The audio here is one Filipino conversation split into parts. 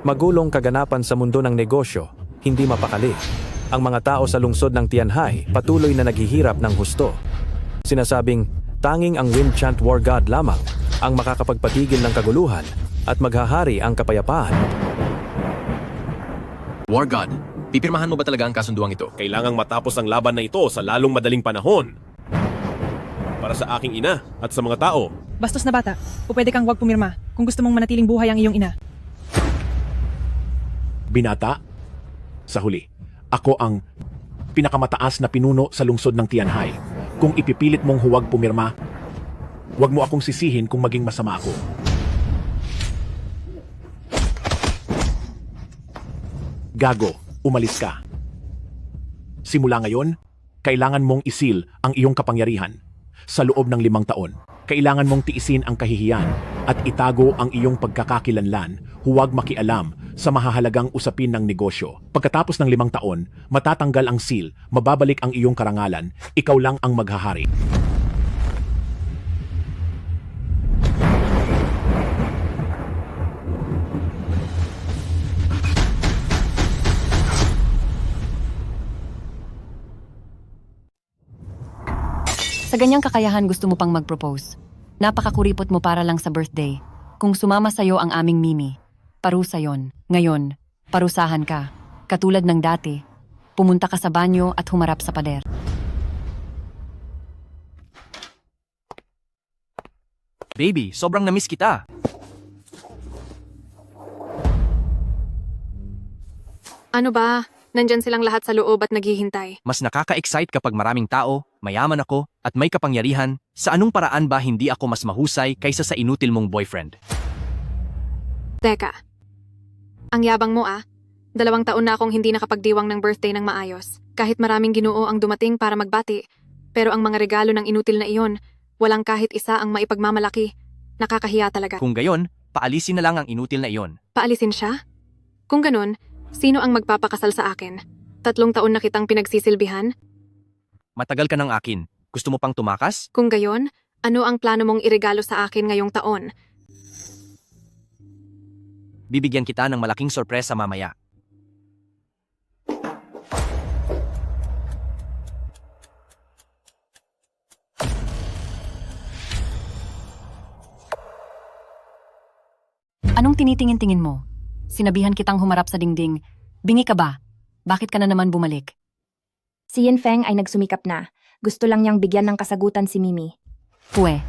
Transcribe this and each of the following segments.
Magulong kaganapan sa mundo ng negosyo, hindi mapakali. Ang mga tao sa lungsod ng Tianhai patuloy na naghihirap ng husto. Sinasabing, tanging ang Wind Chant War God lamang ang makakapagpatigil ng kaguluhan at maghahari ang kapayapaan. War God, pipirmahan mo ba talaga ang kasunduang ito? Kailangang matapos ang laban na ito sa lalong madaling panahon. Para sa aking ina at sa mga tao. Bastos na bata, o pwede kang huwag pumirma kung gusto mong manatiling buhay ang iyong ina. Binata, sa huli, ako ang pinakamataas na pinuno sa lungsod ng Tianhai. Kung ipipilit mong huwag pumirma, huwag mo akong sisihin kung maging masama ako. Gago, umalis ka. Simula ngayon, kailangan mong isil ang iyong kapangyarihan. Sa loob ng 5 taon, kailangan mong tiisin ang kahihiyan at itago ang iyong pagkakakilanlan, huwag makialam sa mahahalagang usapin ng negosyo. Pagkatapos ng 5 taon, matatanggal ang seal, mababalik ang iyong karangalan, ikaw lang ang maghahari. Sa ganyang kakayahan gusto mo pang mag-propose. Napakakuripot mo para lang sa birthday. Kung sumama sa'yo ang aming Mimi, parusa yon. Ngayon, parusahan ka. Katulad ng dati, pumunta ka sa banyo at humarap sa pader. Baby, sobrang namiss kita. Ano ba? Nandyan silang lahat sa loob at naghihintay. Mas nakaka-excite kapag maraming tao, mayaman ako, at may kapangyarihan. Sa anong paraan ba hindi ako mas mahusay kaysa sa inutil mong boyfriend? Teka. Ang yabang mo 2 taon na akong hindi nakapagdiwang ng birthday ng maayos. Kahit maraming Ginoo ang dumating para magbati. Pero ang mga regalo ng inutil na iyon, walang kahit isa ang maipagmamalaki. Nakakahiya talaga. Kung gayon, paalisin na lang ang inutil na iyon. Paalisin siya? Kung ganun, sino ang magpapakasal sa akin? 3 taon na kitang pinagsisilbihan? Matagal ka ng akin. Gusto mo pang tumakas? Kung gayon, ano ang plano mong iregalo sa akin ngayong taon? Bibigyan kita ng malaking sorpresa mamaya. Anong tinitingin-tingin mo? Sinabihan kitang humarap sa dingding. Bingi ka ba? Bakit ka na naman bumalik? Si Yinfeng ay nagsumikap na. Gusto lang niyang bigyan ng kasagutan si Mimi. Pwe,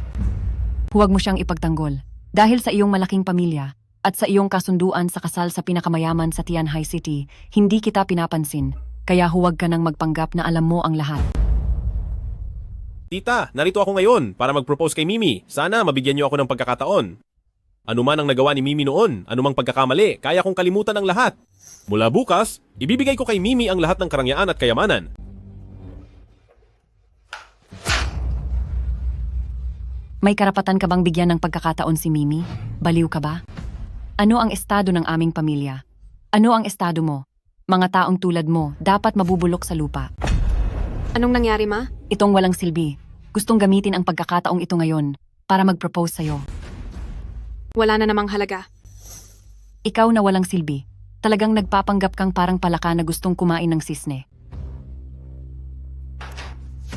huwag mo siyang ipagtanggol. Dahil sa iyong malaking pamilya at sa iyong kasunduan sa kasal sa pinakamayaman sa Tianhai City, hindi kita pinapansin. Kaya huwag ka nang magpanggap na alam mo ang lahat. Tita, narito ako ngayon para mag-propose kay Mimi. Sana mabigyan niyo ako ng pagkakataon. Ano man ang nagawa ni Mimi noon, anumang pagkakamali, kaya kong kalimutan ang lahat. Mula bukas, ibibigay ko kay Mimi ang lahat ng karangyaan at kayamanan. May karapatan ka bang bigyan ng pagkakataon si Mimi? Baliw ka ba? Ano ang estado ng aming pamilya? Ano ang estado mo? Mga taong tulad mo, dapat mabubulok sa lupa. Anong nangyari, ma? Itong walang silbi. Gustong gamitin ang pagkakataong ito ngayon para mag-propose sa'yo. Wala na namang halaga. Ikaw na walang silbi. Talagang nagpapanggap kang parang palaka na gustong kumain ng sisne.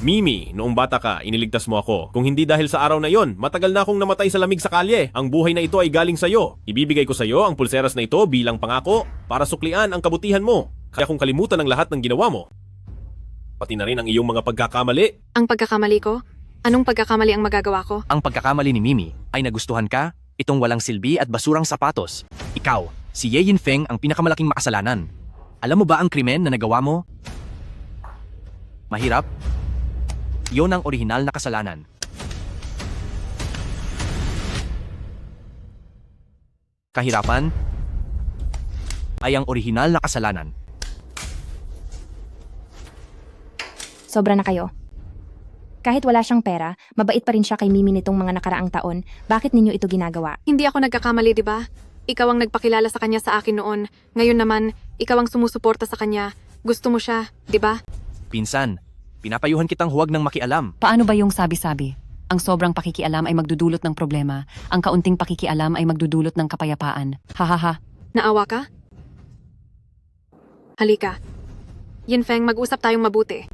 Mimi, noong bata ka, iniligtas mo ako. Kung hindi dahil sa araw na yon, matagal na akong namatay sa lamig sa kalye. Ang buhay na ito ay galing sa'yo. Ibibigay ko sa'yo ang pulseras na ito bilang pangako para suklian ang kabutihan mo. Kaya kung kalimutan ang lahat ng ginawa mo. Pati na rin ang iyong mga pagkakamali. Ang pagkakamali ko? Anong pagkakamali ang magagawa ko? Ang pagkakamali ni Mimi ay nagustuhan ka, itong walang silbi at basurang sapatos. Ikaw, si Ye Yinfeng ang pinakamalaking makasalanan. Alam mo ba ang krimen na nagawa mo? Mahirap? Iyon ang orihinal na kasalanan. Kahirapan ay ang orihinal na kasalanan. Sobra na kayo. Kahit wala siyang pera, mabait pa rin siya kay Mimi nitong mga nakaraang taon. Bakit ninyo ito ginagawa? Hindi ako nagkakamali, di ba? Ikaw ang nagpakilala sa kanya sa akin noon. Ngayon naman, ikaw ang sumusuporta sa kanya. Gusto mo siya, di ba? Pinsan, pinapayuhan kitang huwag nang makialam. Paano ba yung sabi-sabi? Ang sobrang pakikialam ay magdudulot ng problema. Ang kaunting pakikialam ay magdudulot ng kapayapaan. Hahaha. Naawa ka? Halika. Yinfeng, mag-usap tayong mabuti.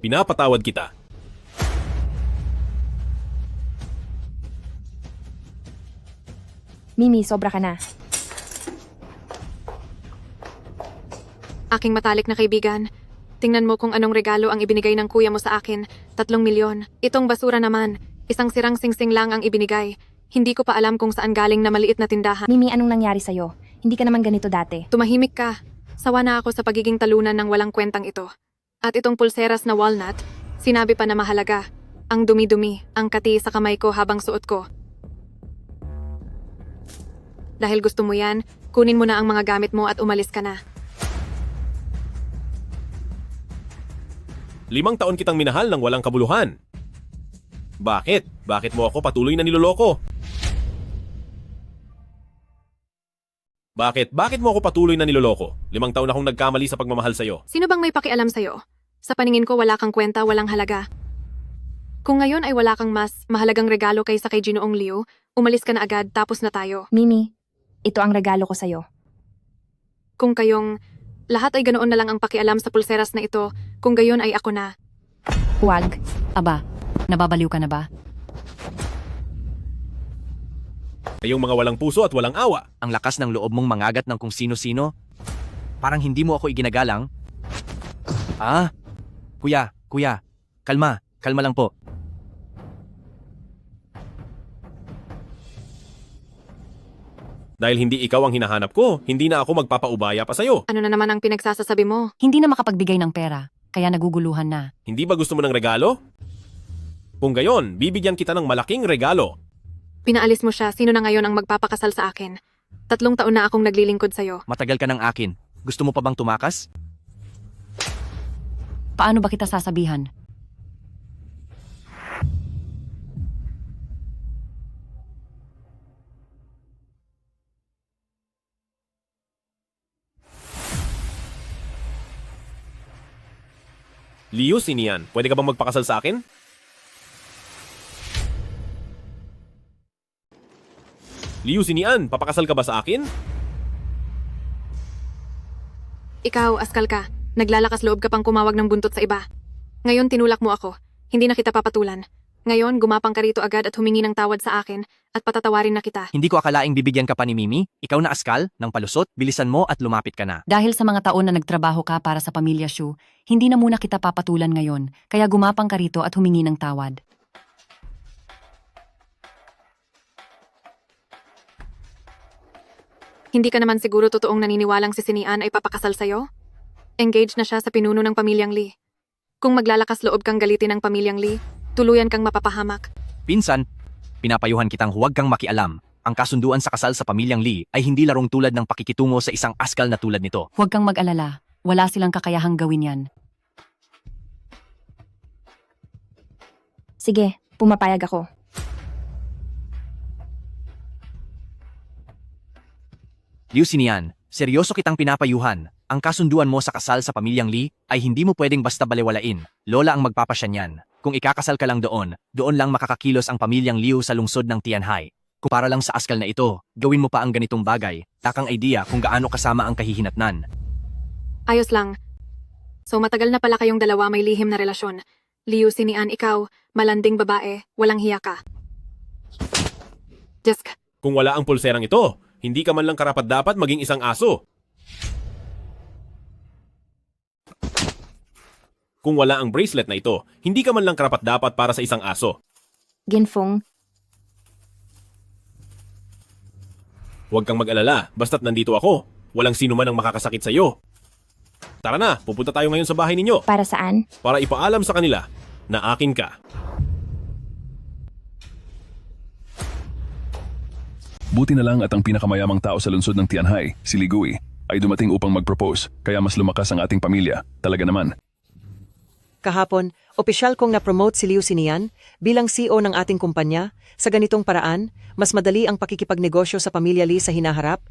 Pinapatawad kita. Mimi, sobra ka na. Aking matalik na kaibigan, tingnan mo kung anong regalo ang ibinigay ng kuya mo sa akin. 3 milyon. Itong basura naman. Isang sirang singsing lang ang ibinigay. Hindi ko pa alam kung saan galing na maliit na tindahan. Mimi, anong nangyari sa'yo? Hindi ka naman ganito dati. Tumahimik ka. Sawa na ako sa pagiging talunan ng walang kwentang ito. At itong pulseras na walnut, sinabi pa na mahalaga. Ang dumi-dumi, ang kati sa kamay ko habang suot ko. Dahil gusto mo yan, kunin mo na ang mga gamit mo at umalis ka na. 5 taon kitang minahal ng walang kabuluhan. Bakit? Bakit mo ako patuloy na niloloko? Bakit mo ako patuloy na niloloko? 5 taon akong nagkamali sa pagmamahal sa'yo. Sino bang may pakialam sa'yo? Sa paningin ko wala kang kwenta, walang halaga. Kung ngayon ay wala kang mas mahalagang regalo kaysa kay Ginoong Liu, umalis ka na agad tapos na tayo. Mimi, ito ang regalo ko sa'yo. Kung kayong lahat ay ganoon na lang ang pakialam sa pulseras na ito, kung gayon ay ako na. Huwag. Aba, nababaliw ka na ba? Kayong mga walang puso at walang awa. Ang lakas ng loob mong mangagat ng kung sino-sino. Parang hindi mo ako iginagalang. Kuya, kalma lang po. Dahil hindi ikaw ang hinahanap ko, hindi na ako magpapaubaya pa sa'yo. Ano na naman ang pinagsasasabi mo? Hindi na makapagbigay ng pera, kaya naguguluhan na. Hindi ba gusto mo ng regalo? Kung gayon, bibigyan kita ng malaking regalo. Pinaalis mo siya, sino na ngayon ang magpapakasal sa akin? 3 taon na akong naglilingkod sa'yo. Matagal ka ng akin. Gusto mo pa bang tumakas? Paano ba kita sasabihan? Liu, sinian, pwede ka bang magpakasal sa akin? Liu, sinian, papakasal ka ba sa akin? Ikaw, askal ka. Naglalakas loob ka pang kumawag ng buntot sa iba. Ngayon tinulak mo ako. Hindi na kita papatulan. Ngayon, gumapang ka rito agad at humingi ng tawad sa akin at patatawarin na kita. Hindi ko akalaing bibigyan ka pa ni Mimi. Ikaw na askal, ng palusot, bilisan mo at lumapit ka na. Dahil sa mga taon na nagtrabaho ka para sa pamilya Shu, hindi na muna kita papatulan ngayon, kaya gumapang ka rito at humingi ng tawad. Hindi ka naman siguro totoong naniniwalang si Sinian ay papakasal sa'yo? Engaged na siya sa pinuno ng pamilyang Lee. Kung maglalakas loob kang galitin ng pamilyang Lee, tuluyan kang mapapahamak. Pinsan, pinapayuhan kitang huwag kang makialam. Ang kasunduan sa kasal sa pamilyang Lee ay hindi larong tulad ng pakikitungo sa isang askal na tulad nito. Huwag kang mag-alala, wala silang kakayahang gawin yan. Sige, pumapayag ako. Liu Sinian, seryoso kitang pinapayuhan. Ang kasunduan mo sa kasal sa pamilyang Lee ay hindi mo pwedeng basta balewalain. Lola ang magpapasya niyan. Kung ikakasal ka lang doon lang makakakilos ang pamilyang Liu sa lungsod ng Tianhai. Kung para lang sa askal na ito, gawin mo pa ang ganitong bagay, takang idea kung gaano kasama ang kahihinatnan. Ayos lang. So matagal na pala kayong dalawa may lihim na relasyon. Liu, Sinian, ikaw, malanding babae, walang hiya ka. Just Kung wala ang pulserang ito, hindi ka man lang karapat-dapat maging isang aso. Kung wala ang bracelet na ito, hindi ka man lang karapat-dapat para sa isang aso. Ginfeng, Huwag kang mag-alala, basta't nandito ako. Walang sino man ang makakasakit sa iyo. Tara na, pupunta tayo ngayon sa bahay ninyo para saan? para ipaalam sa kanila na akin ka. Buti na lang at ang pinakamayamang tao sa lungsod ng Tianhai, si Li Gui, ay dumating upang mag-propose, kaya mas lumakas ang ating pamilya. Talaga naman. Kahapon, opisyal kong na-promote si Liu Sinian bilang CEO ng ating kumpanya. Sa ganitong paraan, mas madali ang pakikipagnegosyo sa pamilya Lee sa hinaharap.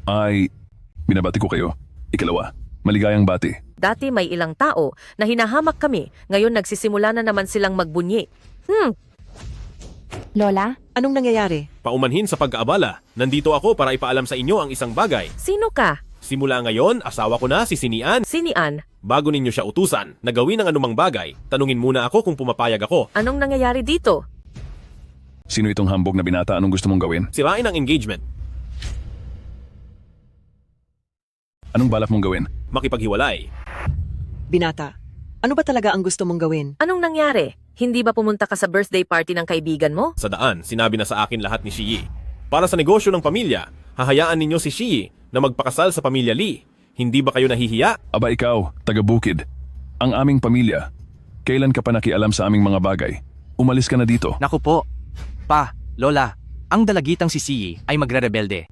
Ay, binabati ko kayo. Ikalawa, maligayang bati. Dati may ilang tao na hinahamak kami, ngayon nagsisimula na naman silang magbunyi. Lola, Anong nangyayari? Paumanhin sa pag-aabala, nandito ako para ipaalam sa inyo ang isang bagay. Sino ka? Simula ngayon, asawa ko na si Sinian. Sinian? Bago ninyo siya utusan na gawin ang anumang bagay, tanungin muna ako kung pumapayag ako. Anong nangyayari dito? Sino itong hambog na binata? Anong gusto mong gawin? Sirain ang engagement, Anong balak mong gawin? makipaghiwalay. Binata, ano ba talaga ang gusto mong gawin? Anong nangyari? Hindi ba pumunta ka sa birthday party ng kaibigan mo? Sa daan, sinabi na sa akin lahat ni Shiyi. Para sa negosyo ng pamilya, hahayaan ninyo si Shiyi na magpakasal sa pamilya Lee. Hindi ba kayo nahihiya? Aba ikaw, taga-bukid. Ang aming pamilya. Kailan ka pa nakialam sa aming mga bagay? Umalis ka na dito. Naku po. Pa, Lola, ang dalagitang si Siyi ay magre-rebelde.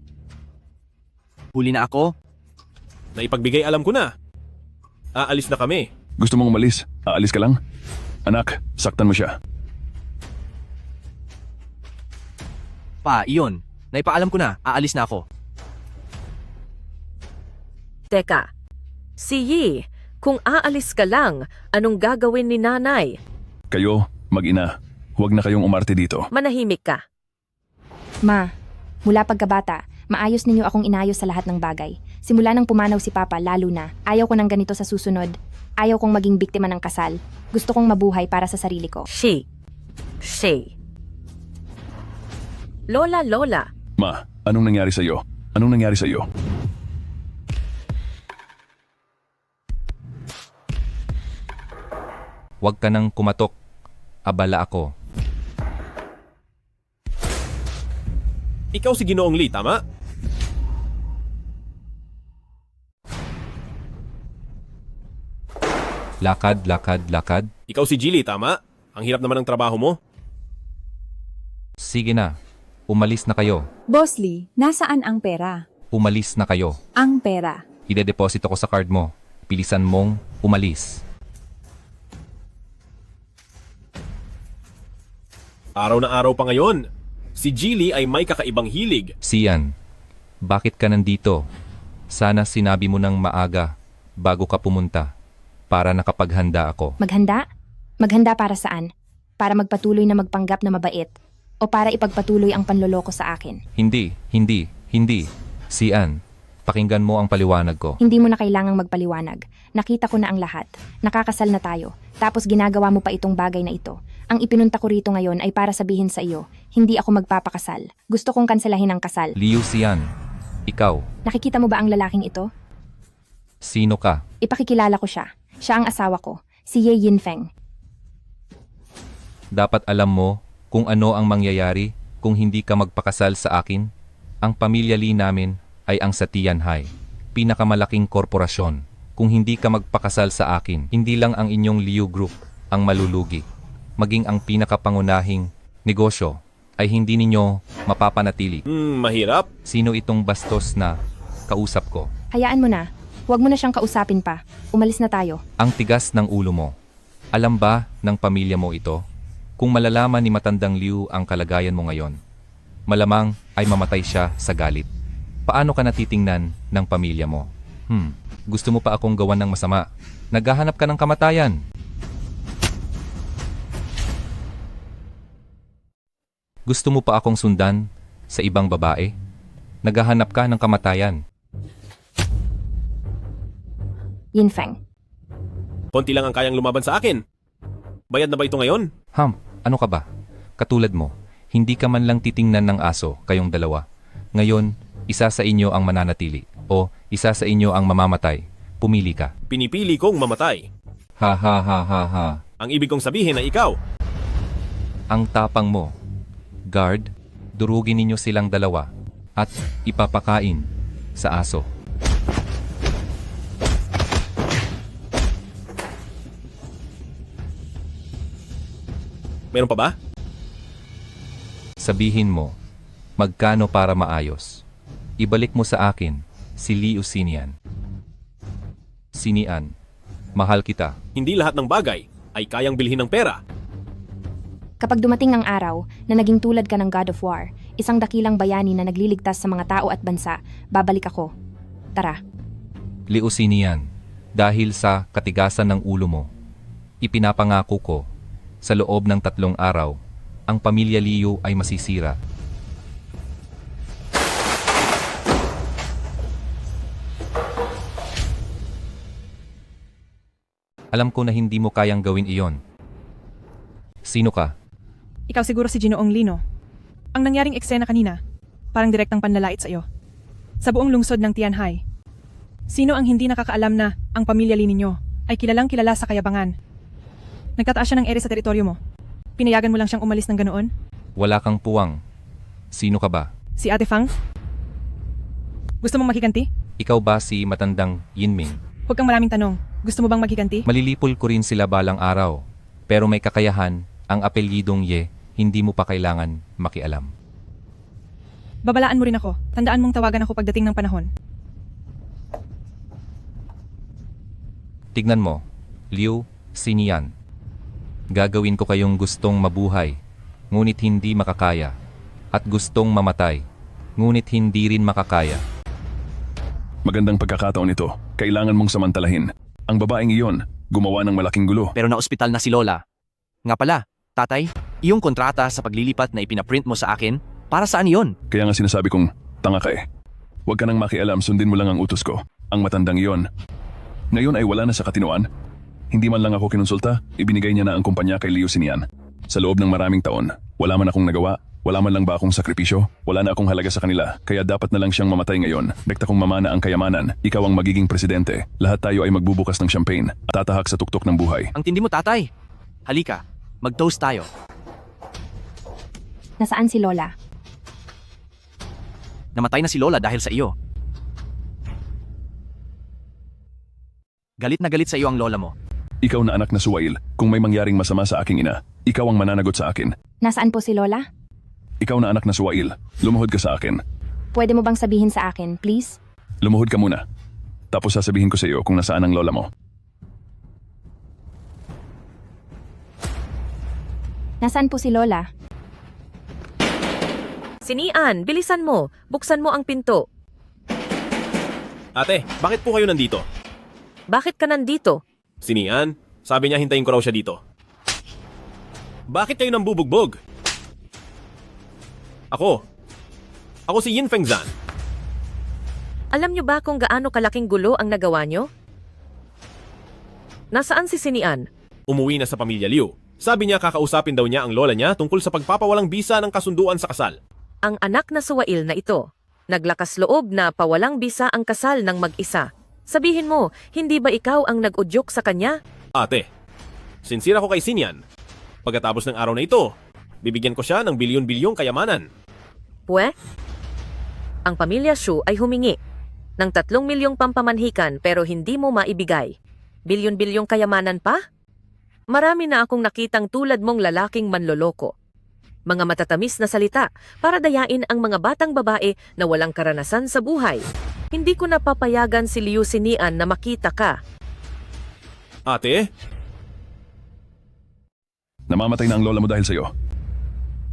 Huli na ako? Naipagbigay alam ko na. Aalis na kami. Gusto mong umalis? Aalis ka lang? Anak, saktan mo siya. Pa, iyon. Naipaalam ko na, aalis na ako. Teka, si Yi, kung aalis ka lang, anong gagawin ni nanay? Kayo, mag-ina. Huwag na kayong umarte dito. Manahimik ka. Ma, mula pagkabata, maayos ninyo akong inayos sa lahat ng bagay. Simula nang pumanaw si Papa, lalo na, ayaw ko ng ganito sa susunod. Ayaw kong maging biktima ng kasal. Gusto kong mabuhay para sa sarili ko. She. Lola. Ma, anong nangyari sa iyo? Anong nangyari sa iyo? Huwag ka nang kumatok. Abala ako. Ikaw si Ginoong Lee, tama? Lakad. Ikaw si Jilly, tama? Ang hirap naman ng trabaho mo. Sige na. Umalis na kayo. Boss Lee, nasaan ang pera? Umalis na kayo. Ang pera. Ide-deposito ko sa card mo. Pilisan mong umalis. Araw na araw pa ngayon. Si Jilly ay may kakaibang hilig. Sian, bakit ka nandito? Sana sinabi mo ng maaga bago ka pumunta para nakapaghanda ako. Maghanda? Maghanda para saan? Para magpatuloy na magpanggap na mabait? O para ipagpatuloy ang panloloko sa akin? Hindi. Sian, pakinggan mo ang paliwanag ko. Hindi mo na kailangang magpaliwanag. Nakita ko na ang lahat. Nakakasal na tayo. Tapos ginagawa mo pa itong bagay na ito. Ang ipinunta ko rito ngayon ay para sabihin sa iyo, hindi ako magpapakasal. Gusto kong kanselahin ang kasal. Liu Sian, ikaw, Nakikita mo ba ang lalaking ito? sino ka? Ipakikilala ko siya. Siya ang asawa ko, si Ye Yinfeng. Dapat alam mo kung ano ang mangyayari kung hindi ka magpakasal sa akin. Ang pamilya Lee namin ay ang sa Tianhai, pinakamalaking korporasyon. Kung hindi ka magpakasal sa akin, hindi lang ang inyong Liu Group ang malulugi. Maging ang pinakapangunahing negosyo ay hindi ninyo mapapanatili. Mahirap. Sino itong bastos na kausap ko? Hayaan mo na. Huwag mo na siyang kausapin pa. Umalis na tayo. Ang tigas ng ulo mo. Alam ba ng pamilya mo ito? Kung malalaman ni Matandang Liu ang kalagayan mo ngayon, malamang ay mamatay siya sa galit. Paano ka natitingnan ng pamilya mo? Gusto mo pa akong gawan ng masama? Naghahanap ka ng kamatayan. Gusto mo pa akong sundan sa ibang babae? Naghahanap ka ng kamatayan. Yinfeng. Konti lang ang kayang lumaban sa akin. Bayad na ba ito ngayon? Ano ka ba? Katulad mo, hindi ka man lang titingnan ng aso kayong dalawa. Ngayon, isa sa inyo ang mananatili o isa sa inyo ang mamamatay. Pumili ka. Pinipili kong mamatay. Ha. Ang ibig kong sabihin ay ikaw. Ang tapang mo. Guard, durugin ninyo silang dalawa at ipapakain sa aso. Meron pa ba? Sabihin mo, magkano para maayos? Ibalik mo sa akin si Liu Sinian. Sinian, mahal kita. Hindi lahat ng bagay ay kayang bilhin ng pera. Kapag dumating ang araw na naging tulad ka ng God of War, isang dakilang bayani na nagliligtas sa mga tao at bansa, babalik ako. Tara. Liu Sinian, dahil sa katigasan ng ulo mo, ipinapangako ko sa loob ng 3 araw, ang pamilya Liu ay masisira. Alam ko na hindi mo kayang gawin iyon. Sino ka? Ikaw siguro si Ginoong Lino. Ang nangyaring eksena kanina, parang direktang panlalait sa iyo. Sa buong lungsod ng Tianhai, sino ang hindi nakakaalam na ang pamilya Li ninyo ay kilalang kilala sa kayabangan? Nagtataas siya ng ere sa teritoryo mo. Pinayagan mo lang siyang umalis ng ganoon? Wala kang puwang. Sino ka ba? Si Ate Fang? Gusto mong maghiganti? Ikaw ba si matandang Yinming? Huwag kang maraming tanong. Gusto mo bang maghiganti? Malilipol ko rin sila balang araw. Pero may kakayahan, ang apelyidong Ye, hindi mo pa kailangan makialam. Babalaan mo rin ako. Tandaan mong tawagan ako pagdating ng panahon. Tignan mo, Liu Xinian. Gagawin ko kayong gustong mabuhay, ngunit hindi makakaya. At gustong mamatay, ngunit hindi rin makakaya. Magandang pagkakataon ito. Kailangan mong samantalahin. Ang babaeng iyon, gumawa ng malaking gulo. Pero na-ospital na si Lola. Nga pala, tatay, iyong kontrata sa paglilipat na ipinaprint mo sa akin, para saan iyon? Kaya nga sinasabi kong, tanga ka eh. Huwag ka nang makialam, sundin mo lang ang utos ko. Ang matandang iyon. Ngayon ay wala na sa katinoan. Hindi man lang ako kinonsulta, ibinigay niya na ang kumpanya kay Liu Xinian. Sa loob ng maraming taon, wala man akong nagawa, wala man lang ba akong sakripisyo, wala na akong halaga sa kanila, kaya dapat na lang siyang mamatay ngayon. Rekta kong mamana ang kayamanan, ikaw ang magiging presidente. Lahat tayo ay magbubukas ng champagne at tatahak sa tuktok ng buhay. Ang tindi mo, tatay. Halika, mag-toast tayo. Nasaan si Lola? Namatay na si Lola dahil sa iyo. Galit na galit sa iyo ang lola mo. Ikaw na anak na Suwail, kung may mangyaring masama sa aking ina, ikaw ang mananagot sa akin. Nasaan po si Lola? Ikaw na anak na Suwail, lumuhod ka sa akin. Pwede mo bang sabihin sa akin, please? Lumuhod ka muna. Tapos sasabihin ko sa iyo kung nasaan ang lola mo. Nasaan po si Lola? Sinian, bilisan mo. Buksan mo ang pinto. Ate, bakit po kayo nandito? Bakit ka nandito? Sinian, sabi niya hintayin ko raw siya dito. Bakit kayo nambubugbog? Ako si Yin Fengzan. Alam niyo ba kung gaano kalaking gulo ang nagawa niyo? Nasaan si Sinian? Umuwi na sa pamilya Liu. Sabi niya kakausapin daw niya ang lola niya tungkol sa pagpapawalang bisa ng kasunduan sa kasal. Ang anak na Suwail na ito. Naglakas loob na pawalang bisa ang kasal ng mag-isa. Sabihin mo, hindi ba ikaw ang nag-udyok sa kanya? Ate, sincere ako kay Sinian. Pagkatapos ng araw na ito, bibigyan ko siya ng bilyon-bilyong kayamanan. Pwe? Ang pamilya Shu ay humingi ng 3 milyong pampamanhikan pero hindi mo maibigay. Bilyon-bilyong kayamanan pa? Marami na akong nakitang tulad mong lalaking manloloko. Mga matatamis na salita para dayain ang mga batang babae na walang karanasan sa buhay. Hindi ko napapayagan si Liu Xinian na makita ka. Ate? Namamatay na ang lola mo dahil sa iyo.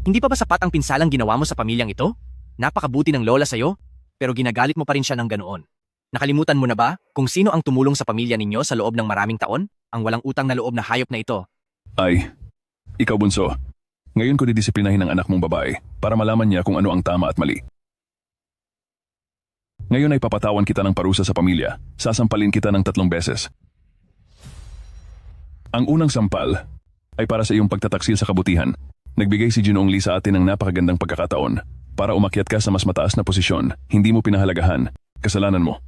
Hindi pa ba sapat ang pinsalang ginawa mo sa pamilyang ito? Napakabuti ng lola sa'yo, pero ginagalit mo pa rin siya ng ganoon. Nakalimutan mo na ba kung sino ang tumulong sa pamilya ninyo sa loob ng maraming taon? Ang walang utang na loob na hayop na ito. Ay, ikaw bunso. Ngayon ko didisiplinahin ang anak mong babae para malaman niya kung ano ang tama at mali. Ngayon ay papatawan kita ng parusa sa pamilya. Sasampalin kita ng 3 beses. Ang unang sampal ay para sa iyong pagtataksil sa kabutihan. Nagbigay si Ginoong Li sa atin ng napakagandang pagkakataon para umakyat ka sa mas mataas na posisyon. Hindi mo pinahalagahan. Kasalanan mo.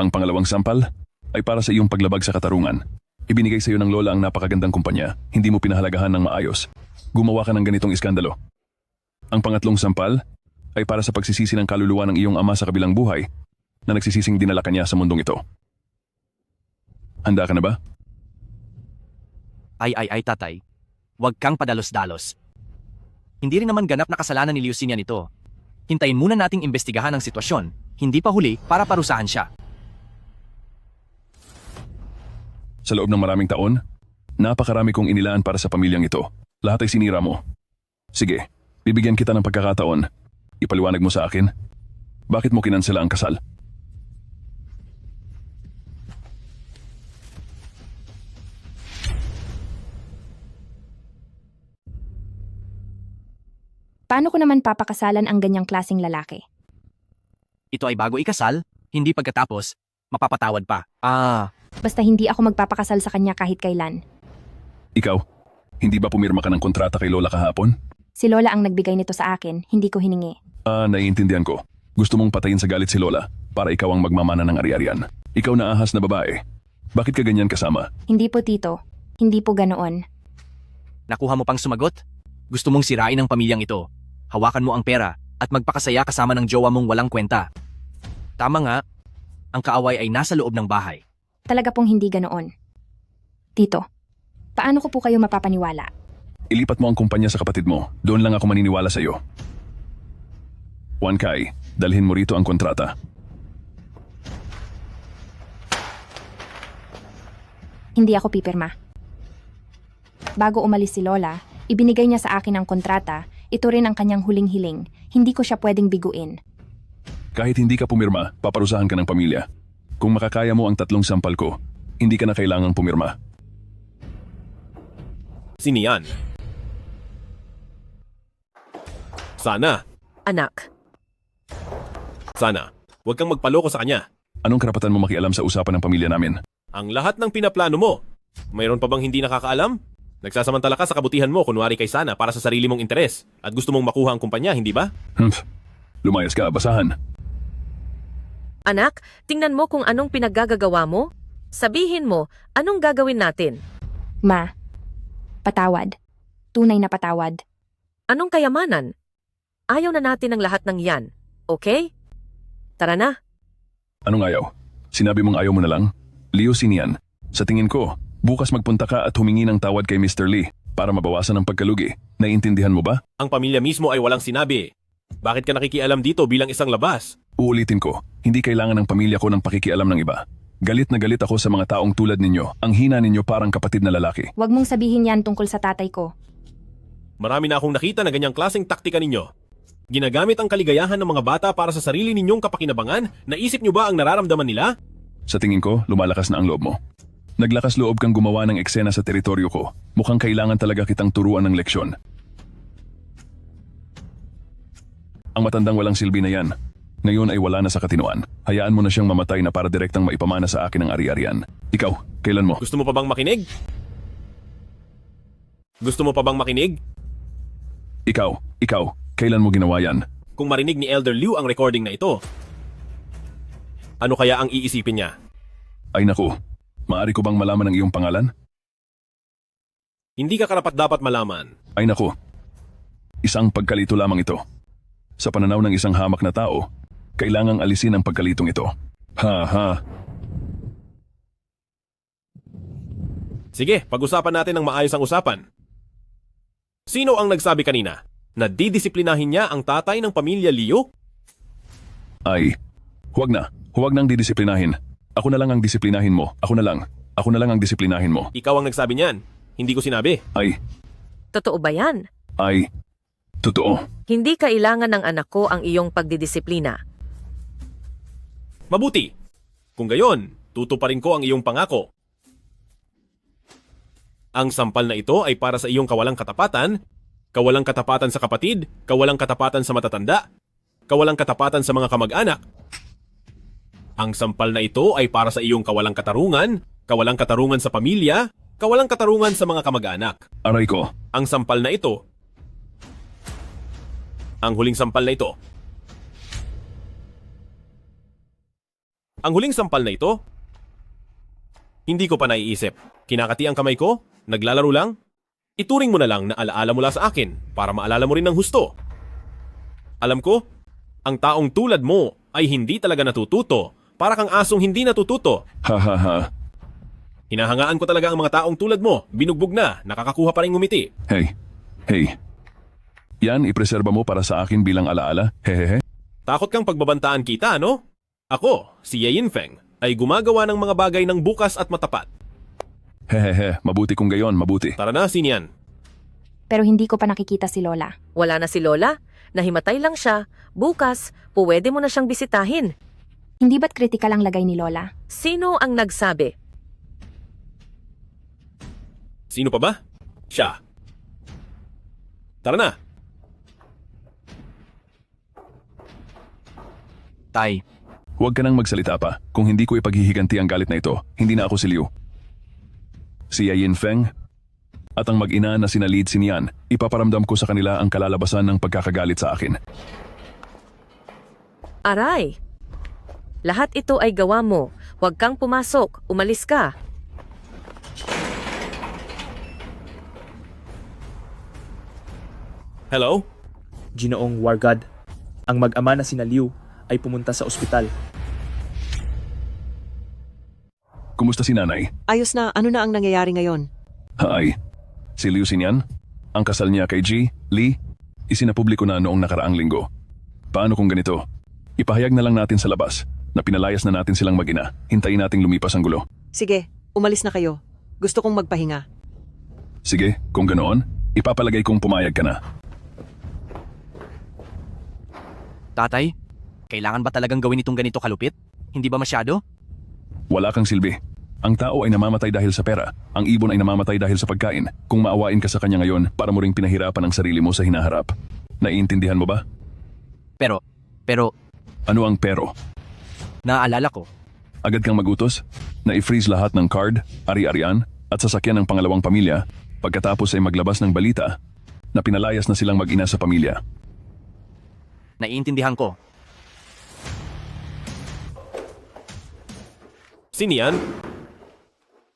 Ang pangalawang sampal ay para sa iyong paglabag sa katarungan. Ibinigay sa iyo ng lola ang napakagandang kumpanya. Hindi mo pinahalagahan ng maayos. Gumawa ka ng ganitong iskandalo. Ang pangatlong sampal ay para sa pagsisisi ng kaluluwa ng iyong ama sa kabilang buhay na nagsisising dinala ka niya sa mundong ito. Handa ka na ba? Ay, tatay. Huwag kang padalos-dalos. Hindi rin naman ganap na kasalanan ni Liu Xinian ito. Hintayin muna nating imbestigahan ang sitwasyon. Hindi pa huli para parusahan siya. Sa loob ng maraming taon, napakarami kong inilaan para sa pamilyang ito. Lahat ay sinira mo. Sige, bibigyan kita ng pagkakataon. Ipaliwanag mo sa akin, bakit mo kinansela ang kasal? Paano ko naman papakasalan ang ganyang klaseng lalaki? Ito ay bago ikasal, hindi pagkatapos, mapapatawad pa. Basta hindi ako magpapakasal sa kanya kahit kailan. Ikaw, hindi ba pumirma ka ng kontrata kay Lola kahapon? Si Lola ang nagbigay nito sa akin, hindi ko hiningi. Naiintindihan ko. Gusto mong patayin sa galit si Lola para ikaw ang magmamana ng ari-arian. Ikaw na ahas na babae. Bakit ka ganyan kasama? Hindi po tito, hindi po ganoon. Nakuha mo pang sumagot? Gusto mong sirain ang pamilyang ito. Hawakan mo ang pera at magpakasaya kasama ng jowa mong walang kwenta. Tama nga, ang kaaway ay nasa loob ng bahay. Talaga pong hindi ganoon. Tito, paano ko po kayo mapapaniwala? Ilipat mo ang kumpanya sa kapatid mo. Doon lang ako maniniwala sa iyo. Juan Kai, dalhin mo rito ang kontrata. Hindi ako pipirma. Bago umalis si Lola, ibinigay niya sa akin ang kontrata, ito rin ang kanyang huling hiling. Hindi ko siya pwedeng biguin. Kahit hindi ka pumirma, paparusahan ka ng pamilya. Kung makakaya mo ang 3 sampal ko, hindi ka na kailangang pumirma. Sinian. Sana. Anak, Sana. Huwag kang magpaloko sa kanya. Anong karapatan mo makialam sa usapan ng pamilya namin? Ang lahat ng pinaplano mo. Mayroon pa bang hindi nakakaalam? Nagsasamantala ka sa kabutihan mo kunwari kay Sana para sa sarili mong interes at gusto mong makuha ang kumpanya, hindi ba? Lumayas ka, basahan. anak, tingnan mo kung anong pinaggagawa mo. Sabihin mo, anong gagawin natin? Ma, patawad. Tunay na patawad. Anong kayamanan? Ayaw na natin ang lahat ng yan, okay? Tara na. Anong ayaw? Sinabi mong ayaw mo na lang? Leo Sinian, sa tingin ko, bukas magpunta ka at humingi ng tawad kay Mr. Lee para mabawasan ang pagkalugi. Naiintindihan mo ba? Ang pamilya mismo ay walang sinabi. Bakit ka nakikialam dito bilang isang labas? Uulitin ko, hindi kailangan ng pamilya ko ng pakikialam ng iba. Galit na galit ako sa mga taong tulad ninyo. Ang hina ninyo parang kapatid na lalaki. Huwag mong sabihin yan tungkol sa tatay ko. Marami na akong nakita na ganyang klaseng taktika ninyo. Ginagamit ang kaligayahan ng mga bata para sa sarili ninyong kapakinabangan. Naisip nyo ba ang nararamdaman nila? Sa tingin ko, lumalakas na ang loob mo. Naglakas loob kang gumawa ng eksena sa teritoryo ko. Mukhang kailangan talaga kitang turuan ng leksyon. Ang matandang walang silbi na yan. Ngayon ay wala na sa katinoan. Hayaan mo na siyang mamatay na para direktang maipamana sa akin ang ari-arian. Ikaw, kailan mo? Gusto mo pa bang makinig? Gusto mo pa bang makinig? Ikaw, kailan mo ginawa yan? Kung marinig ni Elder Liu ang recording na ito, ano kaya ang iisipin niya? Ay naku, maari ko bang malaman ang iyong pangalan? Hindi ka karapat-dapat malaman. Ay naku, isang pagkalito lamang ito. Sa pananaw ng isang hamak na tao, kailangang alisin ang pagkalitong ito. Ha. Sige, pag-usapan natin ng maayos ang usapan. Sino ang nagsabi kanina na didisiplinahin niya ang tatay ng pamilya Liu? Ay, huwag nang didisiplinahin. Ako na lang ang disiplinahin mo. Ako na lang ang disiplinahin mo. Ikaw ang nagsabi niyan. Hindi ko sinabi. Totoo ba yan? Ay, totoo. Hindi kailangan ng anak ko ang iyong pagdidisiplina. Mabuti. Kung gayon, tutuparin ko ang iyong pangako. Ang sampal na ito ay para sa iyong kawalang katapatan sa kapatid, kawalang katapatan sa matatanda, kawalang katapatan sa mga kamag-anak. Ang sampal na ito ay para sa iyong kawalang katarungan sa pamilya, kawalang katarungan sa mga kamag-anak. Aray ko. Ang sampal na ito, ang huling sampal na ito. Ang huling sampal na ito, hindi ko pa naiisip. Kinakati ang kamay ko, naglalaro lang. Ituring mo na lang na alaala mula sa akin para maalala mo rin ng husto. Alam ko, ang taong tulad mo ay hindi talaga natututo. Para kang asong hindi natututo. Ha. Hinahangaan ko talaga ang mga taong tulad mo. Binugbog na, nakakakuha pa rin ngumiti. Hey. Yan, ipreserba mo para sa akin bilang alaala. Hehehe. Takot kang pagbabantaan kita, no? Ako, si Ye Yinfeng, ay gumagawa ng mga bagay ng bukas at matapat. Hehehe, mabuti kung gayon, mabuti. Tara na, Sinian. Pero hindi ko pa nakikita si Lola. Wala na si Lola, nahimatay lang siya. Bukas, pwede mo na siyang bisitahin. Hindi ba't kritikal ang lagay ni Lola? Sino ang nagsabi? Sino pa ba? Siya. Tara na. Tay, Huwag ka nang magsalita pa. Kung hindi ko ipaghihiganti ang galit na ito, hindi na ako si Liu. Si Yayin Feng at ang mag-ina na sina Lid Xinian, ipaparamdam ko sa kanila ang kalalabasan ng pagkakagalit sa akin. Aray! Lahat ito ay gawa mo. Huwag kang pumasok. Umalis ka. Hello? Ginoong Wargad, ang mag-ama na sina Liu ay pumunta sa ospital. Kumusta si nanay? Ayos na, ano na ang nangyayari ngayon? Hi. Si Liu Xinian, ang kasal niya kay Ji, Li, isinapubliko na noong nakaraang linggo. Paano kung ganito? Ipahayag na lang natin sa labas na pinalayas na natin silang mag-ina. Hintayin nating lumipas ang gulo. Sige, umalis na kayo. Gusto kong magpahinga. Sige, kung ganoon, ipapalagay kong pumayag ka na. tatay, kailangan ba talagang gawin itong ganito kalupit? Hindi ba masyado? Wala kang silbi. Ang tao ay namamatay dahil sa pera. Ang ibon ay namamatay dahil sa pagkain. Kung maawain ka sa kanya ngayon, para mo ring pinahirapan ang sarili mo sa hinaharap. Naiintindihan mo ba? Pero, Ano ang pero? naaalala ko. Agad kang magutos na i-freeze lahat ng card, ari-arian at sasakyan ng pangalawang pamilya pagkatapos ay maglabas ng balita na pinalayas na silang mag-ina sa pamilya. Naiintindihan ko. Sino yan?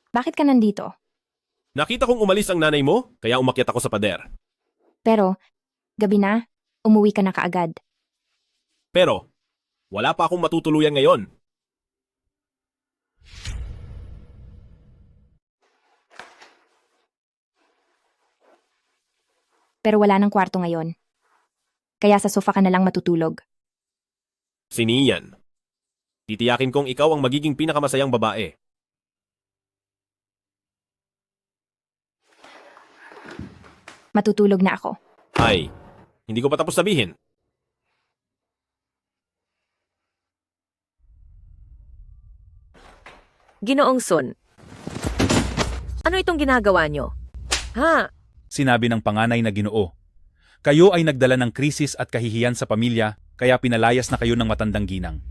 Bakit ka nandito? Nakita kong umalis ang nanay mo, kaya umakyat ako sa pader. Pero, gabi na, umuwi ka na kaagad. Pero, wala pa akong matutuluyan ngayon. Pero wala ng kwarto ngayon. Kaya sa sofa ka na lang matutulog. Sini yan? Titiyakin kong ikaw ang magiging pinakamasayang babae. Matutulog na ako. Ay, hindi ko pa tapos sabihin. Ginoong Sun, ano itong ginagawa nyo? Ha? Sinabi ng panganay na Ginoo, kayo ay nagdala ng krisis at kahihiyan sa pamilya, kaya pinalayas na kayo ng matandang ginang.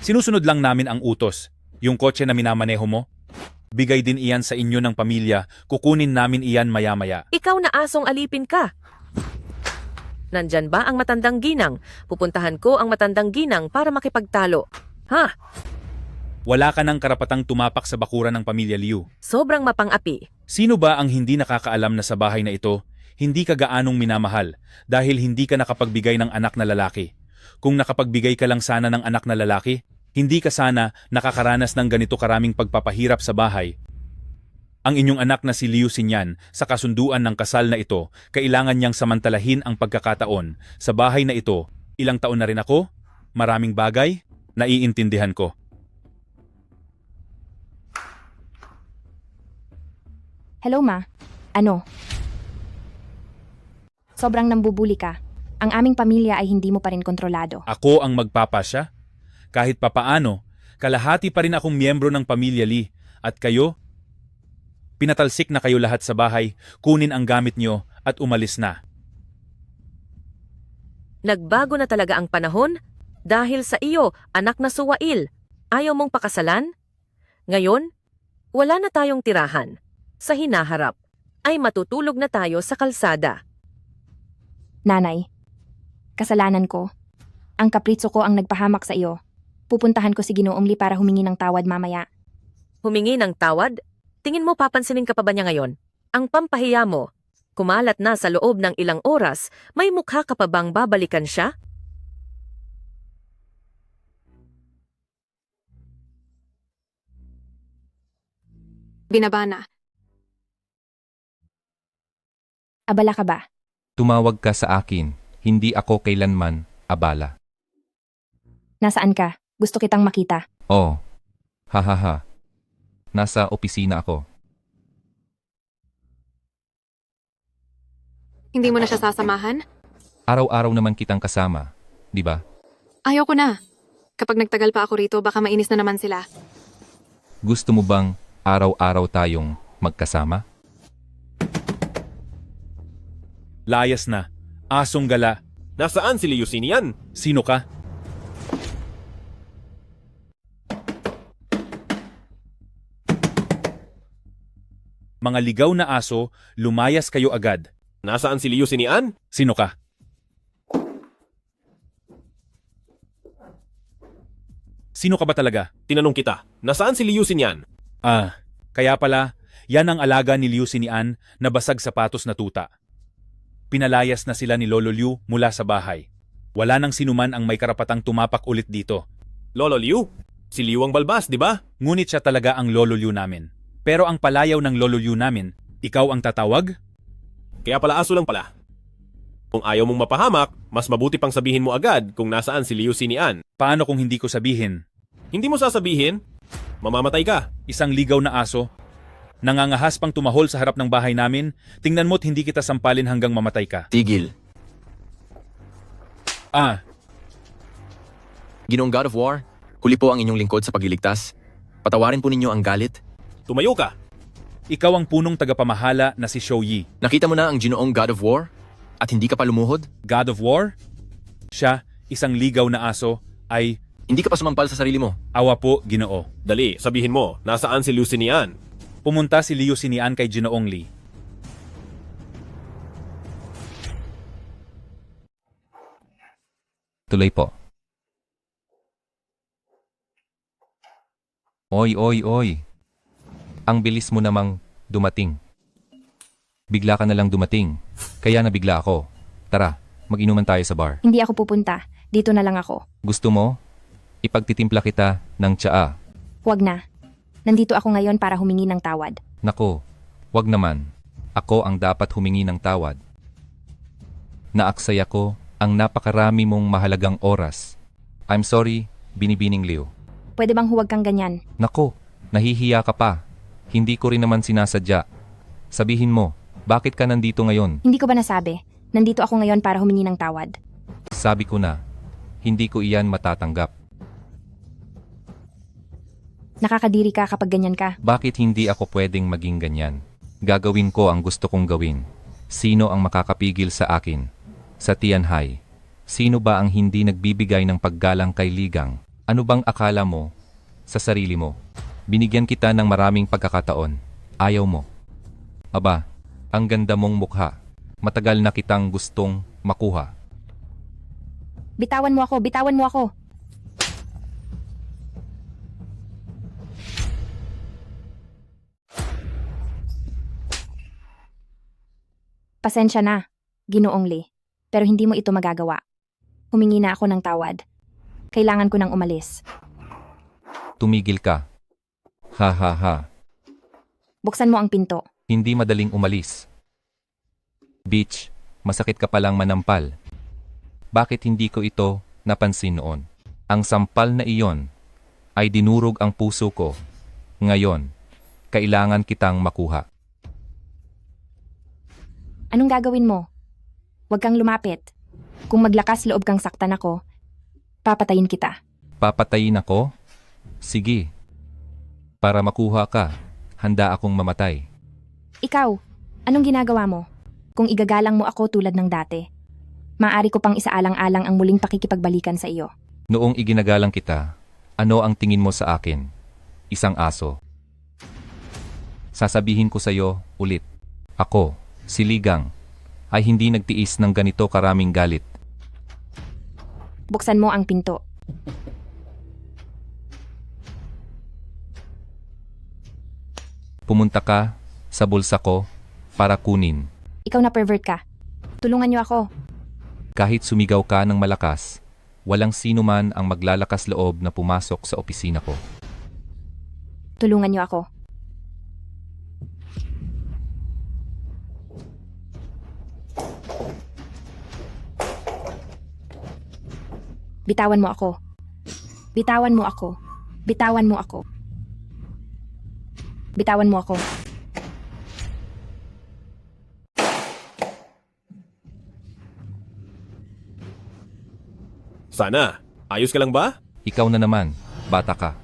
Sinusunod lang namin ang utos. Yung kotse na minamaneho mo, bigay din iyan sa inyo ng pamilya, kukunin namin iyan maya-maya. Ikaw na asong alipin ka. Nandyan ba ang matandang ginang? Pupuntahan ko ang matandang ginang para makipagtalo. Ha? Wala ka ng karapatang tumapak sa bakuran ng pamilya Liu. Sobrang mapang-api. Sino ba ang hindi nakakaalam na sa bahay na ito, hindi ka gaanong minamahal dahil hindi ka nakapagbigay ng anak na lalaki? Kung nakapagbigay ka lang sana ng anak na lalaki, hindi ka sana nakakaranas ng ganito karaming pagpapahirap sa bahay. Ang inyong anak na si Liu Xinian, sa kasunduan ng kasal na ito, kailangan niyang samantalahin ang pagkakataon. Sa bahay na ito, ilang taon na rin ako, maraming bagay, naiintindihan ko. Hello, Ma. Ano? Sobrang nambubuli ka. Ang aming pamilya ay hindi mo pa rin kontrolado. Ako ang magpapasya? Kahit papaano, kalahati pa rin akong miyembro ng pamilya Li. At kayo? Pinatalsik na kayo lahat sa bahay, kunin ang gamit nyo at umalis na. Nagbago na talaga ang panahon? Dahil sa iyo, anak na suwail. Ayaw mong pakasalan? Ngayon, wala na tayong tirahan. Sa hinaharap, ay matutulog na tayo sa kalsada. Nanay, kasalanan ko. Ang kapritso ko ang nagpahamak sa iyo. Pupuntahan ko si Ginoong Li para humingi ng tawad mamaya. Humingi ng tawad? Tingin mo papansinin ka pa ba niya ngayon? Ang pampahiya mo, kumalat na sa loob ng ilang oras, may mukha ka pa bang babalikan siya? Binaba na. Abala ka ba? Tumawag ka sa akin, hindi ako kailanman abala. Nasaan ka? Gusto kitang makita. Oh, hahaha. Nasa opisina ako. Hindi mo na siya sasamahan? Araw-araw naman kitang kasama, di ba? Ayoko na. Kapag nagtagal pa ako rito, baka mainis na naman sila. Gusto mo bang araw-araw tayong magkasama? Layas na. Asong gala. Nasaan si Liu Xinian? Sino ka? Mga ligaw na aso, lumayas kayo agad. Nasaan si Liu Sinian? Sino ka? Sino ka ba talaga? Tinanong kita, nasaan si Liu Sinian? Kaya pala, yan ang alaga ni Liu Sinian na basag sapatos na tuta. Pinalayas na sila ni Lolo Liu mula sa bahay. Wala nang sinuman ang may karapatang tumapak ulit dito. Lolo Liu? Si Liu ang balbas, di ba? Ngunit siya talaga ang Lolo Liu namin. Pero ang palayaw ng Lolo Liu namin, ikaw ang tatawag? Kaya pala aso lang pala. Kung ayaw mong mapahamak, mas mabuti pang sabihin mo agad kung nasaan si Liu Sinian. Paano kung hindi ko sabihin? Hindi mo sasabihin? Mamamatay ka. Isang ligaw na aso. Nangangahas pang tumahol sa harap ng bahay namin, tingnan mo't hindi kita sampalin hanggang mamatay ka. Tigil. Ginoong God of War, huli po ang inyong lingkod sa pagliligtas. Patawarin po ninyo ang galit. Tumayo ka. Ikaw ang punong tagapamahala na si Shou Yi. Nakita mo na ang ginoong God of War? At hindi ka pa lumuhod? God of War? Siya, isang ligaw na aso, ay... Hindi ka pa sumampal sa sarili mo. Awa po, Ginoo. Dali, sabihin mo, nasaan si Liu Sinian? Pumunta si Liu Sinian kay Ginoong Li. Tuloy po. Oy. Ang bilis mo namang dumating. Bigla ka na lang dumating. Kaya nabigla ako. Tara, mag-inuman tayo sa bar. Hindi ako pupunta. Dito na lang ako. Gusto mo? Ipagtitimpla kita ng tsaa. Huwag na. Nandito ako ngayon para humingi ng tawad. Nako, wag naman. Ako ang dapat humingi ng tawad. Naaksaya ko ang napakarami mong mahalagang oras. I'm sorry, Binibining Liu. Pwede bang huwag kang ganyan? Nako, nahihiya ka pa. Hindi ko rin naman sinasadya. Sabihin mo, bakit ka nandito ngayon? Hindi ko ba nasabi? Nandito ako ngayon para humingi ng tawad. Sabi ko na, hindi ko iyan matatanggap. Nakakadiri ka kapag ganyan ka. Bakit hindi ako pwedeng maging ganyan? Gagawin ko ang gusto kong gawin. Sino ang makakapigil sa akin? Sa Tianhai. Sino ba ang hindi nagbibigay ng paggalang kay Ligang? Ano bang akala mo sa sarili mo? Binigyan kita ng maraming pagkakataon. Ayaw mo. Aba, ang ganda mong mukha. Matagal na kitang gustong makuha. Bitawan mo ako, bitawan mo ako. Pasensya na, Ginoong Li. Pero hindi mo ito magagawa. Humingi na ako ng tawad. Kailangan ko nang umalis. Tumigil ka. Ha. Buksan mo ang pinto. Hindi madaling umalis. Bitch, masakit ka palang manampal. Bakit hindi ko ito napansin noon? Ang sampal na iyon ay dinurog ang puso ko. Ngayon, kailangan kitang makuha. Anong gagawin mo? Huwag kang lumapit. Kung maglakas loob kang saktan ako, papatayin kita. Papatayin ako? Sige. Para makuha ka, handa akong mamatay. Ikaw, anong ginagawa mo? Kung igagalang mo ako tulad ng dati, maaari ko pang isaalang-alang ang muling pakikipagbalikan sa iyo. Noong iginagalang kita, ano ang tingin mo sa akin? Isang aso. Sasabihin ko sa iyo ulit. Ako, si Ligang, ay hindi nagtiis ng ganito karaming galit. Buksan mo ang pinto. Pumunta ka sa bulsa ko para kunin. Ikaw na pervert ka. Tulungan niyo ako. Kahit sumigaw ka ng malakas, walang sino man ang maglalakas loob na pumasok sa opisina ko. Tulungan niyo ako. Bitawan mo ako. Bitawan mo ako. Bitawan mo ako. Bitawan mo ako. Sana, ayos ka lang ba? Ikaw na naman, bata ka.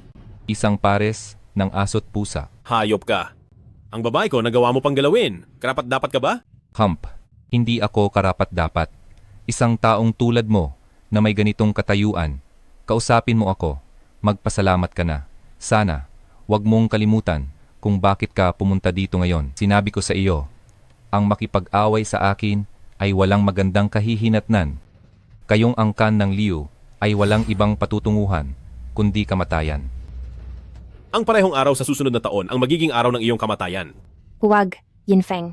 Isang pares ng aso't pusa. Hayop ka. Ang babae ko nagawa mo pang galawin. Karapat dapat ka ba? Hump, hindi ako karapat-dapat. Isang taong tulad mo na may ganitong katayuan. Kausapin mo ako. Magpasalamat ka na. Sana, wag mong kalimutan kung bakit ka pumunta dito ngayon. Sinabi ko sa iyo, ang makipag-away sa akin ay walang magandang kahihinatnan. Kayong angkan ng Liu ay walang ibang patutunguhan, kundi kamatayan. Ang parehong araw sa susunod na taon ang magiging araw ng iyong kamatayan. Huwag, Yinfeng.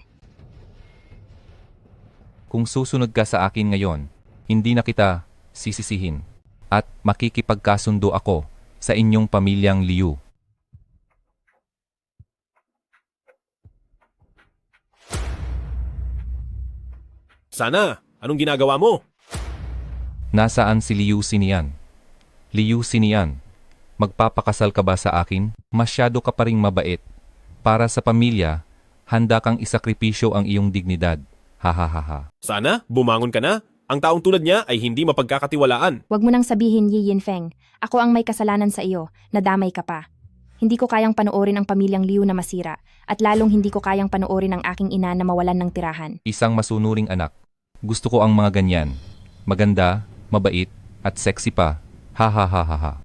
Kung susunod ka sa akin ngayon, hindi na kita sisisihin at makikipagkasundo ako sa inyong pamilyang Liu. Sana, anong ginagawa mo? Nasaan si Liu Xinian? Liu Xinian, magpapakasal ka ba sa akin? Masyado ka pa ring mabait. Para sa pamilya, handa kang isakripisyo ang iyong dignidad. Hahaha. Sana, bumangon ka na. Ang taong tulad niya ay hindi mapagkakatiwalaan. Huwag mo nang sabihin, Yi Yinfeng. Ako ang may kasalanan sa iyo, nadamay ka pa. Hindi ko kayang panoorin ang pamilyang Liu na masira, at lalong hindi ko kayang panoorin ang aking ina na mawalan ng tirahan. Isang masunuring anak. Gusto ko ang mga ganyan. Maganda, mabait, at sexy pa. Hahaha.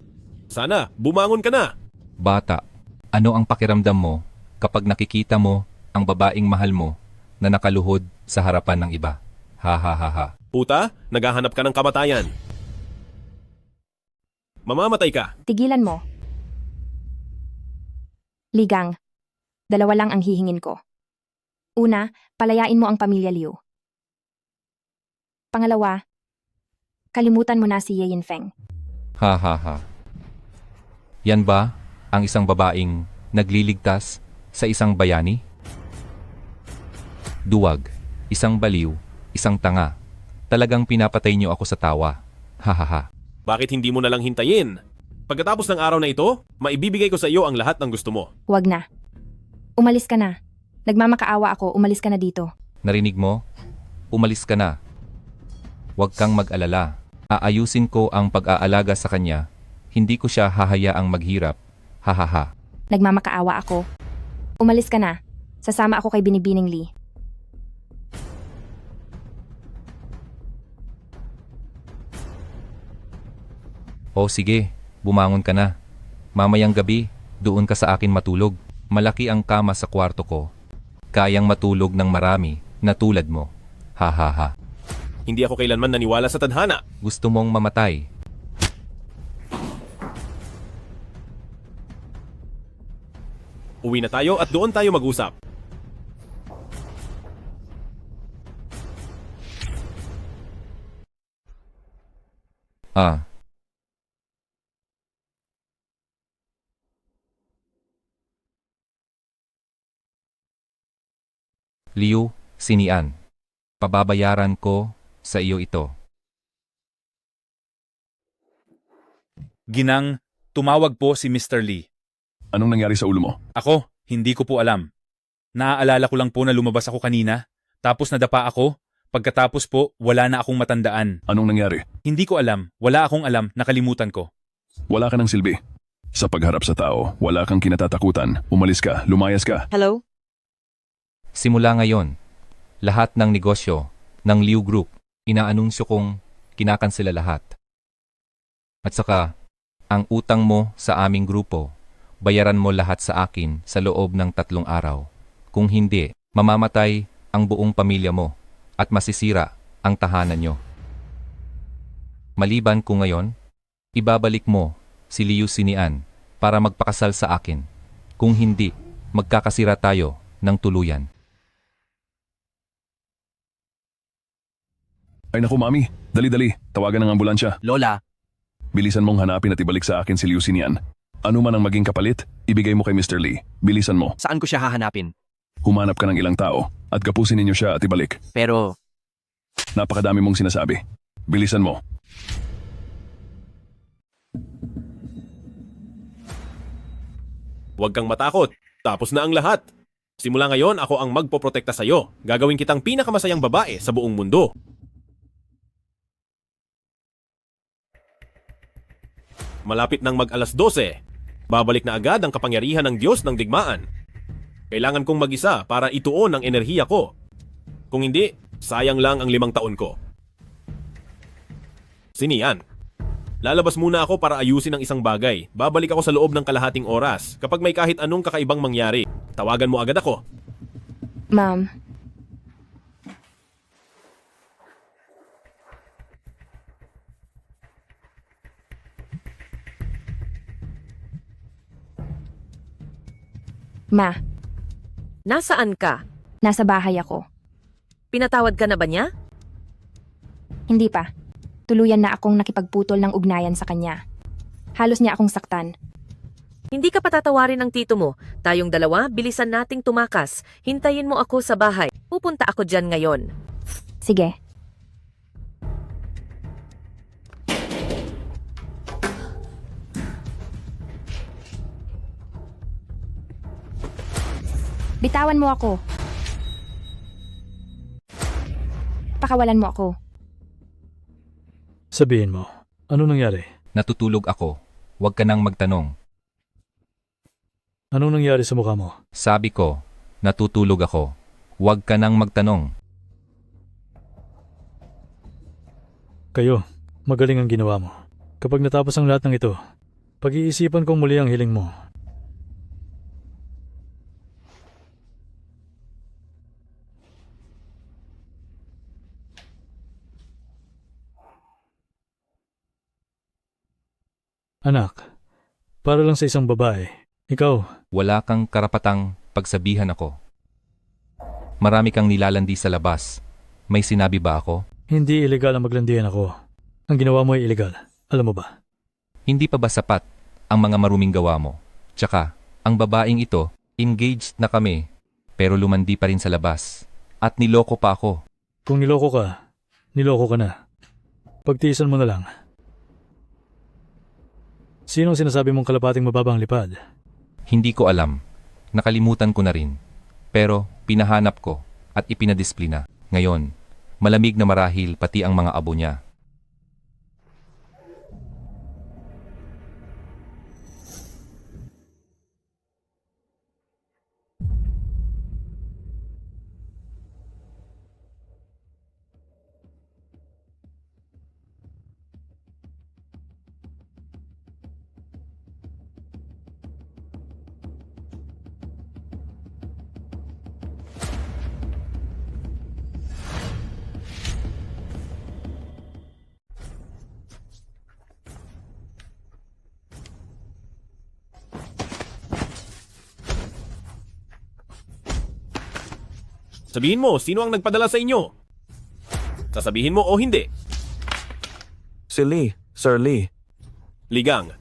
Sana, bumangon ka na. Bata, ano ang pakiramdam mo kapag nakikita mo ang babaeng mahal mo na nakaluhod sa harapan ng iba? Hahaha. Puta, naghahanap ka ng kamatayan. Mamamatay ka. Tigilan mo. Ligang, dalawa lang ang hihingin ko. Una, palayain mo ang pamilya Liu. Pangalawa, kalimutan mo na si Ye Yinfeng. Hahaha. Yan ba ang isang babaeng nagliligtas sa isang bayani? Duwag, isang baliw, isang tanga. Talagang pinapatay niyo ako sa tawa. Hahaha. Bakit hindi mo nalang hintayin? Pagkatapos ng araw na ito, maibibigay ko sa iyo ang lahat ng gusto mo. Huwag na. Umalis ka na. Nagmamakaawa ako, umalis ka na dito. Narinig mo? Umalis ka na. Huwag kang mag-alala. Aayusin ko ang pag-aalaga sa kanya. Hindi ko siya hahayaang maghirap. Hahaha. Nagmamakaawa ako. Umalis ka na. Sasama ako kay Binibining Li. O sige, bumangon ka na. Mamayang gabi, doon ka sa akin matulog. Malaki ang kama sa kwarto ko. Kayang matulog ng marami na tulad mo. Hahaha. Hindi ako kailanman naniwala sa tadhana. Gusto mong mamatay. Uwi na tayo at doon tayo mag-usap. Liu Xinian, pababayaran ko sa iyo ito. Ginang, tumawag po si Mr. Lee. Anong nangyari sa ulo mo? Ako, hindi ko po alam. Naaalala ko lang po na lumabas ako kanina, tapos nadapa ako, pagkatapos po wala na akong matandaan. Anong nangyari? Hindi ko alam, wala akong alam, nakalimutan ko. Wala ka ng silbi. Sa pagharap sa tao, wala kang kinatatakutan. Umalis ka, lumayas ka. Hello? Simula ngayon, lahat ng negosyo ng Liu Group, inaanunsyo kong kinakansela lahat. At saka, ang utang mo sa aming grupo, bayaran mo lahat sa akin sa loob ng 3 araw. Kung hindi, mamamatay ang buong pamilya mo at masisira ang tahanan nyo. Maliban ko ngayon, ibabalik mo si Liu Xinian para magpakasal sa akin. Kung hindi, magkakasira tayo ng tuluyan. Ay naku mami, dali-dali, tawagan ng ambulansya. Lola, Bilisan mong hanapin at ibalik sa akin si Liu Xinian. Ano man ang maging kapalit, ibigay mo kay Mr. Lee. Bilisan mo. saan ko siya hahanapin? Humanap ka ng ilang tao at kapusin ninyo siya at ibalik. Pero, Napakadami mong sinasabi. Bilisan mo. Huwag kang matakot. Tapos na ang lahat. Simula ngayon, ako ang magpoprotekta sa'yo. Gagawin kitang pinakamasayang babae sa buong mundo. Malapit nang mag-alas 12. Babalik na agad ang kapangyarihan ng Diyos ng digmaan. Kailangan kong mag-isa para ituon ang enerhiya ko. Kung hindi, sayang lang ang 5 taon ko. Sinian. Lalabas muna ako para ayusin ang isang bagay. Babalik ako sa loob ng kalahating oras. Kapag may kahit anong kakaibang mangyari, tawagan mo agad ako. Ma'am, Ma, Nasaan ka? nasa bahay ako. Pinatawad ka na ba niya? Hindi pa. Tuluyan na akong nakipagputol ng ugnayan sa kanya. Halos niya akong saktan. Hindi ka patatawarin ng tito mo. Tayong dalawa, bilisan nating tumakas. Hintayin mo ako sa bahay. Pupunta ako dyan ngayon. Sige. Bitawan mo ako. Pakawalan mo ako. Sabihin mo, ano nangyari? Natutulog ako. Huwag ka nang magtanong. Anong nangyari sa mukha mo? Sabi ko, natutulog ako. Huwag ka nang magtanong. Kayo, magaling ang ginawa mo. Kapag natapos ang lahat ng ito, pag-iisipan kong muli ang hiling mo. Anak, para lang sa isang babae, ikaw, Wala kang karapatang pagsabihan ako. Marami kang nilalandi sa labas. May sinabi ba ako? hindi illegal ang maglandian ako. Ang ginawa mo ay illegal. Alam mo ba? Hindi pa ba sapat ang mga maruming gawa mo? Tsaka, ang babaeng ito, engaged na kami, pero lumandi pa rin sa labas. At niloko pa ako. Kung niloko ka na. Pagtiisan mo na lang. Sino ang sinasabi mong kalapating mababang lipad? Hindi ko alam. Nakalimutan ko na rin. Pero pinahanap ko at ipinadisiplina. Ngayon, malamig na marahil pati ang mga abo niya. Sabihin mo, sino ang nagpadala sa inyo? Sasabihin mo o hindi? Si Lee, Sir Lee. Ligang.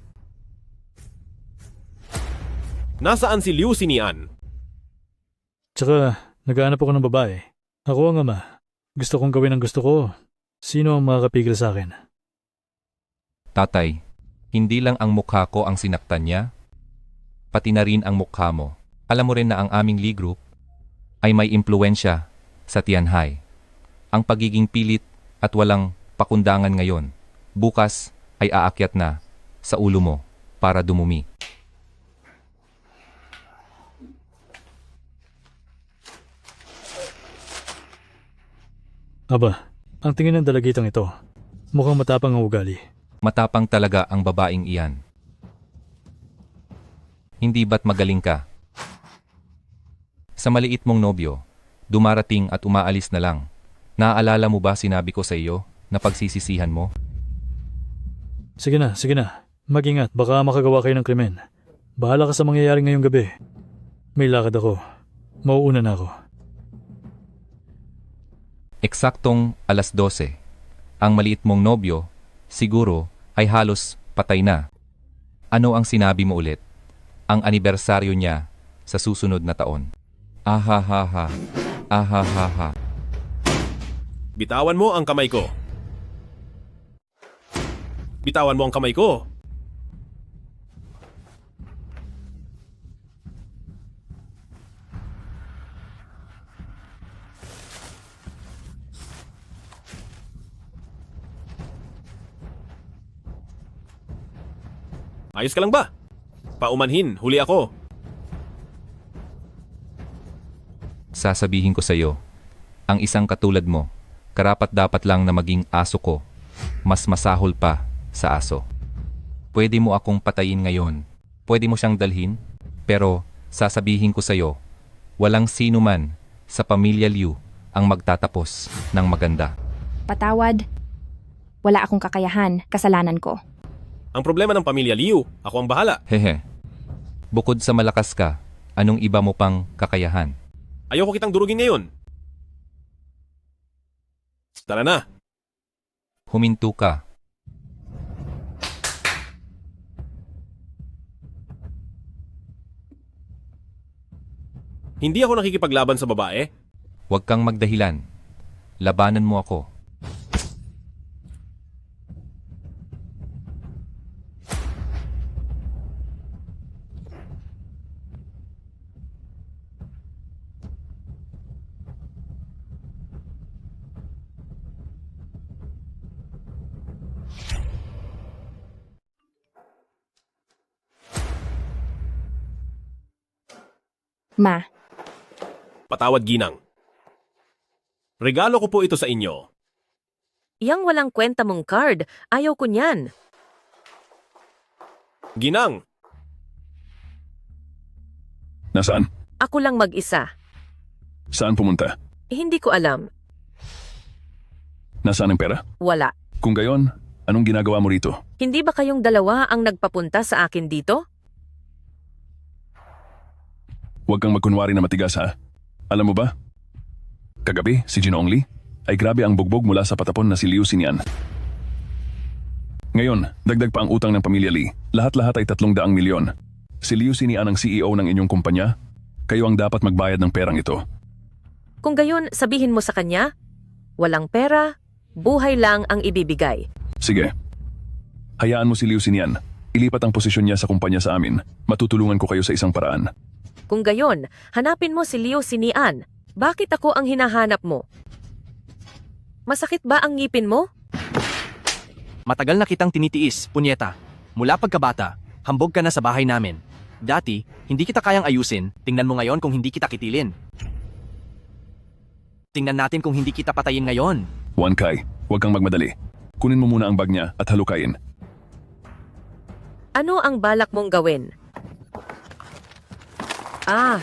Nasaan si Liu Xinian? Tsaka, naghahanap ako ng babae. Ako ang ama. Gusto kong gawin ang gusto ko. Sino ang makakapigil sa akin? Tatay, hindi lang ang mukha ko ang sinaktan niya, pati na rin ang mukha mo. Alam mo rin na ang aming Lee Group ay may impluensya sa Tianhai. Ang pagiging pilit at walang pakundangan ngayon, bukas ay aakyat na sa ulo mo para dumumi. Aba, ang tingin ng dalagitang ito, mukhang matapang ang ugali. Matapang talaga ang babaeng iyan. Hindi ba't magaling ka? Sa maliit mong nobyo, dumarating at umaalis na lang. Naaalala mo ba sinabi ko sa iyo na pagsisisihan mo? Sige na. Mag-ingat, baka makagawa kayo ng krimen. Bahala ka sa mangyayari ngayong gabi. May lakad ako. Mauuna na ako. Eksaktong alas 12. Ang maliit mong nobyo, siguro, ay halos patay na. Ano ang sinabi mo ulit? Ang anibersaryo niya sa susunod na taon. Ahahaha. Ahahaha. Bitawan mo ang kamay ko. Bitawan mo ang kamay ko. Ayos ka lang ba? Paumanhin, huli ako. Sasabihin ko sa iyo, ang isang katulad mo, karapat-dapat lang na maging aso ko. Mas masahol pa sa aso. Pwede mo akong patayin ngayon. Pwede mo siyang dalhin. Pero sasabihin ko sa'yo, walang sino man sa pamilya Liu ang magtatapos ng maganda. Patawad. Wala akong kakayahan, kasalanan ko. Ang problema ng pamilya Liu, ako ang bahala. Hehe. Bukod sa malakas ka, anong iba mo pang kakayahan? Ayoko kitang durugin ngayon. Tara na. Huminto ka. Hindi ako nakikipaglaban sa babae. Huwag kang magdahilan. Labanan mo ako. Ma, Patawad, Ginang. Regalo ko po ito sa inyo. Yang walang kwenta mong card, ayaw ko niyan. Ginang, Nasaan? Ako lang mag-isa. Saan pumunta? Hindi ko alam. Nasaan ang pera? Wala. Kung gayon, anong ginagawa mo rito? Hindi ba kayong dalawa ang nagpapunta sa akin dito? Huwag kang magkunwari na matigas ha. Alam mo ba? Kagabi, si Ginoong Lee ay grabe ang bugbog mula sa patapon na si Liu Xinian. Ngayon, dagdag pa ang utang ng pamilya Lee. Lahat-lahat ay 300 milyon. Si Liu Xinian ang CEO ng inyong kumpanya. Kayo ang dapat magbayad ng perang ito. Kung gayon, sabihin mo sa kanya, walang pera, buhay lang ang ibibigay. Sige. Hayaan mo si Liu Xinian. Ilipat ang posisyon niya sa kumpanya sa amin. Matutulungan ko kayo sa isang paraan. Kung gayon, hanapin mo si Liu Xinian. Bakit ako ang hinahanap mo? Masakit ba ang ngipin mo? Matagal na kitang tinitiis, punyeta. Mula pagkabata, hambog ka na sa bahay namin. Dati, hindi kita kayang ayusin. Tingnan mo ngayon kung hindi kita kitilin. Tingnan natin kung hindi kita patayin ngayon. Wan Kai, huwag kang magmadali. Kunin mo muna ang bag niya at halukayin. Ano ang balak mong gawin? Ah,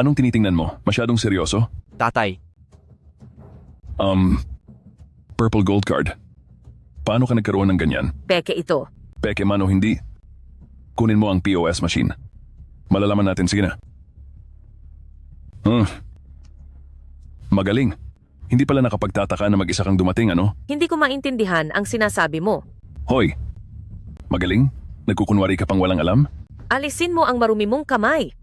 Anong tinitingnan mo? Masyadong seryoso? Tatay, Purple Gold Card. Paano ka nagkaroon ng ganyan? peke ito. Peke man o hindi. Kunin mo ang POS machine. Malalaman natin, sige na. Magaling. Hindi pala nakapagtataka na mag-isa kang dumating, ano? Hindi ko maintindihan ang sinasabi mo. Hoy! Magaling? Nagkukunwari ka pang walang alam? Alisin mo ang marumi mong kamay.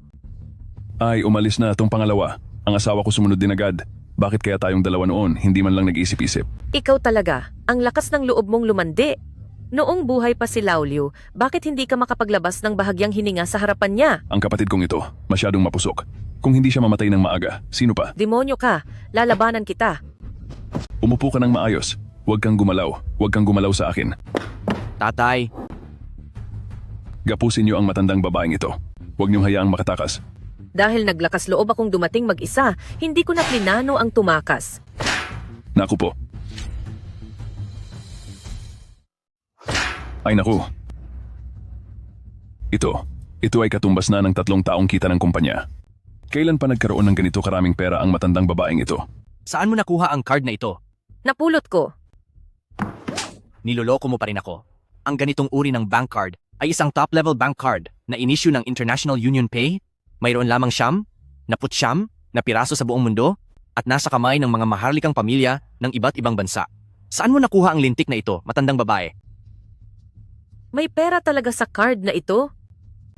Ay, umalis na itong pangalawa. Ang asawa ko sumunod din agad. Bakit kaya tayong dalawa noon, hindi man lang nag-iisip-isip? Ikaw talaga, ang lakas ng loob mong lumandi. Noong buhay pa si Lao Liu, bakit hindi ka makapaglabas ng bahagyang hininga sa harapan niya? Ang kapatid kong ito, masyadong mapusok. Kung hindi siya mamatay ng maaga, sino pa? Demonyo ka, lalabanan kita. Umupo ka ng maayos. Huwag kang gumalaw. Huwag kang gumalaw sa akin. tatay, Gapusin niyo ang matandang babaeng ito. Huwag niyong hayaang makatakas. Dahil naglakas loob akong dumating mag-isa, hindi ko na plinano ang tumakas. Naku po. Ay naku. Ito ay katumbas na ng 3 taong kita ng kumpanya. Kailan pa nagkaroon ng ganito karaming pera ang matandang babaeng ito? saan mo nakuha ang card na ito? Napulot ko. Niloloko mo pa rin ako. Ang ganitong uri ng bank card ay isang top-level bank card na inisyu ng International Union Pay. Mayroon lamang naputsyam na piraso sa buong mundo at nasa kamay ng mga maharlikang pamilya ng iba't ibang bansa. Saan mo nakuha ang lintik na ito, matandang babae? May pera talaga sa card na ito?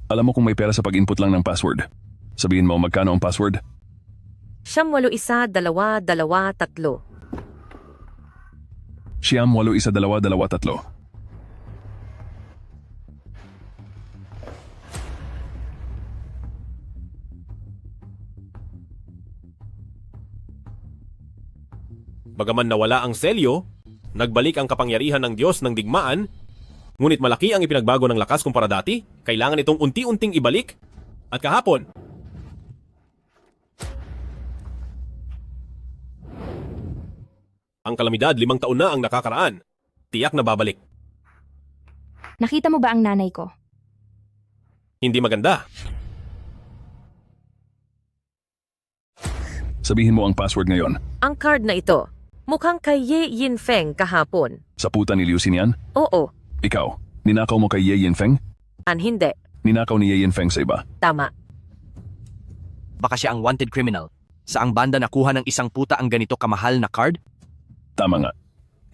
Alam mo kung may pera sa pag-input lang ng password. Sabihin mo magkano ang password? 981-223. 981-223. Bagaman nawala ang selyo, nagbalik ang kapangyarihan ng Diyos ng digmaan, ngunit malaki ang ipinagbago ng lakas kumpara dati, kailangan itong unti-unting ibalik. At kahapon, Ang kalamidad 5 taon na ang nakakaraan. Tiyak na babalik. Nakita mo ba ang nanay ko? Hindi maganda. Sabihin mo ang password ngayon. Ang card na ito, mukhang kay Ye Yinfeng kahapon. Sa puta ni Liu Xinian? Oo, Ikaw, ninakaw mo kay Ye Yinfeng? hindi. Ninakaw ni Ye Yinfeng sa iba. Tama. Baka siya ang wanted criminal. Saang banda nakuha ng isang puta ang ganito kamahal na card? Tama nga.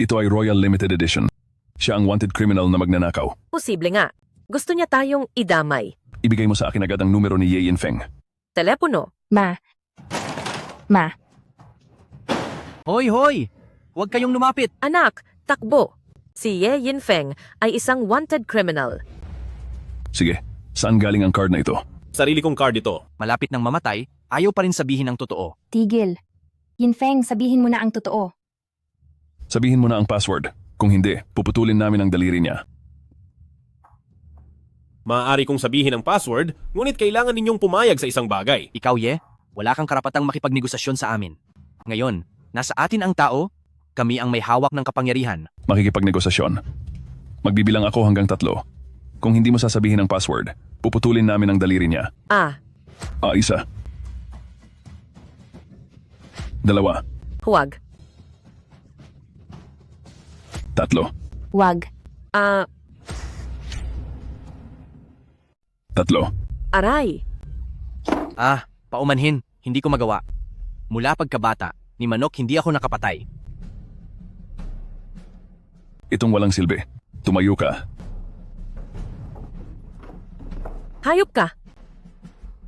Ito ay Royal Limited Edition. Siya ang wanted criminal na magnanakaw. Posible nga. Gusto niya tayong idamay. Ibigay mo sa akin agad ang numero ni Ye Yinfeng. Telepono. Ma. Hoy, hoy! Huwag kayong lumapit! Anak, takbo. Si Ye Yinfeng ay isang wanted criminal. Sige, saan galing ang card na ito? Sarili kong card ito. Malapit ng mamatay, ayaw pa rin sabihin ang totoo. Tigil. Yinfeng, sabihin mo na ang totoo. Sabihin mo na ang password. Kung hindi, puputulin namin ang daliri niya. Maaari kong sabihin ang password, ngunit kailangan ninyong pumayag sa isang bagay. Ikaw, Ye, wala kang karapatang makipagnegosasyon sa amin. Ngayon, nasa atin ang tao, kami ang may hawak ng kapangyarihan. Makikipagnegosasyon. Magbibilang ako hanggang 3. Kung hindi mo sasabihin ang password, puputulin namin ang daliri niya. Isa. 2. Huwag. 3. Wag. 3. Aray. Paumanhin, hindi ko magawa. Mula pagkabata, ni Manok hindi ako nakapatay. Itong walang silbi. Tumayo ka. Hayop ka.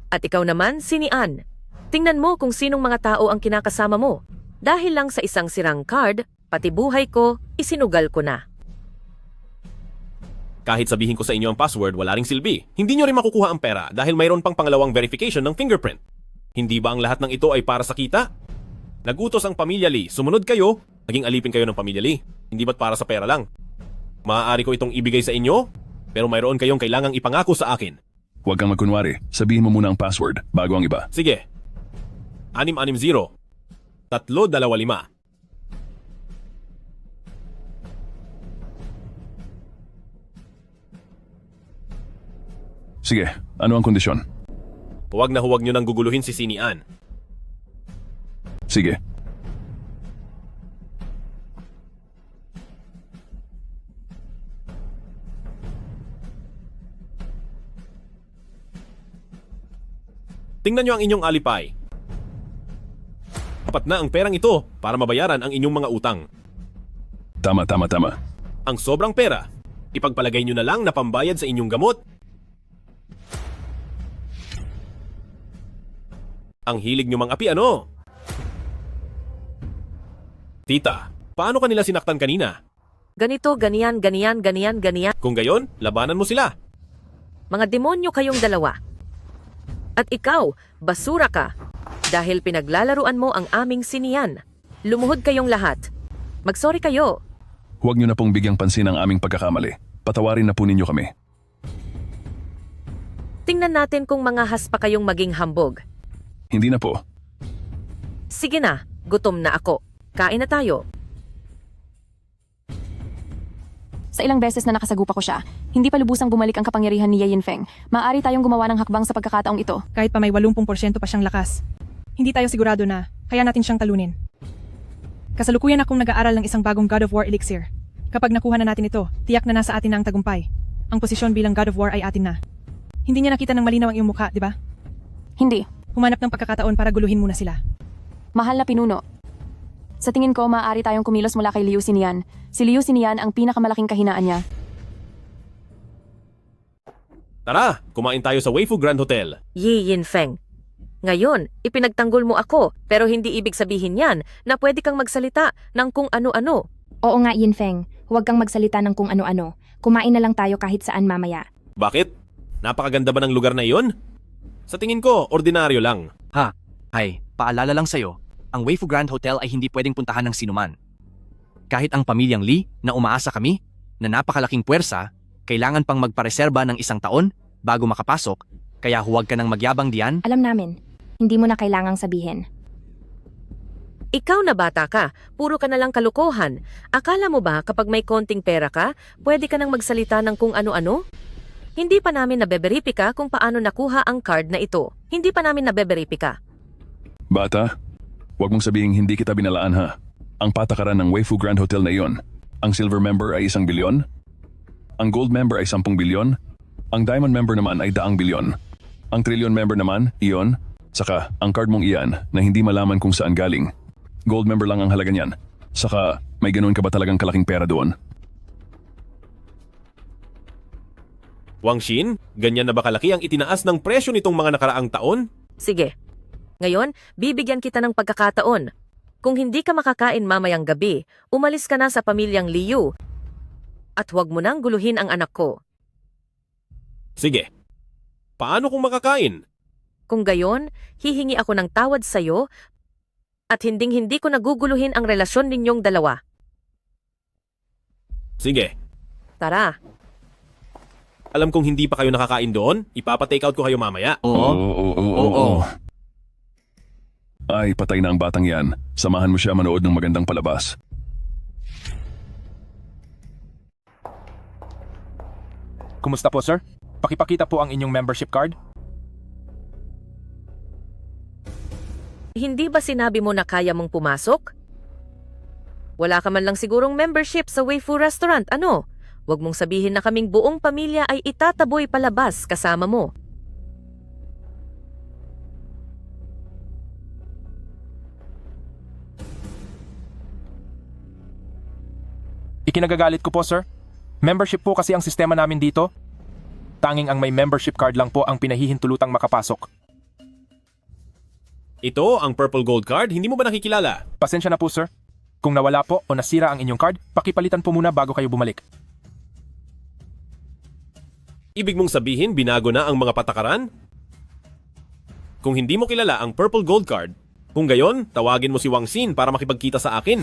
At ikaw naman, sinian. Tingnan mo kung sinong mga tao ang kinakasama mo. Dahil lang sa isang sirang card, pati buhay ko, isinugal ko na. Kahit sabihin ko sa inyo ang password, wala ring silbi. Hindi nyo rin makukuha ang pera dahil mayroon pang pangalawang verification ng fingerprint. Hindi ba ang lahat ng ito ay para sa kita? Nagutos ang Pamilya Lee, sumunod kayo, naging alipin kayo ng Pamilya Lee. Hindi ba't para sa pera lang? Maaari ko itong ibigay sa inyo, pero mayroon kayong kailangang ipangako sa akin. Huwag kang magkunwari. Sabihin mo muna ang password bago ang iba. Sige. 660 325. Sige, ano ang kondisyon? Huwag na huwag nyo nang guguluhin si Sinian. Sige. Tingnan nyo ang inyong alipay. Sapat na ang perang ito para mabayaran ang inyong mga utang. Tama. Ang sobrang pera, ipagpalagay nyo na lang na pambayad sa inyong gamot. Ang hilig nyo mang-api, ano? Tita, paano kanila sinaktan kanina? Ganito, ganyan. Kung gayon, labanan mo sila. Mga demonyo kayong dalawa. At ikaw, basura ka. Dahil pinaglalaruan mo ang aming sinian. Lumuhod kayong lahat. Magsorry kayo. Huwag niyo na pong bigyang pansin ang aming pagkakamali. Patawarin na po ninyo kami. Tingnan natin kung mangahas pa kayong maging hambog. Hindi na po. Sige na, gutom na ako. Kain na tayo. Sa ilang beses na nakasagupa ko siya, hindi pa lubusang bumalik ang kapangyarihan ni Ye Yinfeng. Maaari tayong gumawa ng hakbang sa pagkakataong ito. Kahit pa may 80% pa siyang lakas. Hindi tayo sigurado na kaya natin siyang talunin. Kasalukuyan akong nag-aaral ng isang bagong God of War elixir. Kapag nakuha na natin ito, tiyak na nasa atin na ang tagumpay. Ang posisyon bilang God of War ay atin na. Hindi niya nakita ng malinaw ang iyong mukha, di ba? Hindi. Humanap ng pagkakataon para guluhin muna sila. Mahal na pinuno. Sa tingin ko, maaari tayong kumilos mula kay Liu Xinian. Si Liu Xinian ang pinakamalaking kahinaan niya. Tara, kumain tayo sa Weifu Grand Hotel. Ye Yinfeng. Ngayon, ipinagtanggol mo ako, pero hindi ibig sabihin yan na pwede kang magsalita ng kung ano-ano. Oo nga, Yinfeng. Huwag kang magsalita ng kung ano-ano. Kumain na lang tayo kahit saan mamaya. Bakit? Napakaganda ba ng lugar na iyon? Sa tingin ko, ordinaryo lang. Ay, paalala lang sa'yo, ang Weifu Grand Hotel ay hindi pwedeng puntahan ng sinuman. Kahit ang pamilyang Lee, na umaasa kami, na napakalaking puwersa, kailangan pang magpareserba ng 1 taon bago makapasok, kaya huwag ka nang magyabang diyan. Alam namin. Hindi mo na kailangang sabihin. Ikaw na bata ka, puro ka na lang kalokohan. Akala mo ba kapag may konting pera ka, pwede ka nang magsalita ng kung ano-ano? Hindi pa namin nabeberipika kung paano nakuha ang card na ito. Hindi pa namin nabeberipika. Bata, huwag mong sabihing hindi kita binalaan ha. Ang patakaran ng Weifu Grand Hotel na iyon. Ang silver member ay 1 bilyon. Ang gold member ay 10 bilyon. Ang diamond member naman ay 200 bilyon. Ang trillion member naman, iyon. Saka, ang card mong iyan na hindi malaman kung saan galing. Gold member lang ang halaga niyan. Saka, may ganoon ka ba talagang kalaking pera doon? Wang Xin, ganyan na ba kalaki ang itinaas ng presyo nitong mga nakaraang taon? Sige. Ngayon, bibigyan kita ng pagkakataon. Kung hindi ka makakain mamayang gabi, umalis ka na sa pamilyang Liu. At huwag mo nang guluhin ang anak ko. Sige. Paano kung makakain? Kung gayon, hihingi ako ng tawad sa'yo at hinding-hindi ko naguguluhin ang relasyon ninyong dalawa. Sige. Tara. Alam kong hindi pa kayo nakakain doon, ipapa-take out ko kayo mamaya. Oo. Ay, patay na ang batang yan. Samahan mo siya manood ng magandang palabas. Kumusta po, sir? Pakipakita po ang inyong membership card. Hindi ba sinabi mo na kaya mong pumasok? Wala ka man lang sigurong membership sa Weifu Restaurant, ano? Huwag mong sabihin na kaming buong pamilya ay itataboy palabas kasama mo. Ikinagagalit ko po, sir. Membership po kasi ang sistema namin dito. Tanging ang may membership card lang po ang pinahihintulutang makapasok. Ito, ang Purple Gold Card, hindi mo ba nakikilala? Pasensya na po, sir. Kung nawala po o nasira ang inyong card, pakipalitan po muna bago kayo bumalik. Ibig mong sabihin, binago na ang mga patakaran? Kung hindi mo kilala ang Purple Gold Card, kung gayon, tawagin mo si Wang Xin para makipagkita sa akin.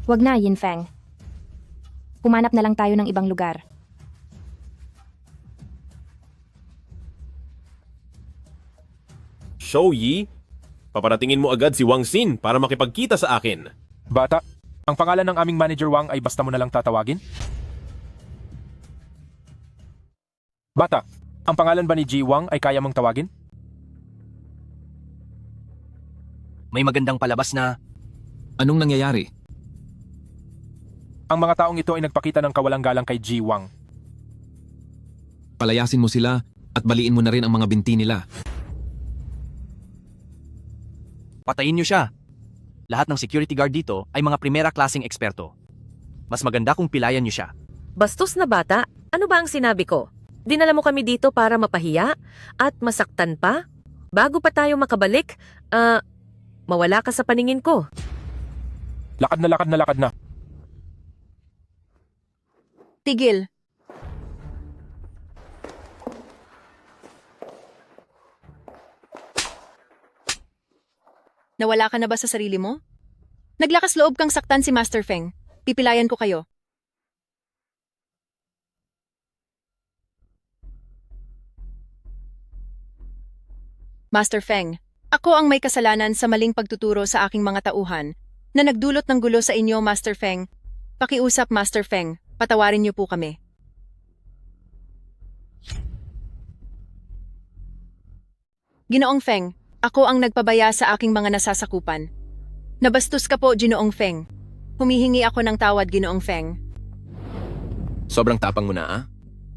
Wag na, Yin Feng. Humanap na lang tayo ng ibang lugar. Shou Yi, paparatingin mo agad si Wang Xin para makipagkita sa akin. Bata, ang pangalan ng aming manager Wang ay basta mo na lang tatawagin? Bata, ang pangalan ba ni Ji Wang ay kaya mong tawagin? May magandang palabas na... Anong nangyayari? Ang mga taong ito ay nagpakita ng kawalang galang kay Ji Wang. Palayasin mo sila at baliin mo na rin ang mga binti nila. Patayin niyo siya. Lahat ng security guard dito ay mga primera klaseng eksperto. Mas maganda kung pilayan niyo siya. Bastos na bata, ano ba ang sinabi ko? Dinala mo kami dito para mapahiya at masaktan pa? Bago pa tayo makabalik, mawala ka sa paningin ko. Lakad na. Tigil. Nawala ka na ba sa sarili mo? Naglakas loob kang saktan si Master Feng. Pipilayan ko kayo. Master Feng, ako ang may kasalanan sa maling pagtuturo sa aking mga tauhan na nagdulot ng gulo sa inyo, Master Feng. Pakiusap, Master Feng. Patawarin niyo po kami. Ginoong Feng, ako ang nagpabaya sa aking mga nasasakupan. Nabastos ka po, Ginoong Feng. Humihingi ako ng tawad, Ginoong Feng. Sobrang tapang mo na, ah?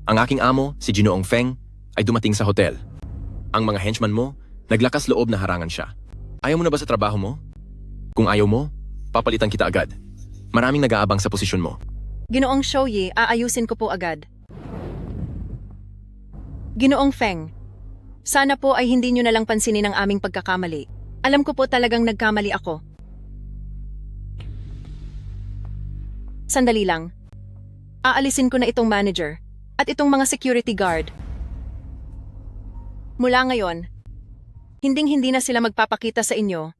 Ang aking amo, si Ginoong Feng, ay dumating sa hotel. Ang mga henchman mo, naglakas loob na harangan siya. Ayaw mo na ba sa trabaho mo? Kung ayaw mo, papalitan kita agad. Maraming nag-aabang sa posisyon mo. Ginoong Shouyi, aayusin ko po agad. Ginoong Feng, sana po ay hindi nyo nalang pansinin ang aming pagkakamali. Alam ko po talagang nagkamali ako. Sandali lang. Aalisin ko na itong manager at itong mga security guard. Mula ngayon, hinding-hindi na sila magpapakita sa inyo.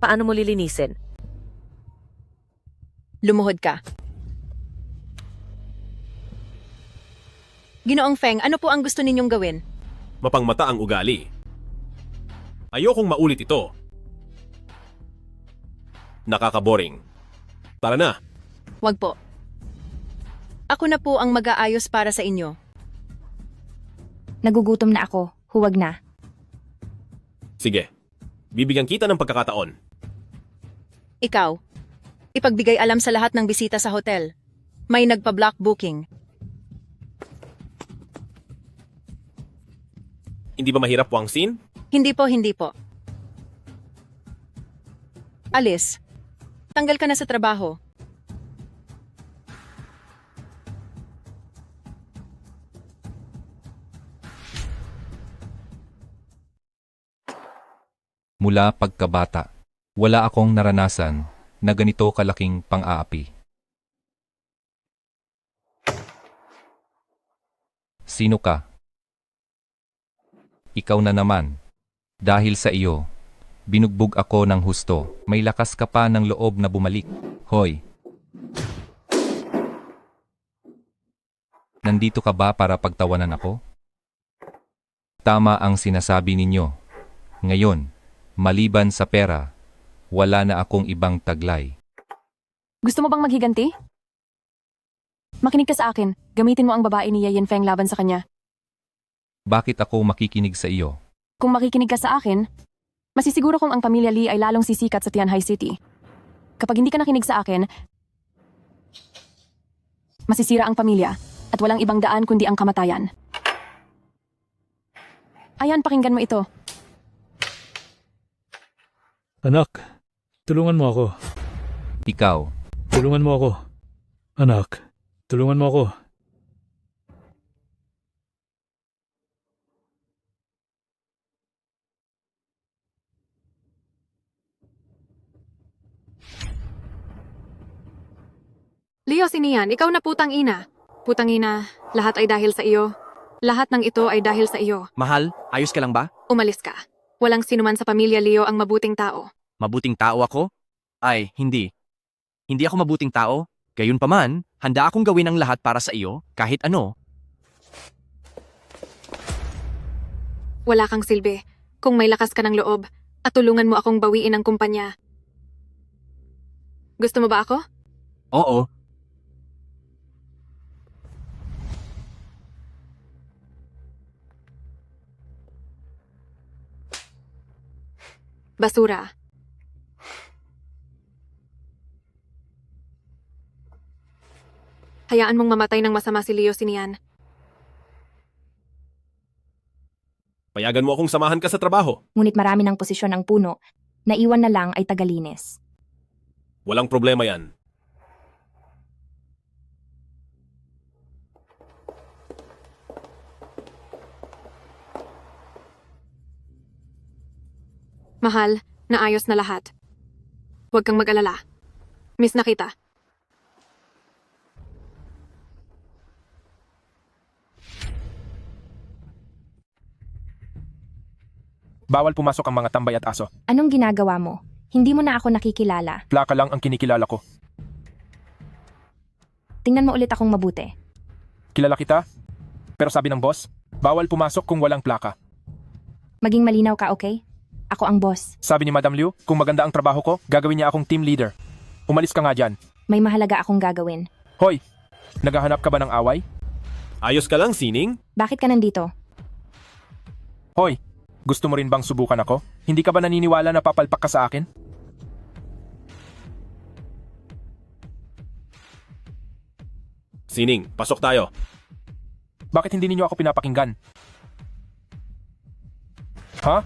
Paano mo lilinisin? Lumuhod ka. Ginoong Feng, ano po ang gusto ninyong gawin? Mapangmata ang ugali. Ayokong maulit ito. Nakakaboring. Tara na. Wag po. Ako na po ang mag-aayos para sa inyo. Nagugutom na ako. Huwag na. Sige. Bibigyan kita ng pagkakataon. Ikaw, ipagbigay alam sa lahat ng bisita sa hotel. May nagpa-block booking. Hindi ba mahirap Wangsin? Hindi po, hindi po. Alice, tanggal ka na sa trabaho. Mula pagkabata, wala akong naranasan na ganito kalaking pang-aapi. Sino ka? Ikaw na naman. Dahil sa iyo, binugbog ako ng husto. May lakas ka pa ng loob na bumalik. Hoy! Nandito ka ba para pagtawanan ako? Tama ang sinasabi ninyo. Ngayon, maliban sa pera, wala na akong ibang taglay. Gusto mo bang maghiganti? Makinig ka sa akin. Gamitin mo ang babae ni Yen Feng laban sa kanya. Bakit ako makikinig sa iyo? Kung makikinig ka sa akin, masisiguro kong ang pamilya Lee ay lalong sisikat sa Tianhai City. Kapag hindi ka nakinig sa akin, masisira ang pamilya at walang ibang daan kundi ang kamatayan. Ayan, pakinggan mo ito. Anak, tulungan mo ako. Ikaw. Tulungan mo ako. Anak, tulungan mo ako. Leo Sinian, ikaw na putang ina. Putang ina, lahat ay dahil sa iyo. Lahat ng ito ay dahil sa iyo. Mahal, ayos ka lang ba? Umalis ka. Walang sinuman sa pamilya Leo ang mabuting tao. Mabuting tao ako? Ay, hindi. Hindi ako mabuting tao. Gayunpaman, handa akong gawin ang lahat para sa iyo, kahit ano. Wala kang silbi. Kung may lakas ka ng loob, at tulungan mo akong bawiin ang kumpanya. Gusto mo ba ako? Oo. Basura. Hayaan mong mamatay ng masama si Leo Sinian. Payagan mo akong samahan ka sa trabaho. Ngunit marami ng posisyon ang puno. Naiwan na lang ay tagalinis. Walang problema yan. Mahal, naayos na lahat. Huwag kang mag-alala. Miss na kita. Bawal pumasok ang mga tambay at aso. Anong ginagawa mo? Hindi mo na ako nakikilala. Plaka lang ang kinikilala ko. Tingnan mo ulit akong mabuti. Kilala kita? Pero sabi ng boss, bawal pumasok kung walang plaka. Maging malinaw ka, okay? Ako ang boss. Sabi ni Madam Liu, kung maganda ang trabaho ko, gagawin niya akong team leader. Umalis ka nga dyan. May mahalaga akong gagawin. Hoy, naghahanap ka ba ng away? Ayos ka lang, Sining? Bakit ka nandito? Hoy, gusto mo rin bang subukan ako? Hindi ka ba naniniwala na papalpak ka sa akin? Sining, pasok tayo. Bakit hindi ninyo ako pinapakinggan? Ha?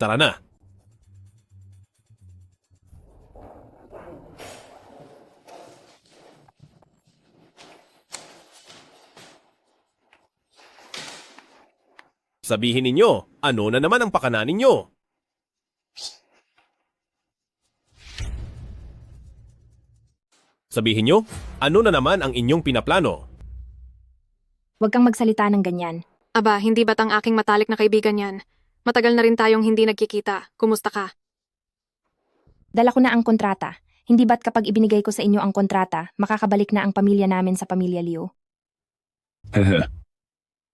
Tara na. Sabihin ninyo, ano na naman ang pakana ninyo? Sabihin nyo, ano na naman ang inyong pinaplano? Huwag kang magsalita ng ganyan. Aba, hindi ba't ang aking matalik na kaibigan yan? Matagal na rin tayong hindi nagkikita. Kumusta ka? Dala ko na ang kontrata. Hindi ba't kapag ibinigay ko sa inyo ang kontrata, makakabalik na ang pamilya namin sa pamilya Liu?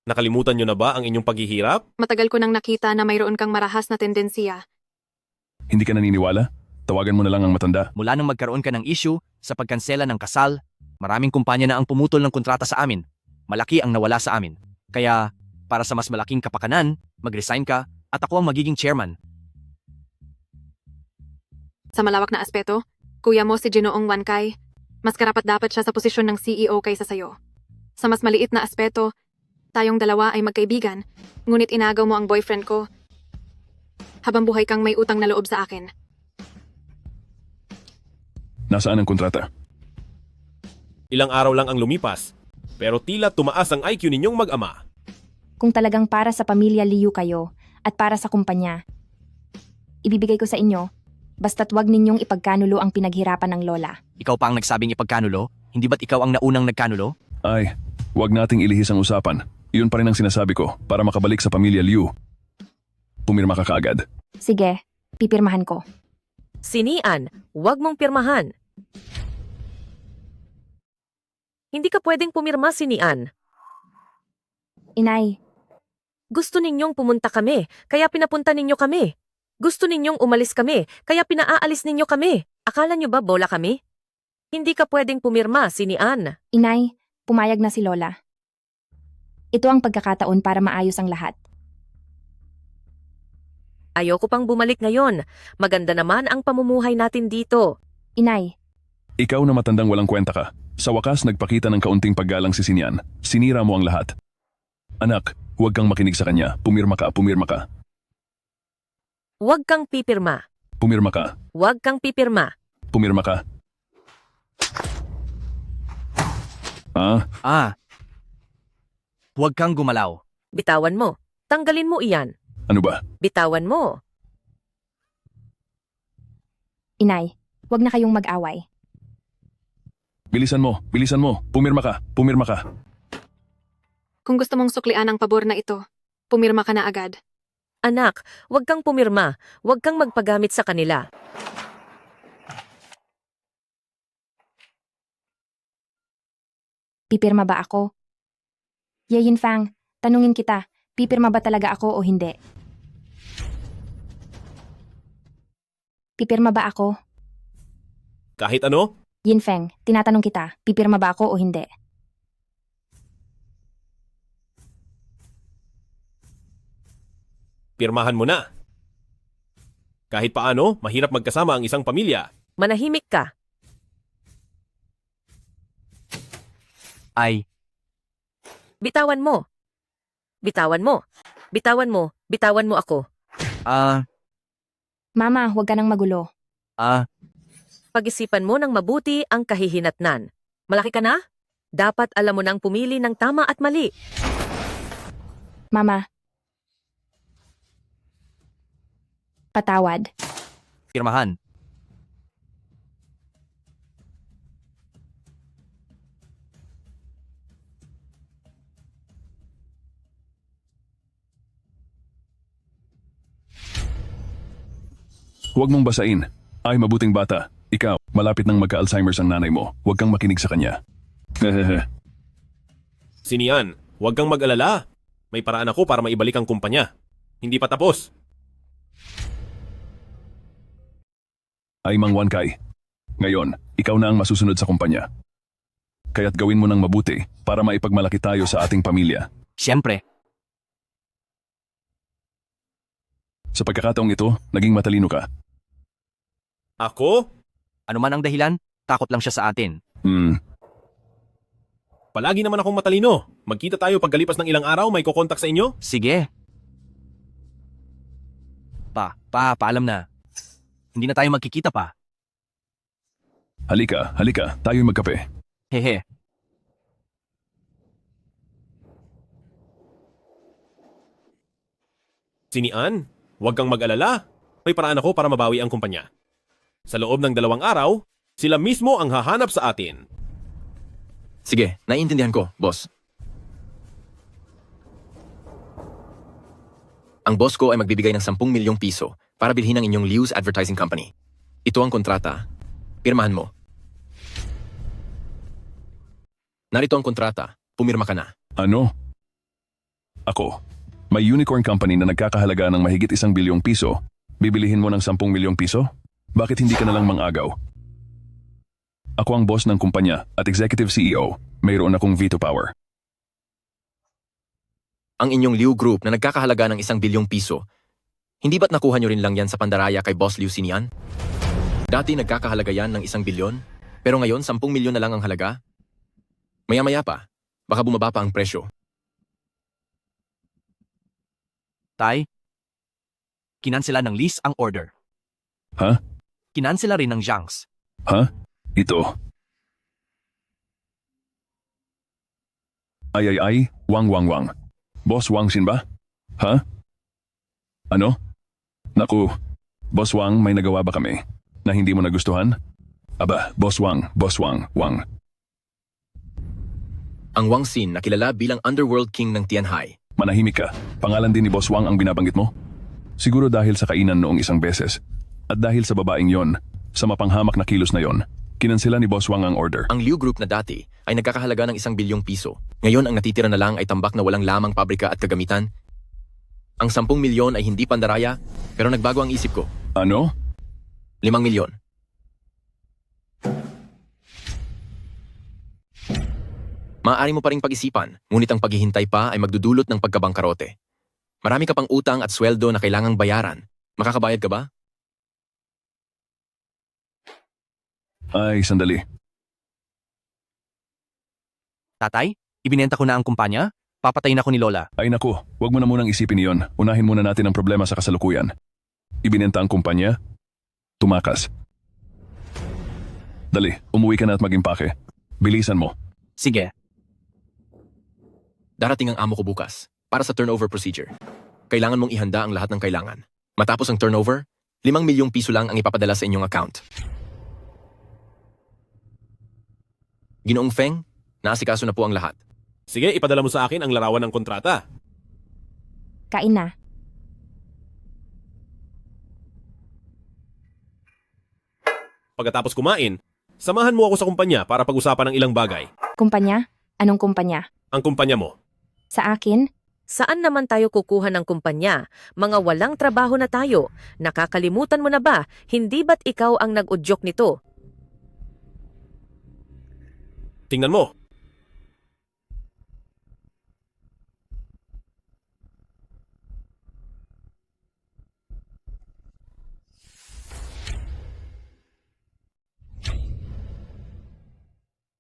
Nakalimutan nyo na ba ang inyong paghihirap? Matagal ko nang nakita na mayroon kang marahas na tendensiya. Hindi ka naniniwala? Tawagan mo na lang ang matanda. Mula nang magkaroon ka ng issue sa pagkansela ng kasal, maraming kumpanya na ang pumutol ng kontrata sa amin. Malaki ang nawala sa amin. Kaya, para sa mas malaking kapakanan, mag-resign ka at ako ang magiging chairman. Sa malawak na aspeto, kuya mo si Ginoong Wankay, mas karapat-dapat siya sa posisyon ng CEO kaysa sayo. Sa mas maliit na aspeto, tayong dalawa ay magkaibigan, ngunit inagaw mo ang boyfriend ko habang buhay kang may utang na loob sa akin. Nasaan ang kontrata? Ilang araw lang ang lumipas, pero tila tumaas ang IQ ninyong mag-ama. Kung talagang para sa pamilya Liu kayo at para sa kumpanya, ibibigay ko sa inyo, basta't wag ninyong ipagkanulo ang pinaghirapan ng lola. Ikaw pa ang nagsabing ipagkanulo? Hindi ba't ikaw ang naunang nagkanulo? Ay, huwag nating ilihis ang usapan. Iyon pa rin ang sinasabi ko para makabalik sa pamilya Liu. Pumirma ka kaagad. Sige, pipirmahan ko. Sinian, huwag mong pirmahan. Hindi ka pwedeng pumirma, Sinian. Inay, Gusto ninyong pumunta kami, kaya pinapunta ninyo kami. Gusto ninyong umalis kami, kaya pinaaalis ninyo kami. Akala nyo ba bola kami? Hindi ka pwedeng pumirma, Sinian. Inay, pumayag na si Lola. Ito ang pagkakataon para maayos ang lahat. Ayoko pang bumalik ngayon. Maganda naman ang pamumuhay natin dito. Inay, Ikaw na matandang walang kwenta ka. Sa wakas nagpakita ng kaunting paggalang si Sinian. Sinira mo ang lahat. Anak, huwag kang makinig sa kanya. Pumirma ka, pumirma ka. Huwag kang pipirma. Pumirma ka, Huwag kang pipirma. pumirma ka. Huwag kang gumalaw. Bitawan mo. Tanggalin mo iyan. Ano ba? Bitawan mo. Inay, wag na kayong mag-away. Bilisan mo, pumirma ka, pumirma ka. Kung gusto mong suklian ang pabor na ito, pumirma ka na agad. Anak, huwag kang pumirma. Huwag kang magpagamit sa kanila. Pipirma ba ako? Ye Yinfang, tanungin kita, pipirma ba talaga ako o hindi? Pipirma ba ako? Kahit ano? Yinfeng, tinatanong kita, pipirma ba ako o hindi? Pirmahan mo na. Kahit paano, mahirap magkasama ang isang pamilya. Manahimik ka. Ay, Bitawan mo. Bitawan mo. Bitawan mo. Bitawan mo ako. Mama, huwag ka nang magulo. Pag-isipan mo ng mabuti ang kahihinatnan. Malaki ka na? Dapat alam mo nang pumili ng tama at mali. Mama. Patawad. pirmahan. Huwag mong basain. Ay, mabuting bata. Ikaw, malapit nang magka-Alzheimer's ang nanay mo. Huwag kang makinig sa kanya. Sinian, huwag kang mag-alala. May paraan ako para maibalik ang kumpanya. Hindi pa tapos. Ay, Mang Wankay. Ngayon, ikaw na ang masusunod sa kumpanya. Kaya't gawin mo ng mabuti para maipagmalaki tayo sa ating pamilya. Siyempre. Sa pagkakataong ito, naging matalino ka. Ako? Ano man ang dahilan, takot lang siya sa atin. Palagi naman akong matalino. Magkita tayo pagkalipas ng ilang araw, may kukontak sa inyo? Sige. Paalam na. Hindi na tayo magkikita pa. Halika, tayo'y magkape. Hehe. Sinian, huwag kang mag-alala. May paraan ako para mabawi ang kumpanya. Sa loob ng 2 araw, sila mismo ang hahanap sa atin. Sige, naiintindihan ko, boss. Ang boss ko ay magbibigay ng 10 milyong piso para bilhin ang inyong Liu's Advertising Company. Ito ang kontrata. Pirmahan mo. Narito ang kontrata. Pumirma ka na. Ano? Ako, may unicorn company na nagkakahalaga ng mahigit 1 bilyong piso Bibilihin mo ng 10 milyong piso? Bakit hindi ka na lang mang-agaw? Ako ang boss ng kumpanya at executive CEO. Mayroon akong veto power. Ang inyong Liu Group na nagkakahalaga ng 1 bilyong piso, hindi ba't nakuha nyo rin lang yan sa pandaraya kay Boss Liu Sinian? Dati nagkakahalaga yan ng 1 bilyon, pero ngayon 10 milyon na lang ang halaga? Maya-maya pa, baka bumaba pa ang presyo. Tay, kinansela ng lease ang order. Ha? Kinansela rin ng Zhangs. Ha? Ito. Ay, Wang. Boss Wang Xin ba? Ha? Ano? Naku, Boss Wang, may nagawa ba kami na hindi mo nagustuhan? Aba, Boss Wang. Ang Wang Xin na kilala bilang Underworld King ng Tianhai. Manahimik ka. Pangalan din ni Boss Wang ang binabanggit mo? Siguro dahil sa kainan noong isang beses. At dahil sa babaeng yon, sa mapanghamak na kilos na yon, kinansela ni Boss Wang ang order. Ang Liu Group na dati ay nagkakahalaga ng 1 bilyong piso. Ngayon ang natitira na lang ay tambak na walang lamang pabrika at kagamitan. Ang 10 milyon ay hindi pandaraya, pero nagbago ang isip ko. Ano? 5 milyon. Maaari mo pa ring pag-isipan, ngunit ang paghihintay pa ay magdudulot ng pagkabangkarote. Marami ka pang utang at sweldo na kailangang bayaran. Makakabayad ka ba? Ay, sandali. Tatay, ibinenta ko na ang kumpanya? Papatayin ako ni Lola. Ay naku, wag mo na munang isipin iyon. Unahin muna natin ang problema sa kasalukuyan. Ibinenta ang kumpanya? Tumakas. Dali, umuwi ka na at mag-impake. Bilisan mo. Sige. Darating ang amo ko bukas para sa turnover procedure. Kailangan mong ihanda ang lahat ng kailangan. Matapos ang turnover, 5 milyong piso lang ang ipapadala sa inyong account. Ginoong Feng, naasikaso na po ang lahat. Sige, ipadala mo sa akin ang larawan ng kontrata. Kain na. Pagkatapos kumain, samahan mo ako sa kumpanya para pag-usapan ng ilang bagay. Kumpanya? Anong kumpanya? Ang kumpanya mo. Sa akin? Saan naman tayo kukuha ng kumpanya? Mga walang trabaho na tayo. Nakakalimutan mo na ba? Hindi ba't ikaw ang nag-udyok nito? Tingnan mo.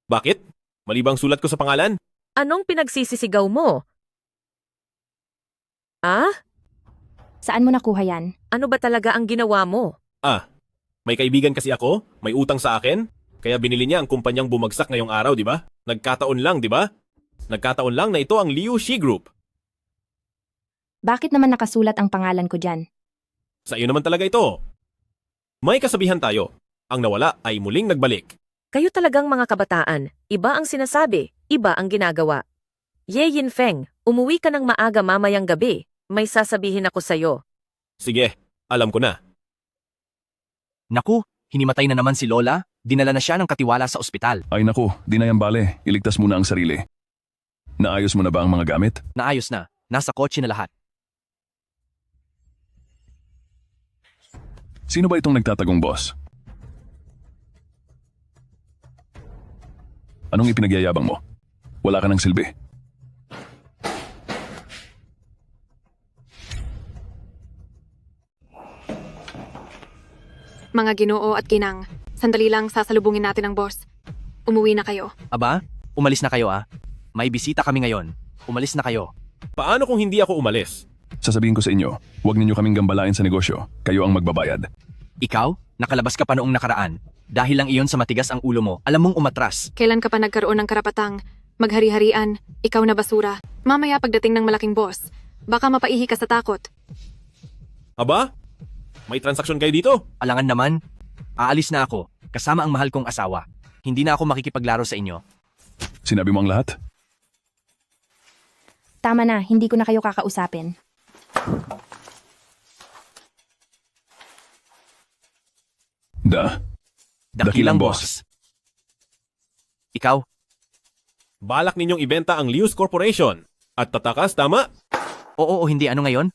Bakit? Mali bang sulat ko sa pangalan? Anong pinagsisisigaw mo? Ah? Saan mo nakuha yan? Ano ba talaga ang ginawa mo? May kaibigan kasi ako, may utang sa akin, kaya binili niya ang kumpanyang bumagsak ngayong araw, di ba? Nagkataon lang, di ba? Nagkataon lang na ito ang Liu Shi Group. Bakit naman nakasulat ang pangalan ko dyan? Sa iyo naman talaga ito. May kasabihan tayo, ang nawala ay muling nagbalik. Kayo talagang mga kabataan. Iba ang sinasabi, iba ang ginagawa. Ye Yinfeng, umuwi ka ng maaga mamayang gabi. May sasabihin ako sa'yo. Sige, alam ko na. Naku, hinimatay na naman si Lola. Dinala na siya ng katiwala sa ospital. Ay naku, di na yan bale. Iligtas muna ang sarili. Naayos mo na ba ang mga gamit? Naayos na. Nasa kotse na lahat. Sino ba itong nagtatagong boss? Anong ipinagyayabang mo? Wala ka ng silbi. Mga Ginoo at Ginang, sandali lang sasalubungin natin ang boss. Umuwi na kayo. Aba, umalis na kayo ah. May bisita kami ngayon. Umalis na kayo. Paano kung hindi ako umalis? Sasabihin ko sa inyo, huwag ninyo kaming gambalain sa negosyo. Kayo ang magbabayad. Ikaw, nakalabas ka pa noong nakaraan. Dahil lang iyon sa matigas ang ulo mo, alam mong umatras. Kailan ka pa nagkaroon ng karapatang maghari-harian, ikaw na basura. Mamaya pagdating ng malaking boss, baka mapaihi ka sa takot. Aba? May transaksyon kayo dito? Alangan naman. Aalis na ako, kasama ang mahal kong asawa. Hindi na ako makikipaglaro sa inyo. Sinabi mo ang lahat? Tama na, hindi ko na kayo kakausapin. Dakilang boss. Ikaw? Balak ninyong ibenta ang Liu's Corporation. At tatakas, tama? Oo o hindi, ano ngayon?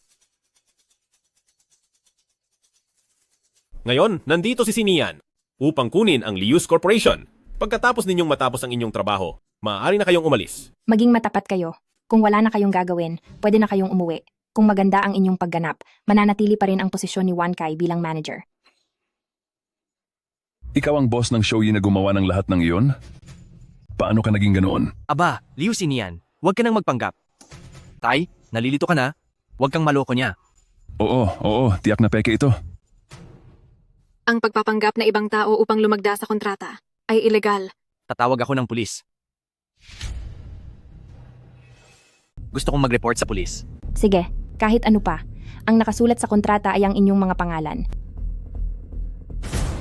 Ngayon, nandito si Sinian upang kunin ang Lius Corporation. Pagkatapos ninyong matapos ang inyong trabaho, maaari na kayong umalis. Maging matapat kayo. Kung wala na kayong gagawin, pwede na kayong umuwi. Kung maganda ang inyong pagganap, mananatili pa rin ang posisyon ni Wan Kai bilang manager. Ikaw ang boss ng Shoyi na gumawa ng lahat ng iyon? Paano ka naging ganoon? Aba, Liu Sinian, huwag ka nang magpanggap. Tay, nalilito ka na? Huwag kang maloko niya. Oo, tiyak na peke ito. Ang pagpapanggap na ibang tao upang lumagda sa kontrata ay ilegal. Tatawag ako ng pulis. Gusto kong mag-report sa pulis. Sige, kahit ano pa. Ang nakasulat sa kontrata ay ang inyong mga pangalan.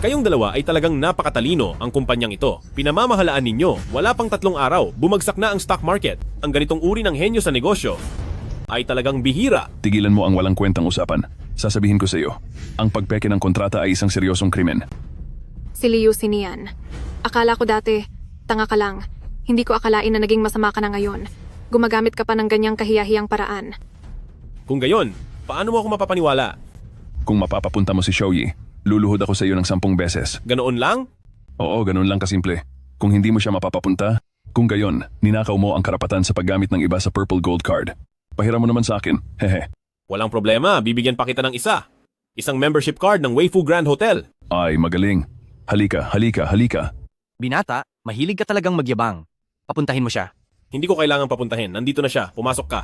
Kayong dalawa ay talagang napakatalino ang kumpanyang ito. Pinamamahalaan ninyo, wala pang 3 araw, bumagsak na ang stock market. Ang ganitong uri ng henyo sa negosyo ay talagang bihira. Tigilan mo ang walang kwentang usapan. Sasabihin ko sa iyo, ang pagpeke ng kontrata ay isang seryosong krimen. Si Liu Sinian. Akala ko dati, tanga ka lang. Hindi ko akalain na naging masama ka na ngayon. Gumagamit ka pa ng ganyang kahiyahiyang paraan. Kung gayon, paano mo ako mapapaniwala? Kung mapapapunta mo si Shoyi, luluhod ako sa iyo ng 10 beses. Ganoon lang? Oo, ganoon lang kasimple. Kung hindi mo siya mapapapunta, kung gayon, ninakaw mo ang karapatan sa paggamit ng iba sa Purple Gold Card. Pahiram mo naman sa akin, hehe. Walang problema, bibigyan pa kita ng isa. Isang membership card ng Weifu Grand Hotel. Ay, magaling. Halika. Binata, mahilig ka talagang magyabang. Papuntahin mo siya. Hindi ko kailangang papuntahin, nandito na siya, pumasok ka.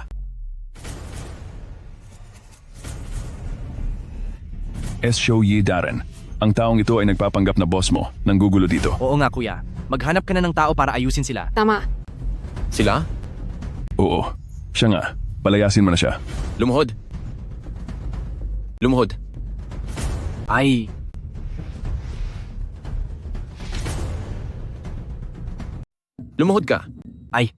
Shoyi Darren. Ang taong ito ay nagpapanggap na boss mo, nanggugulo dito. Oo nga kuya, maghanap ka na ng tao para ayusin sila. Tama. Sila? Oo, siya nga. Palayasin mo na siya. Lumuhod. Ay, Lumuhod ka. Ay.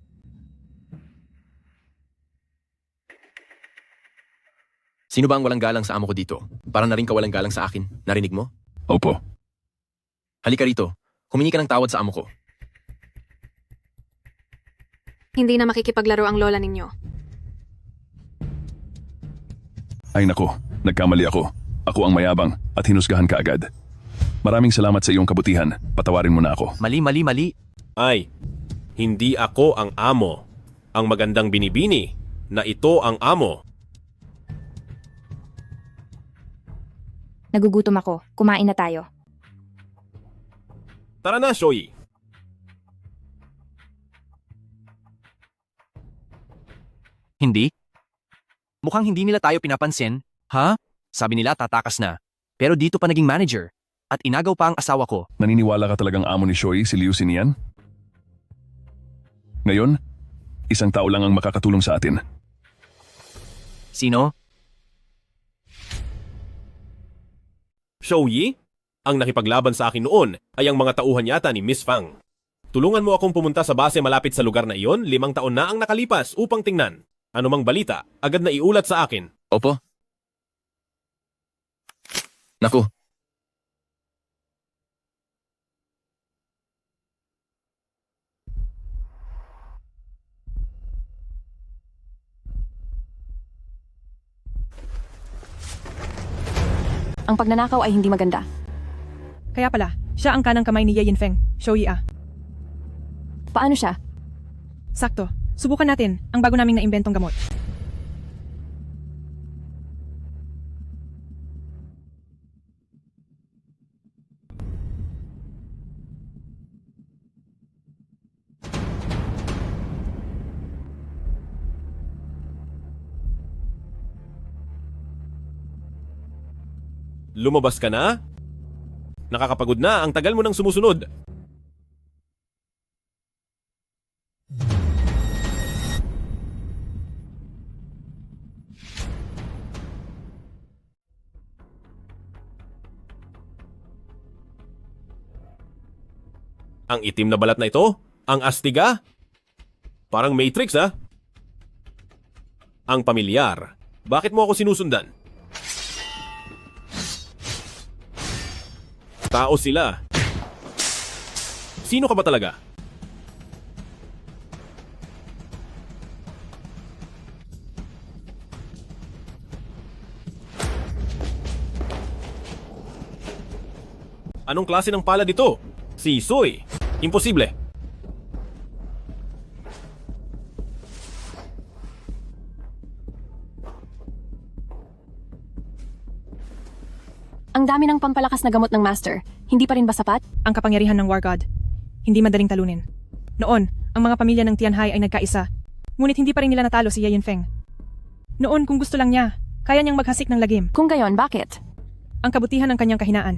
Sino ba ang walang galang sa amo ko dito? Para na rin ka walang galang sa akin. Narinig mo? Opo. Halika rito. Humingi ka ng tawad sa amo ko. Hindi na makikipaglaro ang lola ninyo. Ay nako, nagkamali ako. Ako ang mayabang at hinusgahan ka agad. Maraming salamat sa iyong kabutihan. Patawarin mo na ako. Mali. Ay, hindi ako ang amo. Ang magandang binibini na ito ang amo. Nagugutom ako. Kumain na tayo. Tara na, Shoyi. Hindi? Mukhang hindi nila tayo pinapansin. Ha? Sabi nila tatakas na. Pero dito pa naging manager. At inagaw pa ang asawa ko. Naniniwala ka talagang amo ni Shoyi si Liu Sinian? Ngayon, isang tao lang ang makakatulong sa atin. Sino? Shoyi? Ang nakipaglaban sa akin noon ay ang mga tauhan yata ni Miss Fang. Tulungan mo akong pumunta sa base malapit sa lugar na iyon, 5 taon na ang nakalipas upang tingnan. Anumang balita, agad na iulat sa akin. Opo. Naku. Ang pagnanakaw ay hindi maganda. Kaya pala, siya ang kanang kamay ni Ye Yinfeng, Shoyi Ah. Paano siya? Sakto. Subukan natin ang bago naming naimbentong gamot. Lumabas ka na? Nakakapagod na, ang tagal mo nang sumusunod. Ang itim na balat na ito? Ang astiga? Parang Matrix, ah. Ang pamilyar. Bakit mo ako sinusundan? Tao sila. Sino ka ba talaga? Anong klase ng palad ito? Si Sui. Imposible. Ang dami ng pampalakas na gamot ng Master. Hindi pa rin ba sapat? Ang kapangyarihan ng War God. Hindi madaling talunin. Noon, ang mga pamilya ng Tianhai ay nagkaisa. Ngunit hindi pa rin nila natalo si Ye Yinfeng. Noon, kung gusto lang niya, kaya niyang maghasik ng lagim. Kung gayon, bakit? Ang kabutihan ng kanyang kahinaan.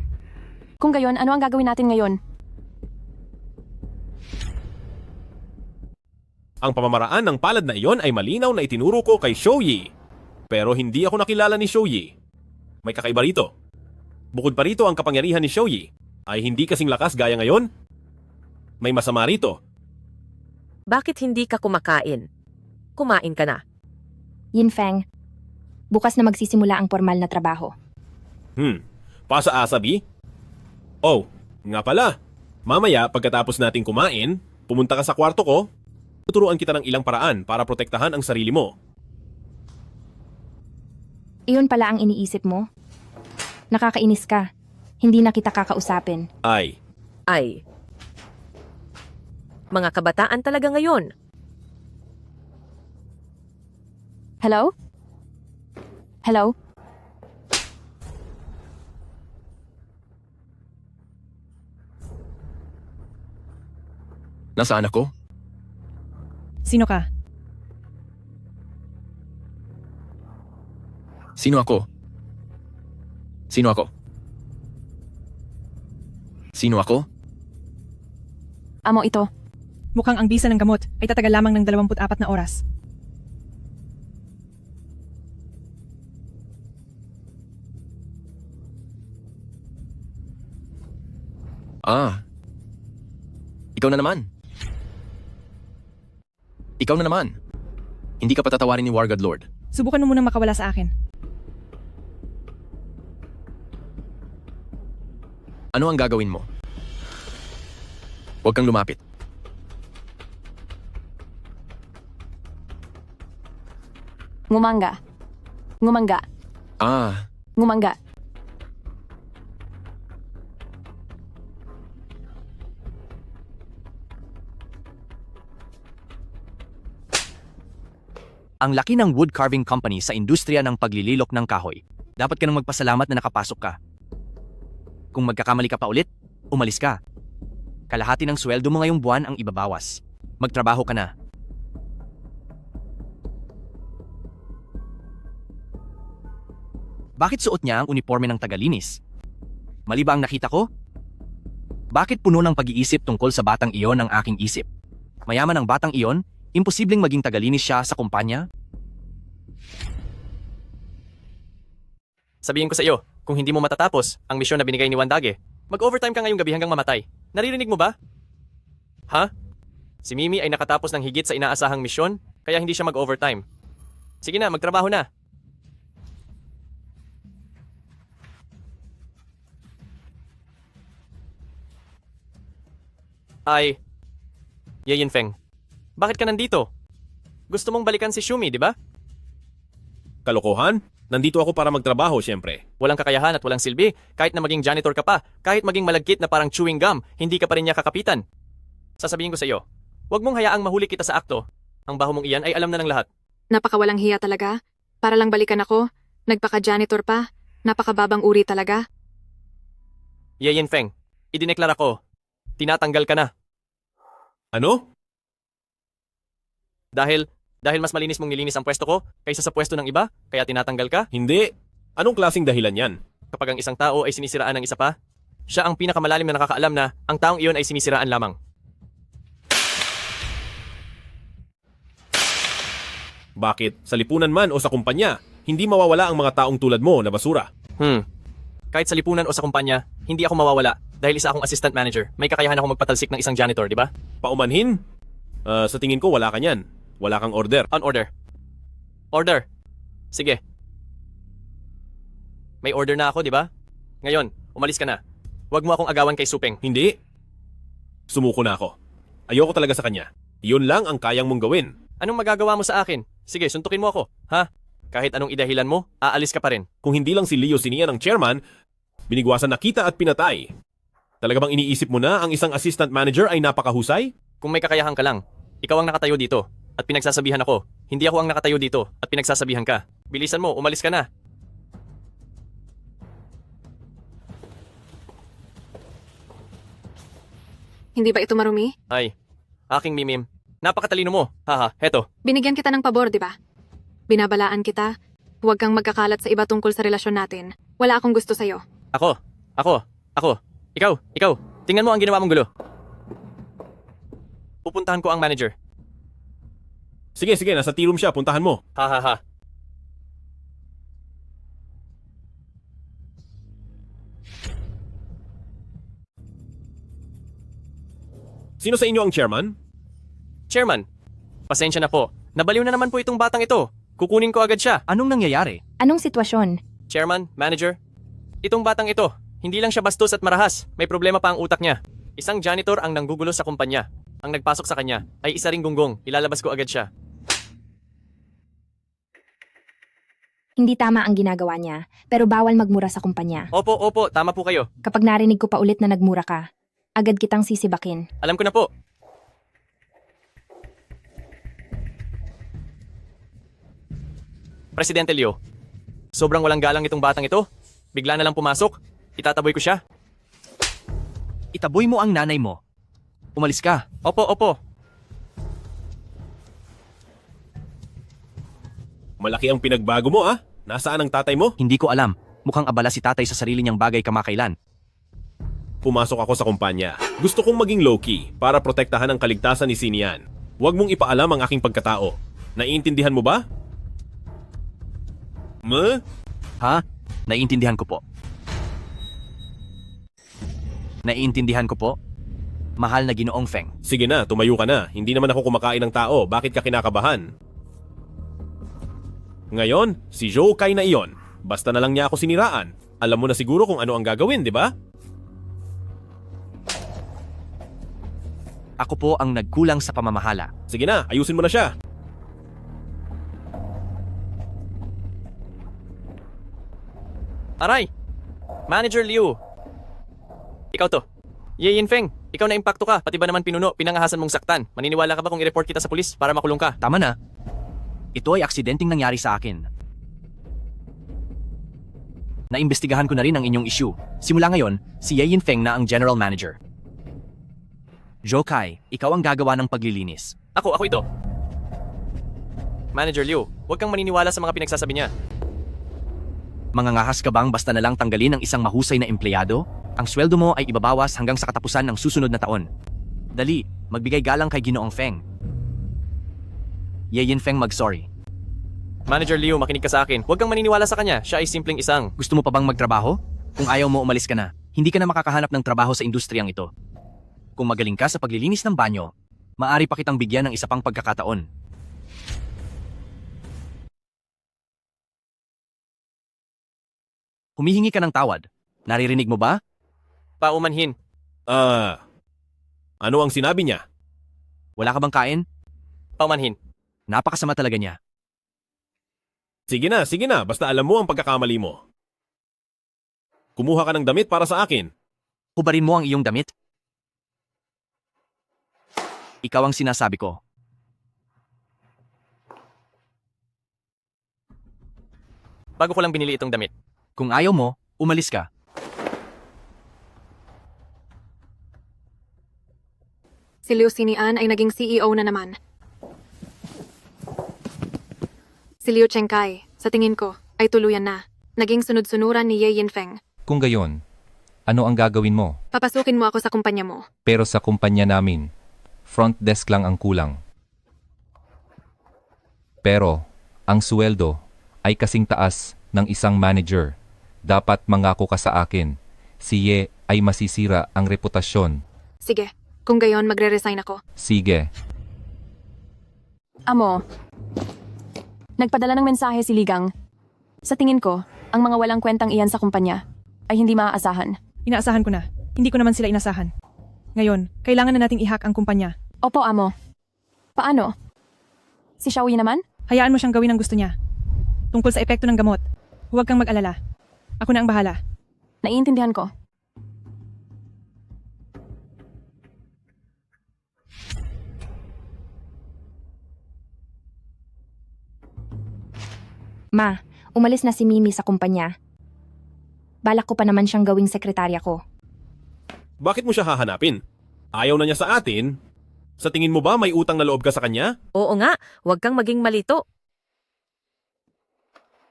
Kung gayon, ano ang gagawin natin ngayon? Ang pamamaraan ng palad na iyon ay malinaw na itinuro ko kay Shouyi. Pero hindi ako nakilala ni Shouyi. May kakaiba rito. Bukod pa rito ang kapangyarihan ni Shouyi ay hindi kasing lakas gaya ngayon. May masama rito. Bakit hindi ka kumakain? Kumain ka na. Yinfeng, bukas na magsisimula ang formal na trabaho. Pasa-asa, Bi? Oh, nga pala. Mamaya pagkatapos nating kumain, pumunta ka sa kwarto ko. Tuturuan kita ng ilang paraan para protektahan ang sarili mo. Iyon pala ang iniisip mo? Nakakainis ka. Hindi na kita kakausapin. Ay. Mga kabataan talaga ngayon. Hello? Hello? Nasaan ako? Sino ka? Sino ako? Sino ako? Sino ako? Amo ito. Mukhang ang bisa ng gamot ay tatagal lamang ng 24 na oras. Ikaw na naman. Ikaw na naman. Hindi ka patatawarin ni War God Lord. Subukan mo munang makawala sa akin. Ano ang gagawin mo? Huwag kang lumapit. Ngumanga. Ngumanga. Ngumanga. Ang laki ng wood carving company sa industriya ng paglililok ng kahoy. Dapat ka nang magpasalamat na nakapasok ka. Kung magkakamali ka pa ulit, umalis ka. Kalahati ng sweldo mo ngayong buwan ang ibabawas. Magtrabaho ka na. Bakit suot niya ang uniforme ng tagalinis? Mali ba ang nakita ko? Bakit puno ng pag-iisip tungkol sa batang iyon ang aking isip? Mayaman ang batang iyon, imposibleng maging tagalinis siya sa kumpanya? Sabihin ko sa iyo, kung hindi mo matatapos ang misyon na binigay ni Wandage, mag-overtime ka ngayong gabi hanggang mamatay. Naririnig mo ba? Ha? Si Mimi ay nakatapos ng higit sa inaasahang misyon, kaya hindi siya mag-overtime. Sige na, magtrabaho na. Ye Yinfeng, bakit ka nandito? Gusto mong balikan si Shumi, di ba? Kalokohan? Nandito ako para magtrabaho, syempre. Walang kakayahan at walang silbi, kahit na maging janitor ka pa, kahit maging malagkit na parang chewing gum, hindi ka pa rin niya kakapitan. Sasabihin ko sa iyo, huwag mong hayaang mahuli kita sa akto. Ang baho mong iyan ay alam na ng lahat. Napakawalang hiya talaga. Para lang balikan ako, nagpaka-janitor pa, napakababang uri talaga. Ye Yinfeng, idineklara ko, tinatanggal ka na. Ano? Dahil mas malinis mong nilinis ang pwesto ko kaysa sa pwesto ng iba, kaya tinatanggal ka? Hindi. Anong klaseng dahilan yan? Kapag ang isang tao ay sinisiraan ng isa pa, siya ang pinakamalalim na nakakaalam na ang taong iyon ay sinisiraan lamang. Bakit? Sa lipunan man o sa kumpanya, hindi mawawala ang mga taong tulad mo na basura. Kahit sa lipunan o sa kumpanya, hindi ako mawawala dahil isa akong assistant manager. May kakayahan ako magpatalsik ng isang janitor, di ba? Paumanhin? Sa tingin ko wala ka niyan. Wala kang order. On order. Order. Sige. May order na ako, di ba? Ngayon, umalis ka na. Huwag mo akong agawan kay Supeng. Hindi. Sumuko na ako. Ayoko talaga sa kanya. Iyon lang ang kayang mong gawin. Anong magagawa mo sa akin? Sige, suntukin mo ako. Ha? Kahit anong idahilan mo, aalis ka pa rin. Kung hindi lang si Leo Sinian ang chairman, binigwasan na kita at pinatay. Talaga bang iniisip mo na ang isang assistant manager ay napakahusay? Kung may kakayahan ka lang, ikaw ang nakatayo dito at pinagsasabihan ako. Hindi ako ang nakatayo dito at pinagsasabihan ka. Bilisan mo, umalis ka na. Hindi ba ito marumi? Ay, aking mimim. Napakatalino mo. Haha, heto. Binigyan kita ng pabor, di ba? Binabalaan kita. Huwag kang magkakalat sa iba tungkol sa relasyon natin. Wala akong gusto sa'yo. Ako. Ikaw. Tingnan mo ang ginawa mong gulo. Pupuntahan ko ang manager. Sige, nasa tea room siya. Puntahan mo. Ha. Sino sa inyo ang chairman? Chairman, pasensya na po. Nabaliw na naman po itong batang ito. Kukunin ko agad siya. Anong nangyayari? Anong sitwasyon? Chairman, manager, itong batang ito, hindi lang siya bastos at marahas. May problema pa ang utak niya. Isang janitor ang nanggugulo sa kumpanya. Ang nagpasok sa kanya ay isa ring gunggong. Ilalabas ko agad siya. Hindi tama ang ginagawa niya, pero bawal magmura sa kumpanya. Opo, tama po kayo. Kapag narinig ko pa ulit na nagmura ka, agad kitang sisibakin. Alam ko na po. Presidente Leo, sobrang walang galang itong batang ito. Bigla na lang pumasok. Itataboy ko siya. Itaboy mo ang nanay mo. Umalis ka. Opo. Malaki ang pinagbago mo ah. Nasaan ang tatay mo? Hindi ko alam. Mukhang abala si tatay sa sarili niyang bagay kamakailan. Pumasok ako sa kumpanya. Gusto kong maging low-key para protektahan ang kaligtasan ni Sinian. Huwag mong ipaalam ang aking pagkatao. Naiintindihan mo ba? Ha? Naiintindihan ko po. Naiintindihan ko po. Mahal na Ginoong Feng. Sige na, tumayo ka na. Hindi naman ako kumakain ng tao. Bakit ka kinakabahan? Ngayon, si Zhou Kai na iyon. Basta na lang niya ako siniraan. Alam mo na siguro kung ano ang gagawin, di ba? Ako po ang nagkulang sa pamamahala. Sige na, ayusin mo na siya. Aray! Manager Liu! Ikaw to. Ye Yinfeng, ikaw na impacto ka. Pati ba naman pinuno, pinangahasan mong saktan? Maniniwala ka ba kung i-report kita sa pulis para makulong ka? Tama na. Ito ay aksidenteng nangyari sa akin. Naimbestigahan ko na rin ang inyong issue. Simula ngayon, si Ye Yinfeng na ang general manager. Zhou Kai, ikaw ang gagawa ng paglilinis. Ako ito. Manager Liu, huwag kang maniniwala sa mga pinagsasabi niya. Mangangahas ka bang basta na lang tanggalin ang isang mahusay na empleyado? Ang sweldo mo ay ibabawas hanggang sa katapusan ng susunod na taon. Dali, magbigay galang kay Ginoong Feng. Ye Yinfeng mag-sorry. Manager Liu, makinig ka sa akin. Huwag kang maniniwala sa kanya. Siya ay simpleng isang. Gusto mo pa bang magtrabaho? Kung ayaw mo, umalis ka na. Hindi ka na makakahanap ng trabaho sa industriyang ito. Kung magaling ka sa paglilinis ng banyo, maaari pa kitang bigyan ng isa pang pagkakataon. Humihingi ka ng tawad. Naririnig mo ba? Paumanhin. Ano ang sinabi niya? Wala ka bang kain? Paumanhin. Napakasama talaga niya. Sige na. Basta alam mo ang pagkakamali mo. Kumuha ka ng damit para sa akin. Hubarin mo ang iyong damit? Ikaw ang sinasabi ko. Bago ko lang binili itong damit. Kung ayaw mo, umalis ka. Si Liu Xinian ay naging CEO na naman. Si Liu Chengkai, sa tingin ko, ay tuluyan na. Naging sunod-sunuran ni Ye Yinfeng. Kung gayon, ano ang gagawin mo? Papasukin mo ako sa kumpanya mo. Pero sa kumpanya namin, front desk lang ang kulang. Pero, ang sweldo ay kasing taas ng isang manager. Dapat mangako ka sa akin. Si Ye ay masisira ang reputasyon. Sige, kung gayon magre-resign ako. Sige. Amo, nagpadala ng mensahe si Ligang. Sa tingin ko, ang mga walang kwentang iyan sa kumpanya ay hindi maaasahan. Inaasahan ko na. Hindi ko naman sila inasahan. Ngayon, kailangan na nating i-hack ang kumpanya. Opo, Amo. Paano? Si Xiaoyi naman? Hayaan mo siyang gawin ang gusto niya. Tungkol sa epekto ng gamot, huwag kang mag-alala. Ako na ang bahala. Naiintindihan ko. Ma, umalis na si Mimi sa kumpanya. Balak ko pa naman siyang gawing sekretarya ko. Bakit mo siya hahanapin? Ayaw na niya sa atin? Sa tingin mo ba may utang na loob ka sa kanya? Oo nga, huwag kang maging malito.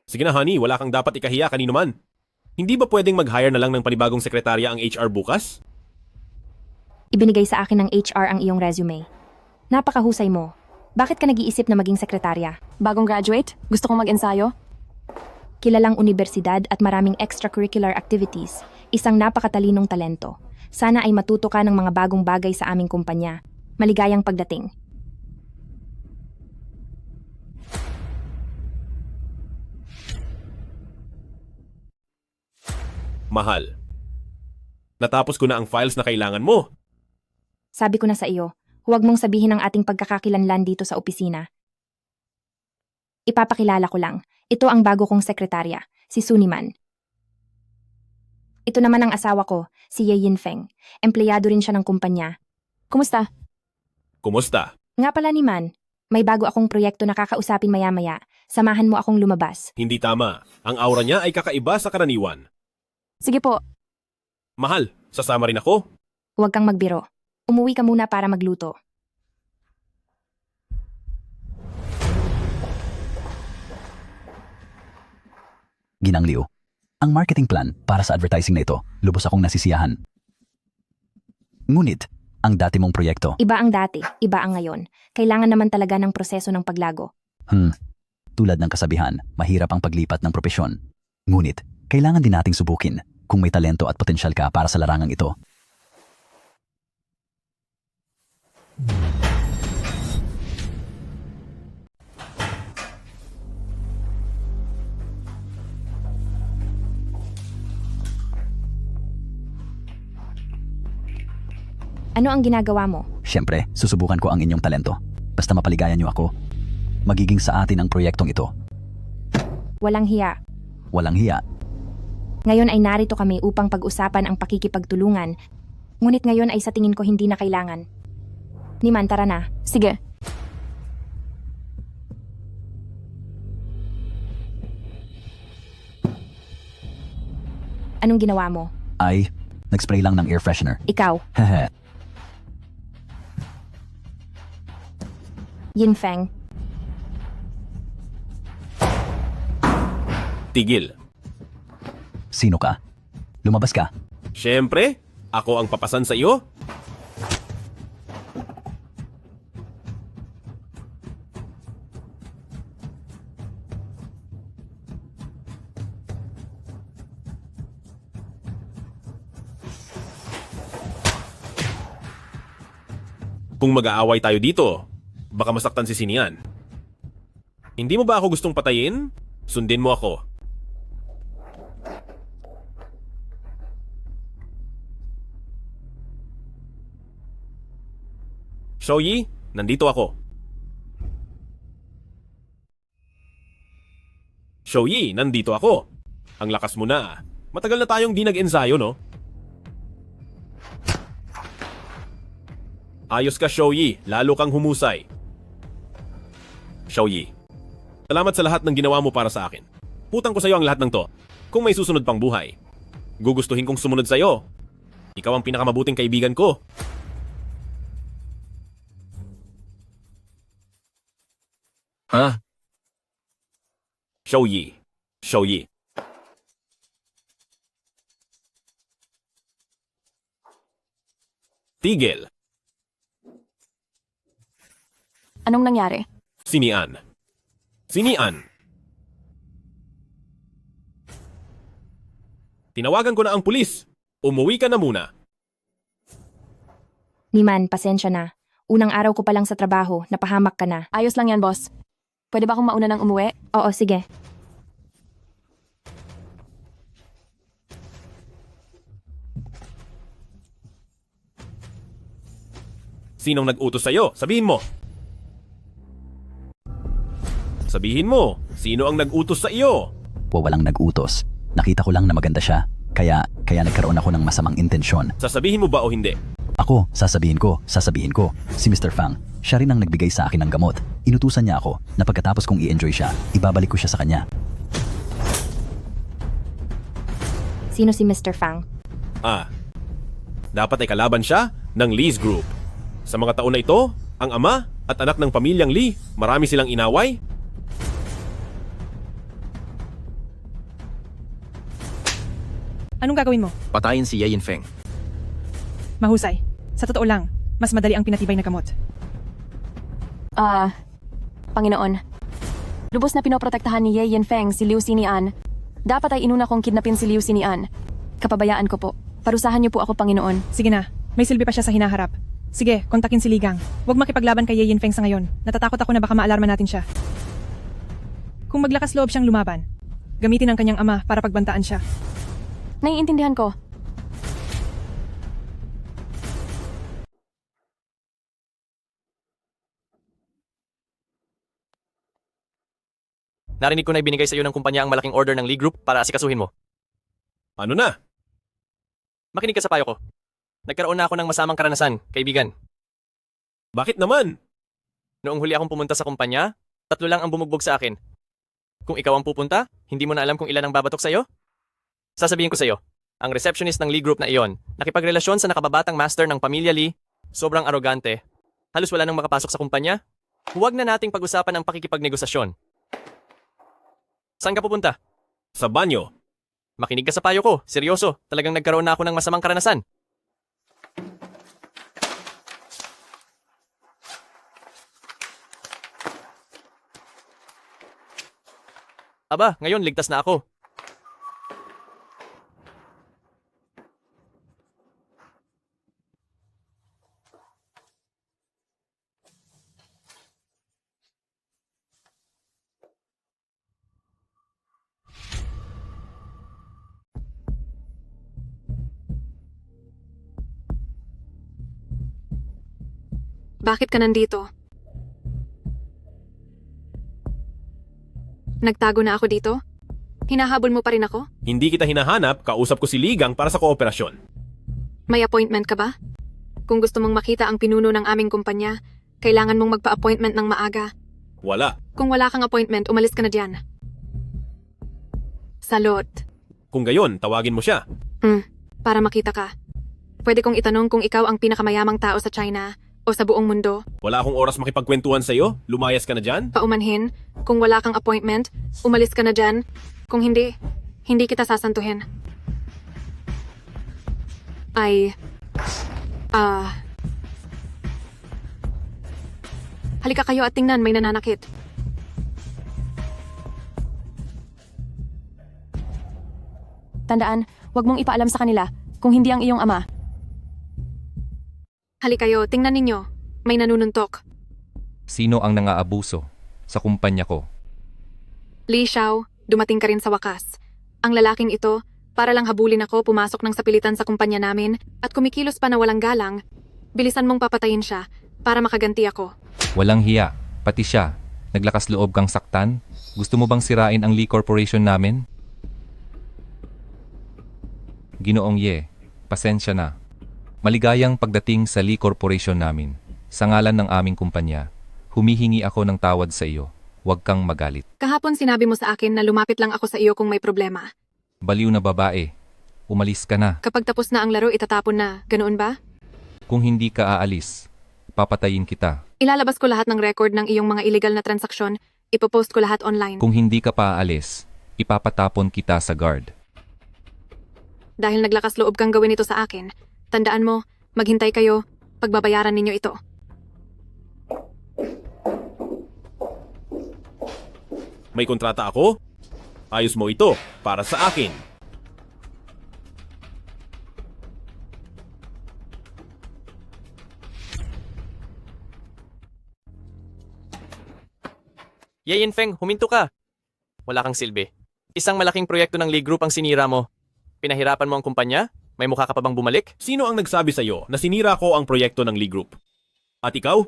Sige na honey, wala kang dapat ikahiya kanino man. Hindi ba pwedeng mag-hire na lang ng panibagong sekretarya ang HR bukas? Ibinigay sa akin ng HR ang iyong resume. Napakahusay mo. Bakit ka nag-iisip na maging sekretarya? Bagong graduate? Gusto kong mag-ensayo? Kilalang universidad at maraming extracurricular activities. Isang napakatalinong talento. Sana ay matuto ka ng mga bagong bagay sa aming kumpanya. Maligayang pagdating. Mahal. Natapos ko na ang files na kailangan mo. Sabi ko na sa iyo, huwag mong sabihin ang ating pagkakakilanlan dito sa opisina. Ipapakilala ko lang. Ito ang bago kong sekretarya, si Suniman. Ito naman ang asawa ko, si Ye Yinfeng. Empleyado rin siya ng kumpanya. Kumusta? Kumusta? Nga pala ni Man, may bago akong proyekto na kakausapin maya-maya. Samahan mo akong lumabas. Hindi tama. Ang aura niya ay kakaiba sa karaniwan. Sige po. Mahal, sasama rin ako. Huwag kang magbiro. Umuwi ka muna para magluto. Ginang Liu, ang marketing plan para sa advertising na ito, lubos akong nasisiyahan. Ngunit, ang dati mong proyekto, Iba ang dati, iba ang ngayon. Kailangan naman talaga ng proseso ng paglago. tulad ng kasabihan, mahirap ang paglipat ng propesyon. Ngunit, kailangan din nating subukin kung may talento at potensyal ka para sa larangang ito. Ano ang ginagawa mo? Siyempre, susubukan ko ang inyong talento. Basta mapaligayan niyo ako. Magiging sa atin ang proyektong ito. Walang hiya. Walang hiya. Ngayon ay narito kami upang pag-usapan ang pakikipagtulungan. Ngunit ngayon ay sa tingin ko hindi na kailangan. Niman, tara na. Sige. Anong ginawa mo? Ay, nag-spray lang ng air freshener. Ikaw, Hehe. Yinfeng. Tigil. Sino ka? Lumabas ka. Siyempre, ako ang papasan sa iyo. Kung mag-aaway tayo dito, baka masaktan si Sinian. Hindi mo ba ako gustong patayin? Sundin mo ako. Shoyi, nandito ako. Shoyi, nandito ako. Ang lakas mo na. Matagal na tayong di nag-ensayo, no? Ayos ka, Shoyi. Lalo kang humusay. Shoyi, salamat sa lahat ng ginawa mo para sa akin. Putang ko sa'yo ang lahat ng to. Kung may susunod pang buhay, gugustuhin kong sumunod sa'yo. Ikaw ang pinakamabuting kaibigan ko. Ha? Shoyi. Shoyi. Tigil. Anong nangyari? Sinian. Sinian. Tinawagan ko na ang pulis. Umuwi ka na muna. Niman, pasensya na. Unang araw ko pa lang sa trabaho, napahamak ka na. Ayos lang yan, boss. Pwede ba akong mauna ng umuwi? Oo, sige. Sinong nag-utos sa'yo? Sabihin mo. Sabihin mo, sino ang nag-utos sa iyo? Walang nag-utos. Nakita ko lang na maganda siya. Kaya nagkaroon ako ng masamang intensyon. Sasabihin mo ba o hindi? Ako, sasabihin ko. Si Mr. Fang, siya rin ang nagbigay sa akin ng gamot. Inutusan niya ako na pagkatapos kong i-enjoy siya, ibabalik ko siya sa kanya. Sino si Mr. Fang? Dapat ay kalaban siya ng Lee's Group. Sa mga taon na ito, ang ama at anak ng pamilyang Lee, marami silang inaway. Anong gagawin mo? Patayin si Ye Yinfeng. Mahusay. Sa totoo lang, mas madali ang pinatibay na gamot. Panginoon. Lubos na pinoprotektahan ni Ye Yinfeng si Liu Xinian. Dapat ay inuna kong kidnapin si Liu Xinian. Kapabayaan ko po. Parusahan niyo po ako, Panginoon. Sige na, may silbi pa siya sa hinaharap. Sige, kontakin si Ligang. Huwag makipaglaban kay Ye Yinfeng sa ngayon. Natatakot ako na baka maalarma natin siya. Kung maglakas loob siyang lumaban, gamitin ang kanyang ama para pagbantaan siya. Naiintindihan ko. Narinig ko na ibinigay sa iyo ng kumpanya ang malaking order ng Lee Group para asikasuhin mo. Ano na? Makinig ka sa payo ko. Nagkaroon na ako ng masamang karanasan, kaibigan. Bakit naman? Noong huli akong pumunta sa kumpanya, 3 lang ang bumugbog sa akin. Kung ikaw ang pupunta, hindi mo na alam kung ilan ang babatok sa iyo? Sasabihin ko sa iyo, ang receptionist ng Lee Group na iyon, nakipagrelasyon sa nakababatang master ng pamilya Lee, sobrang arogante. Halos wala nang makapasok sa kumpanya. Huwag na nating pag-usapan ang pakikipagnegosasyon. Saan ka pupunta? Sa banyo. Makinig ka sa payo ko, seryoso, talagang nagkaroon na ako ng masamang karanasan. Aba, ngayon ligtas na ako. Bakit ka nandito? Nagtago na ako dito? Hinahabol mo pa rin ako? Hindi kita hinahanap, kausap ko si Ligang para sa kooperasyon. May appointment ka ba? Kung gusto mong makita ang pinuno ng aming kumpanya, kailangan mong magpa-appointment ng maaga. Wala. Kung wala kang appointment, umalis ka na diyan. Salot. Kung gayon, tawagin mo siya. Para makita ka. Pwede kong itanong kung ikaw ang pinakamayamang tao sa China o sa buong mundo. Wala akong oras makipagkwentuhan sa'yo. Lumayas ka na dyan. Paumanhin, kung wala kang appointment, umalis ka na dyan. Kung hindi, hindi kita sasantuhin. Halika kayo at tingnan, may nananakit. Tandaan, huwag mong ipaalam sa kanila kung hindi ang iyong ama. Halika kayo, tingnan ninyo. May nanununtok. Sino ang nangaabuso sa kumpanya ko? Li Xiao, dumating ka rin sa wakas. Ang lalaking ito, para lang habulin ako, pumasok ng sapilitan sa kumpanya namin at kumikilos pa na walang galang. Bilisan mong papatayin siya para makaganti ako. Walang hiya, pati siya. Naglakas loob kang saktan? Gusto mo bang sirain ang Lee Corporation namin? Ginoong Ye, pasensya na. Maligayang pagdating sa Lee Corporation namin. Sa ngalan ng aming kumpanya, humihingi ako ng tawad sa iyo. Huwag kang magalit. Kahapon sinabi mo sa akin na lumapit lang ako sa iyo kung may problema. Baliw na babae. Umalis ka na. Kapag tapos na ang laro, itatapon na. Ganoon ba? Kung hindi ka aalis, papatayin kita. Ilalabas ko lahat ng record ng iyong mga illegal na transaksyon. Ipopost ko lahat online. Kung hindi ka pa aalis, ipapatapon kita sa guard. Dahil naglakas loob kang gawin ito sa akin, tandaan mo, maghintay kayo, pagbabayaran ninyo ito. May kontrata ako? Ayos mo ito, para sa akin. Ye Yinfeng, huminto ka. Wala kang silbi. Isang malaking proyekto ng Lee Group ang sinira mo. Pinahirapan mo ang kumpanya? May mukha ka pa bang bumalik? Sino ang nagsabi sa'yo na sinira ko ang proyekto ng Lee Group? At ikaw?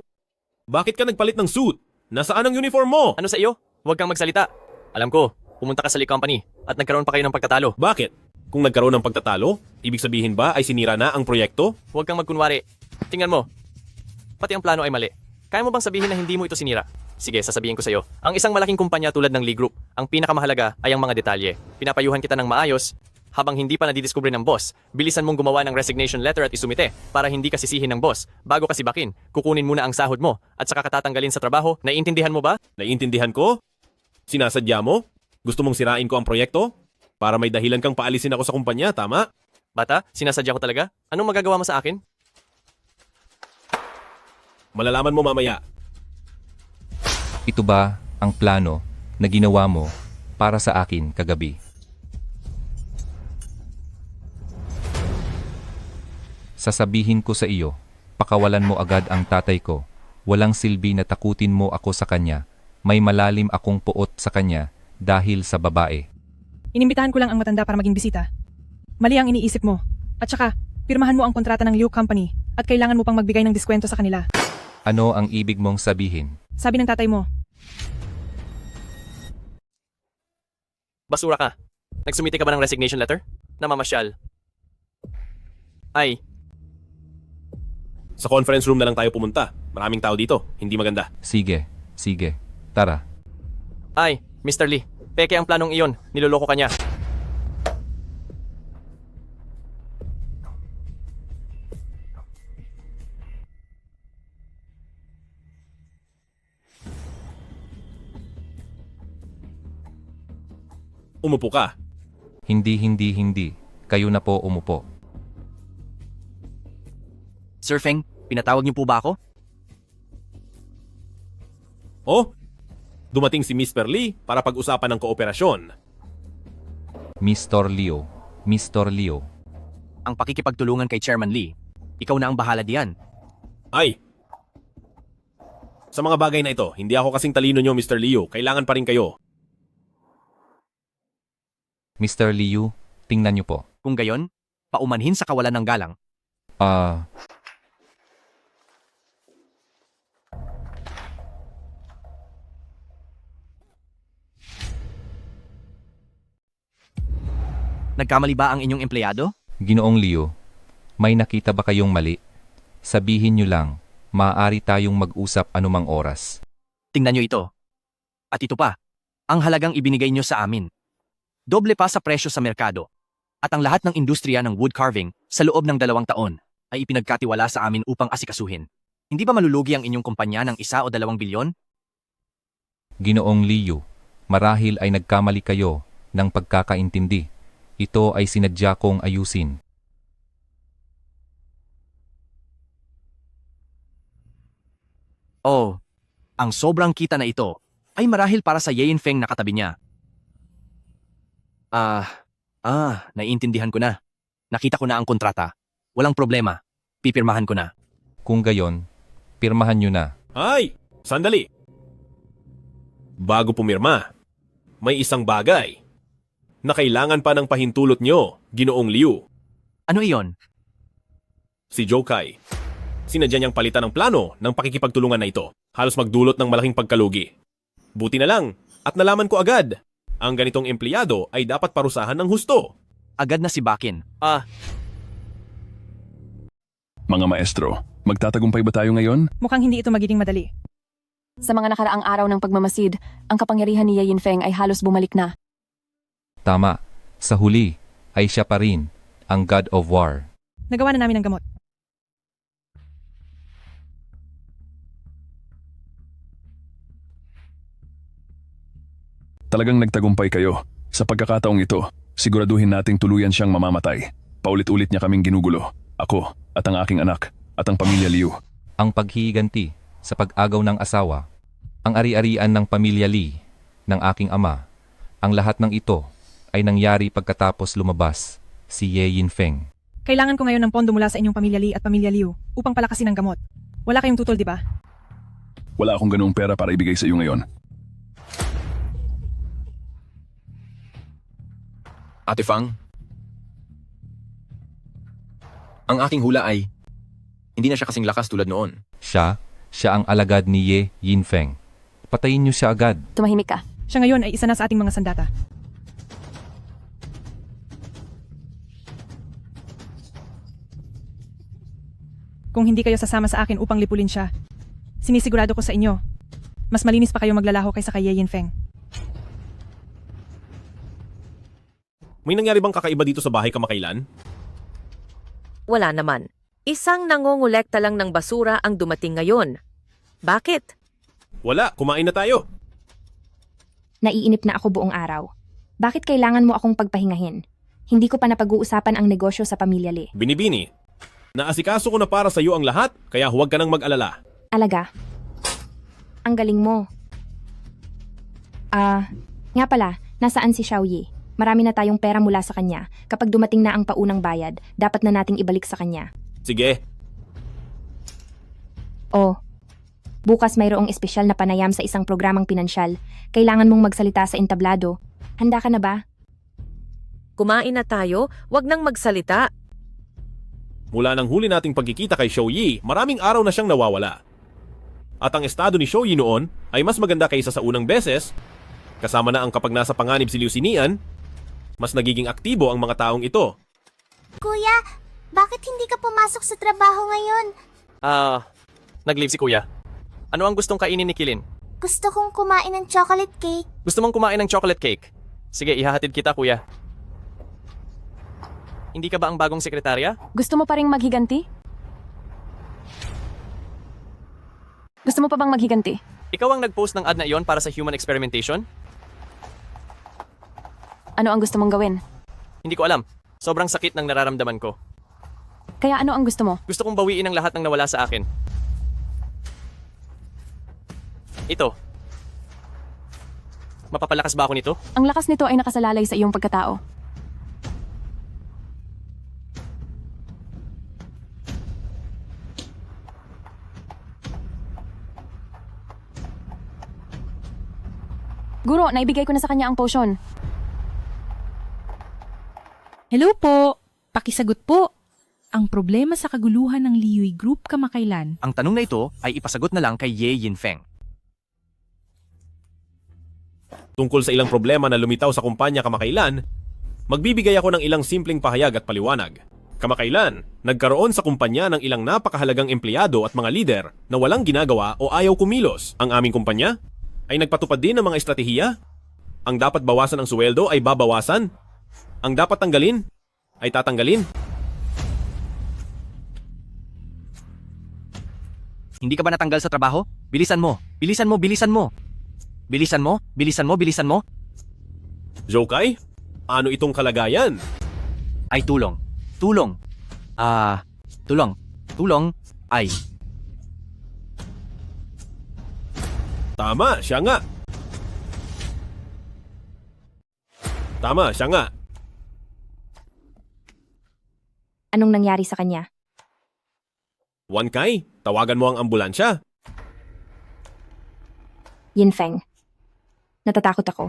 Bakit ka nagpalit ng suit? Nasaan ang uniform mo? Ano sa iyo? Huwag kang magsalita. Alam ko, pumunta ka sa Lee Company at nagkaroon pa kayo ng pagtatalo. Bakit? Kung nagkaroon ng pagtatalo, ibig sabihin ba ay sinira na ang proyekto? Huwag kang magkunwari. Tingnan mo. Pati ang plano ay mali. Kaya mo bang sabihin na hindi mo ito sinira? Sige, sasabihin ko sa iyo. Ang isang malaking kumpanya tulad ng Lee Group, ang pinakamahalaga ay ang mga detalye. Pinapayuhan kita ng maayos, Habang hindi pa nadidiskubre ng boss, bilisan mong gumawa ng resignation letter at isumite para hindi ka sisihin ng boss. Bago ka sibakin, kukunin muna ang sahod mo at saka katatanggalin sa trabaho. Naiintindihan mo ba? Naiintindihan ko? Sinasadya mo? Gusto mong sirain ko ang proyekto? Para may dahilan kang paalisin ako sa kumpanya, tama? Bata, sinasadya ko talaga? Anong magagawa mo sa akin? Malalaman mo mamaya. Ito ba ang plano na ginawa mo para sa akin kagabi? Sasabihin ko sa iyo, pakawalan mo agad ang tatay ko. Walang silbi na takutin mo ako sa kanya. May malalim akong puot sa kanya dahil sa babae. Inimbitahan ko lang ang matanda para maging bisita. Mali ang iniisip mo. At saka, pirmahan mo ang kontrata ng Liu Company at kailangan mo pang magbigay ng diskwento sa kanila. Ano ang ibig mong sabihin? Sabi ng tatay mo, Basura ka. Nagsumite ka ba ng resignation letter? Namamasyal. Ay, Sa conference room na lang tayo pumunta. Maraming tao dito. Hindi maganda. Sige, sige. Tara. ay, Mr. Lee. Peke ang planong iyon. Niloloko ka niya. Umupo ka. Hindi. Kayo na po umupo. Sir Feng, pinatawag niyo po ba ako? Oh, dumating si Mr. Lee para pag-usapan ng kooperasyon. Mr. Leo. Ang pakikipagtulungan kay Chairman Lee. Ikaw na ang bahala diyan. Ay! Sa mga bagay na ito, hindi ako kasing talino nyo, Mr. Liu. Kailangan pa rin kayo. Mr. Liu, tingnan niyo po. Kung gayon, paumanhin sa kawalan ng galang. Nagkamali ba ang inyong empleyado? Ginoong Leo, may nakita ba kayong mali? Sabihin niyo lang, maaari tayong mag-usap anumang oras. Tingnan nyo ito. At ito pa, ang halagang ibinigay nyo sa amin. Doble pa sa presyo sa merkado. At ang lahat ng industriya ng wood carving sa loob ng 2 taon ay ipinagkatiwala sa amin upang asikasuhin. Hindi ba malulugi ang inyong kumpanya ng 1 o 2 bilyon? Ginoong Leo, marahil ay nagkamali kayo ng pagkakaintindi. Ito ay sinadya kong ayusin. Oh, ang sobrang kita na ito ay marahil para sa Yayin Feng na katabi niya. Naiintindihan ko na. Nakita ko na ang kontrata. Walang problema. Pipirmahan ko na. Kung gayon, pirmahan niyo na. Ay! Sandali! Bago pumirma, may isang bagay na kailangan pa ng pahintulot nyo, Ginoong Liu. Ano iyon? Si Jokai. Sinadya niyang palitan ang plano ng pakikipagtulungan na ito. Halos magdulot ng malaking pagkalugi. Buti na lang at nalaman ko agad. Ang ganitong empleyado ay dapat parusahan ng husto. Agad na si Bakin. Mga maestro, magtatagumpay ba tayo ngayon? mukhang hindi ito magiging madali. Sa mga nakaraang araw ng pagmamasid, ang kapangyarihan ni Yayin Feng ay halos bumalik na. Tama, sa huli ay siya pa rin ang God of War. Nagawa na namin ang gamot. Talagang nagtagumpay kayo. Sa pagkakataong ito, siguraduhin nating tuluyan siyang mamamatay. Paulit-ulit niya kaming ginugulo. Ako at ang aking anak at ang pamilya Liu. Ang paghihiganti sa pag-agaw ng asawa, ang ari-arian ng pamilya Lee, ng aking ama, ang lahat ng ito ay nangyari pagkatapos lumabas si Yayin Feng. Kailangan ko ngayon ng pondo mula sa inyong pamilya Lee at pamilya Liu upang palakasin ang gamot. Wala kayong tutol, di ba? Wala akong ganung pera para ibigay sa iyo ngayon. Ate Fang, ang aking hula ay hindi na siya kasing lakas tulad noon. Siya ang alagad ni Yayin Feng. Patayin niyo siya agad. Tumahimik ka. Siya ngayon ay isa na sa ating mga sandata. Kung hindi kayo sasama sa akin upang lipulin siya, sinisigurado ko sa inyo, mas malinis pa kayo maglalaho kaysa kay Yayin Feng. May nangyari bang kakaiba dito sa bahay kamakailan? Wala naman. Isang nangongolekta lang ng basura ang dumating ngayon. Bakit? Wala, kumain na tayo. Naiinip na ako buong araw. Bakit kailangan mo akong pagpahingahin? Hindi ko pa napag-uusapan ang negosyo sa Pamilya Lee. Binibini, naasikaso ko na para sa iyo ang lahat, kaya huwag ka nang mag-alala. Alaga. Ang galing mo. Nga pala, nasaan si Xiaoyi? Marami na tayong pera mula sa kanya. Kapag dumating na ang paunang bayad, dapat na nating ibalik sa kanya. Sige, Bukas mayroong espesyal na panayam sa isang programang pinansyal. Kailangan mong magsalita sa entablado. Handa ka na ba? Kumain na tayo, wag nang magsalita. mula nang huli nating pagkikita kay Xiaoyi, maraming araw na siyang nawawala. At ang estado ni Xiaoyi noon ay mas maganda kaysa sa unang beses, kasama na ang kapag nasa panganib si Liu Xinian, mas nagiging aktibo ang mga taong ito. Kuya, bakit hindi ka pumasok sa trabaho ngayon? Nag-leave si Kuya. Ano ang gustong kainin ni Kilin? Gusto kong kumain ng chocolate cake. Gusto mong kumain ng chocolate cake? Sige, ihahatid kita, Kuya. Hindi ka ba ang bagong sekretarya? Gusto mo pa ring maghiganti? Gusto mo pa bang maghiganti? Ikaw ang nag-post ng ad na iyon para sa human experimentation? Ano ang gusto mong gawin? Hindi ko alam. Sobrang sakit ng nararamdaman ko. Kaya ano ang gusto mo? Gusto kong bawiin ang lahat ng nawala sa akin. Ito. Mapapalakas ba ako nito? Ang lakas nito ay nakasalalay sa iyong pagkatao. Guro, naibigay ko na sa kanya ang potion. Hello po! Pakisagot po. Ang problema sa kaguluhan ng Liyuy Group kamakailan. Ang tanong na ito ay ipasagot na lang kay Ye Yinfeng. Tungkol sa ilang problema na lumitaw sa kumpanya kamakailan, magbibigay ako ng ilang simpleng pahayag at paliwanag. Kamakailan, nagkaroon sa kumpanya ng ilang napakahalagang empleyado at mga lider na walang ginagawa o ayaw kumilos. Ang aming kumpanya ay nagpatupad din ng mga estratehiya. Ang dapat bawasan ang suweldo ay babawasan. Ang dapat tanggalin ay tatanggalin. Hindi ka ba natanggal sa trabaho? Bilisan mo! Bilisan mo! Bilisan mo! Bilisan mo! Bilisan mo! Bilisan mo! Jokai, ano itong kalagayan? Ay tulong. Tulong. Tulong. Tulong. Ay. Tama, siya nga. Tama, siya nga. Anong nangyari sa kanya? Kai, tawagan mo ang ambulansya. Yinfeng. Natatakot ako.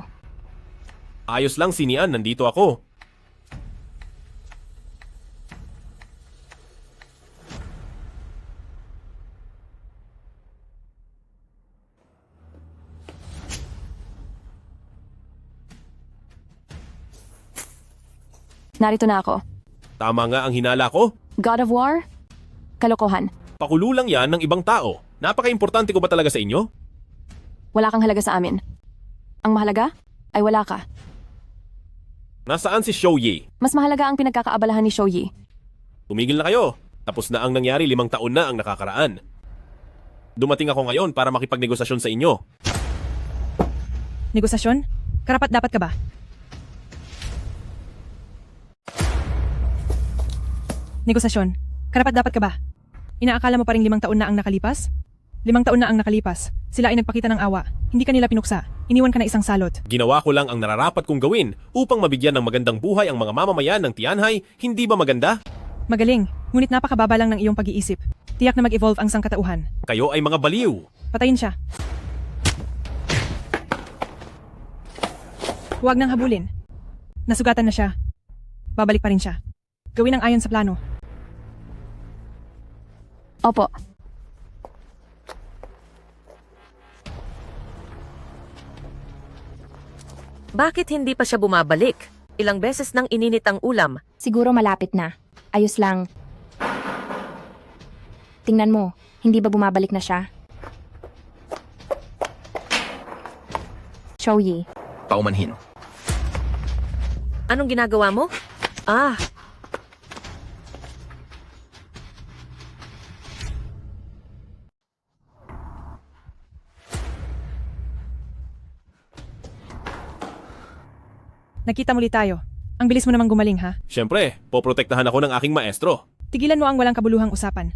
Ayos lang, Xinian, nandito ako. Narito na ako. Tama nga ang hinala ko. God of War? Kalokohan. Pakulo lang yan ng ibang tao. Napaka-importante ko ba talaga sa inyo? Wala kang halaga sa amin. Ang mahalaga ay wala ka. Nasaan si Xiaoyi? Mas mahalaga ang pinagkakaabalahan ni Xiaoyi. Tumigil na kayo. Tapos na ang nangyari, 5 taon na ang nakakaraan. Dumating ako ngayon para makipagnegosasyon sa inyo. Negosasyon? Karapat dapat ka ba? Negosasyon. Karapat dapat ka ba? Inaakala mo pa rin 5 taon na ang nakalipas? 5 taon na ang nakalipas. Sila ay nagpakita ng awa. Hindi kanila pinuksa. Iniwan ka na isang salot. Ginawa ko lang ang nararapat kong gawin upang mabigyan ng magandang buhay ang mga mamamayan ng Tianhai. Hindi ba maganda? Magaling. Ngunit napakababa lang ng iyong pag-iisip. Tiyak na mag-evolve ang sangkatauhan. Kayo ay mga baliw. Patayin siya. Huwag nang habulin. Nasugatan na siya. Babalik pa rin siya. Gawin ang ayon sa plano. Opo. Bakit hindi pa siya bumabalik? Ilang beses nang ininit ang ulam. Siguro malapit na. Ayos lang. Tingnan mo, hindi ba bumabalik na siya? Xiaoyi. Paumanhin. Anong ginagawa mo? Ah, Nakita muli tayo. Ang bilis mo namang gumaling, ha? Siyempre, poprotektahan ako ng aking maestro. Tigilan mo ang walang kabuluhang usapan.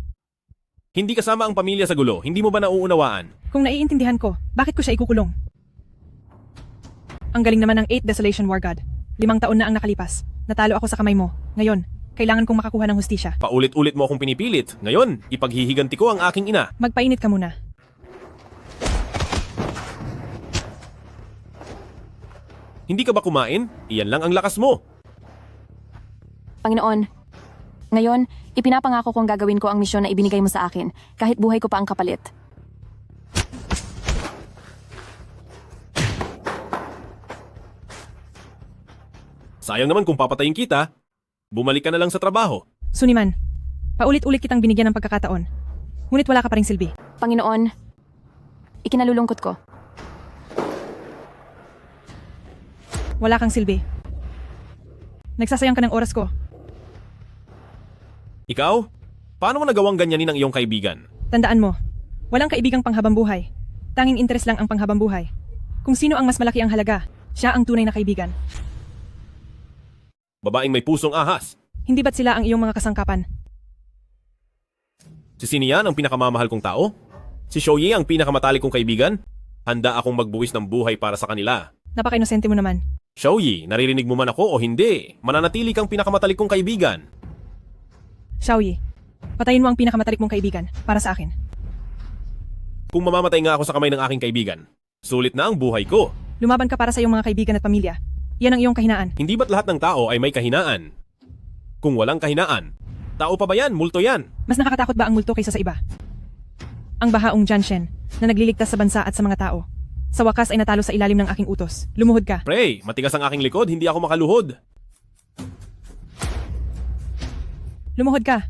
Hindi kasama ang pamilya sa gulo, hindi mo ba nauunawaan? Kung naiintindihan ko, bakit ko siya ikukulong? Ang galing naman ng 8 Desolation War God. 5 taon na ang nakalipas. Natalo ako sa kamay mo. Ngayon, kailangan kong makakuha ng hustisya. Paulit-ulit mo akong pinipilit. Ngayon, ipaghihiganti ko ang aking ina. Magpainit ka muna. Hindi ka ba kumain? Iyan lang ang lakas mo. Panginoon, ngayon, ipinapangako kong gagawin ko ang misyon na ibinigay mo sa akin, kahit buhay ko pa ang kapalit. Sayang naman kung papatayin kita. Bumalik ka na lang sa trabaho. Suniman, paulit-ulit kitang binigyan ng pagkakataon. Ngunit wala ka pa ring silbi. Panginoon, ikinalulungkot ko. Wala kang silbi. Nagsasayang ka ng oras ko. Ikaw? Paano mo nagawang ganyanin ang iyong kaibigan? Tandaan mo, walang kaibigang panghabang buhay. Tanging interes lang ang panghabang buhay. Kung sino ang mas malaki ang halaga, siya ang tunay na kaibigan. Babaeng may pusong ahas. Hindi ba't sila ang iyong mga kasangkapan? Si Sinian ang pinakamamahal kong tao? Si Shoyi ang pinakamatalik kong kaibigan? Handa akong magbuwis ng buhay para sa kanila. Napaka-inosente mo naman. Shoyi, naririnig mo man ako o hindi, mananatili kang pinakamatalik kong kaibigan. Xiaoyi, patayin mo ang pinakamatalik mong kaibigan para sa akin. Kung mamamatay nga ako sa kamay ng aking kaibigan, sulit na ang buhay ko. Lumaban ka para sa iyong mga kaibigan at pamilya. Yan ang iyong kahinaan. Hindi ba't lahat ng tao ay may kahinaan? Kung walang kahinaan, tao pa ba yan? Multo yan. Mas nakakatakot ba ang multo kaysa sa iba? Ang bahaong Janshen na nagliligtas sa bansa at sa mga tao. Sa wakas ay natalo sa ilalim ng aking utos. Lumuhod ka. Pre, matigas ang aking likod, hindi ako makaluhod. Lumuhod ka.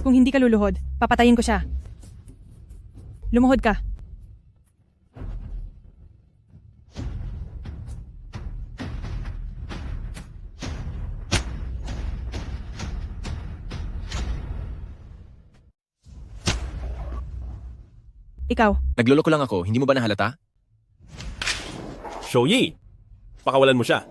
Kung hindi ka luluhod, papatayin ko siya. Lumuhod ka. Ikaw. Nagloloko lang ako, hindi mo ba nahalata? Shoyi, pakawalan mo siya.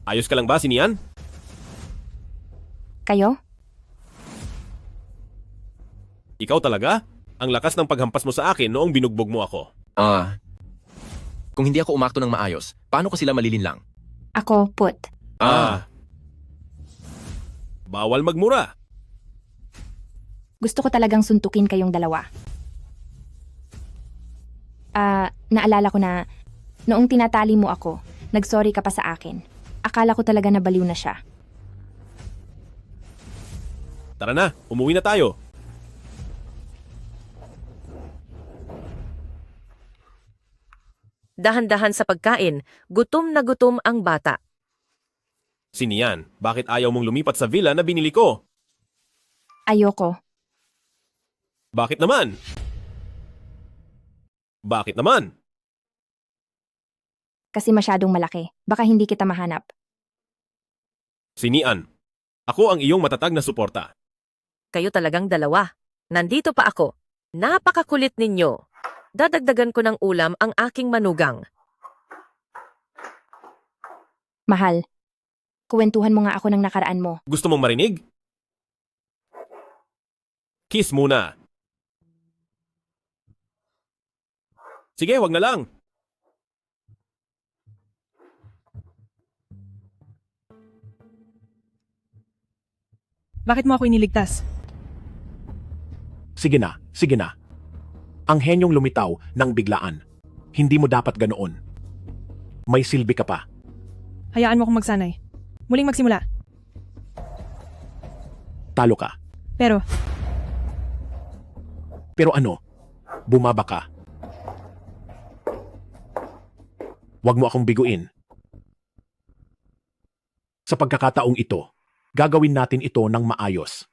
Ayos ka lang ba, Sinian? Kayo? Ikaw talaga? Ang lakas ng paghampas mo sa akin noong binugbog mo ako. Kung hindi ako umakto ng maayos, paano ko sila malilinlang? Ako, Put. Bawal magmura. Gusto ko talagang suntukin kayong dalawa. Naalala ko na, noong tinatali mo ako, nagsorry ka pa sa akin. Akala ko talaga na baliw na siya. Tara na, umuwi na tayo. dahan-dahan sa pagkain, gutom na gutom ang bata. Sinian, bakit ayaw mong lumipat sa villa na binili ko? Ayoko. Bakit naman? Bakit naman? Kasi masyadong malaki. Baka hindi kita mahanap. Sinian, ako ang iyong matatag na suporta. Kayo talagang dalawa. Nandito pa ako. Napakakulit ninyo. Dadagdagan ko ng ulam ang aking manugang. Mahal, kuwentuhan mo nga ako ng nakaraan mo. Gusto mong marinig? Kiss muna. Sige, wag na lang. Bakit mo ako iniligtas? Sige na, sige na. Ang henyong lumitaw ng biglaan. Hindi mo dapat ganoon. May silbi ka pa. Hayaan mo akong magsanay. Muling magsimula. Talo ka. Pero ano? Bumaba ka. Huwag mo akong biguin. Sa pagkakataong ito, Gagawin natin ito ng maayos.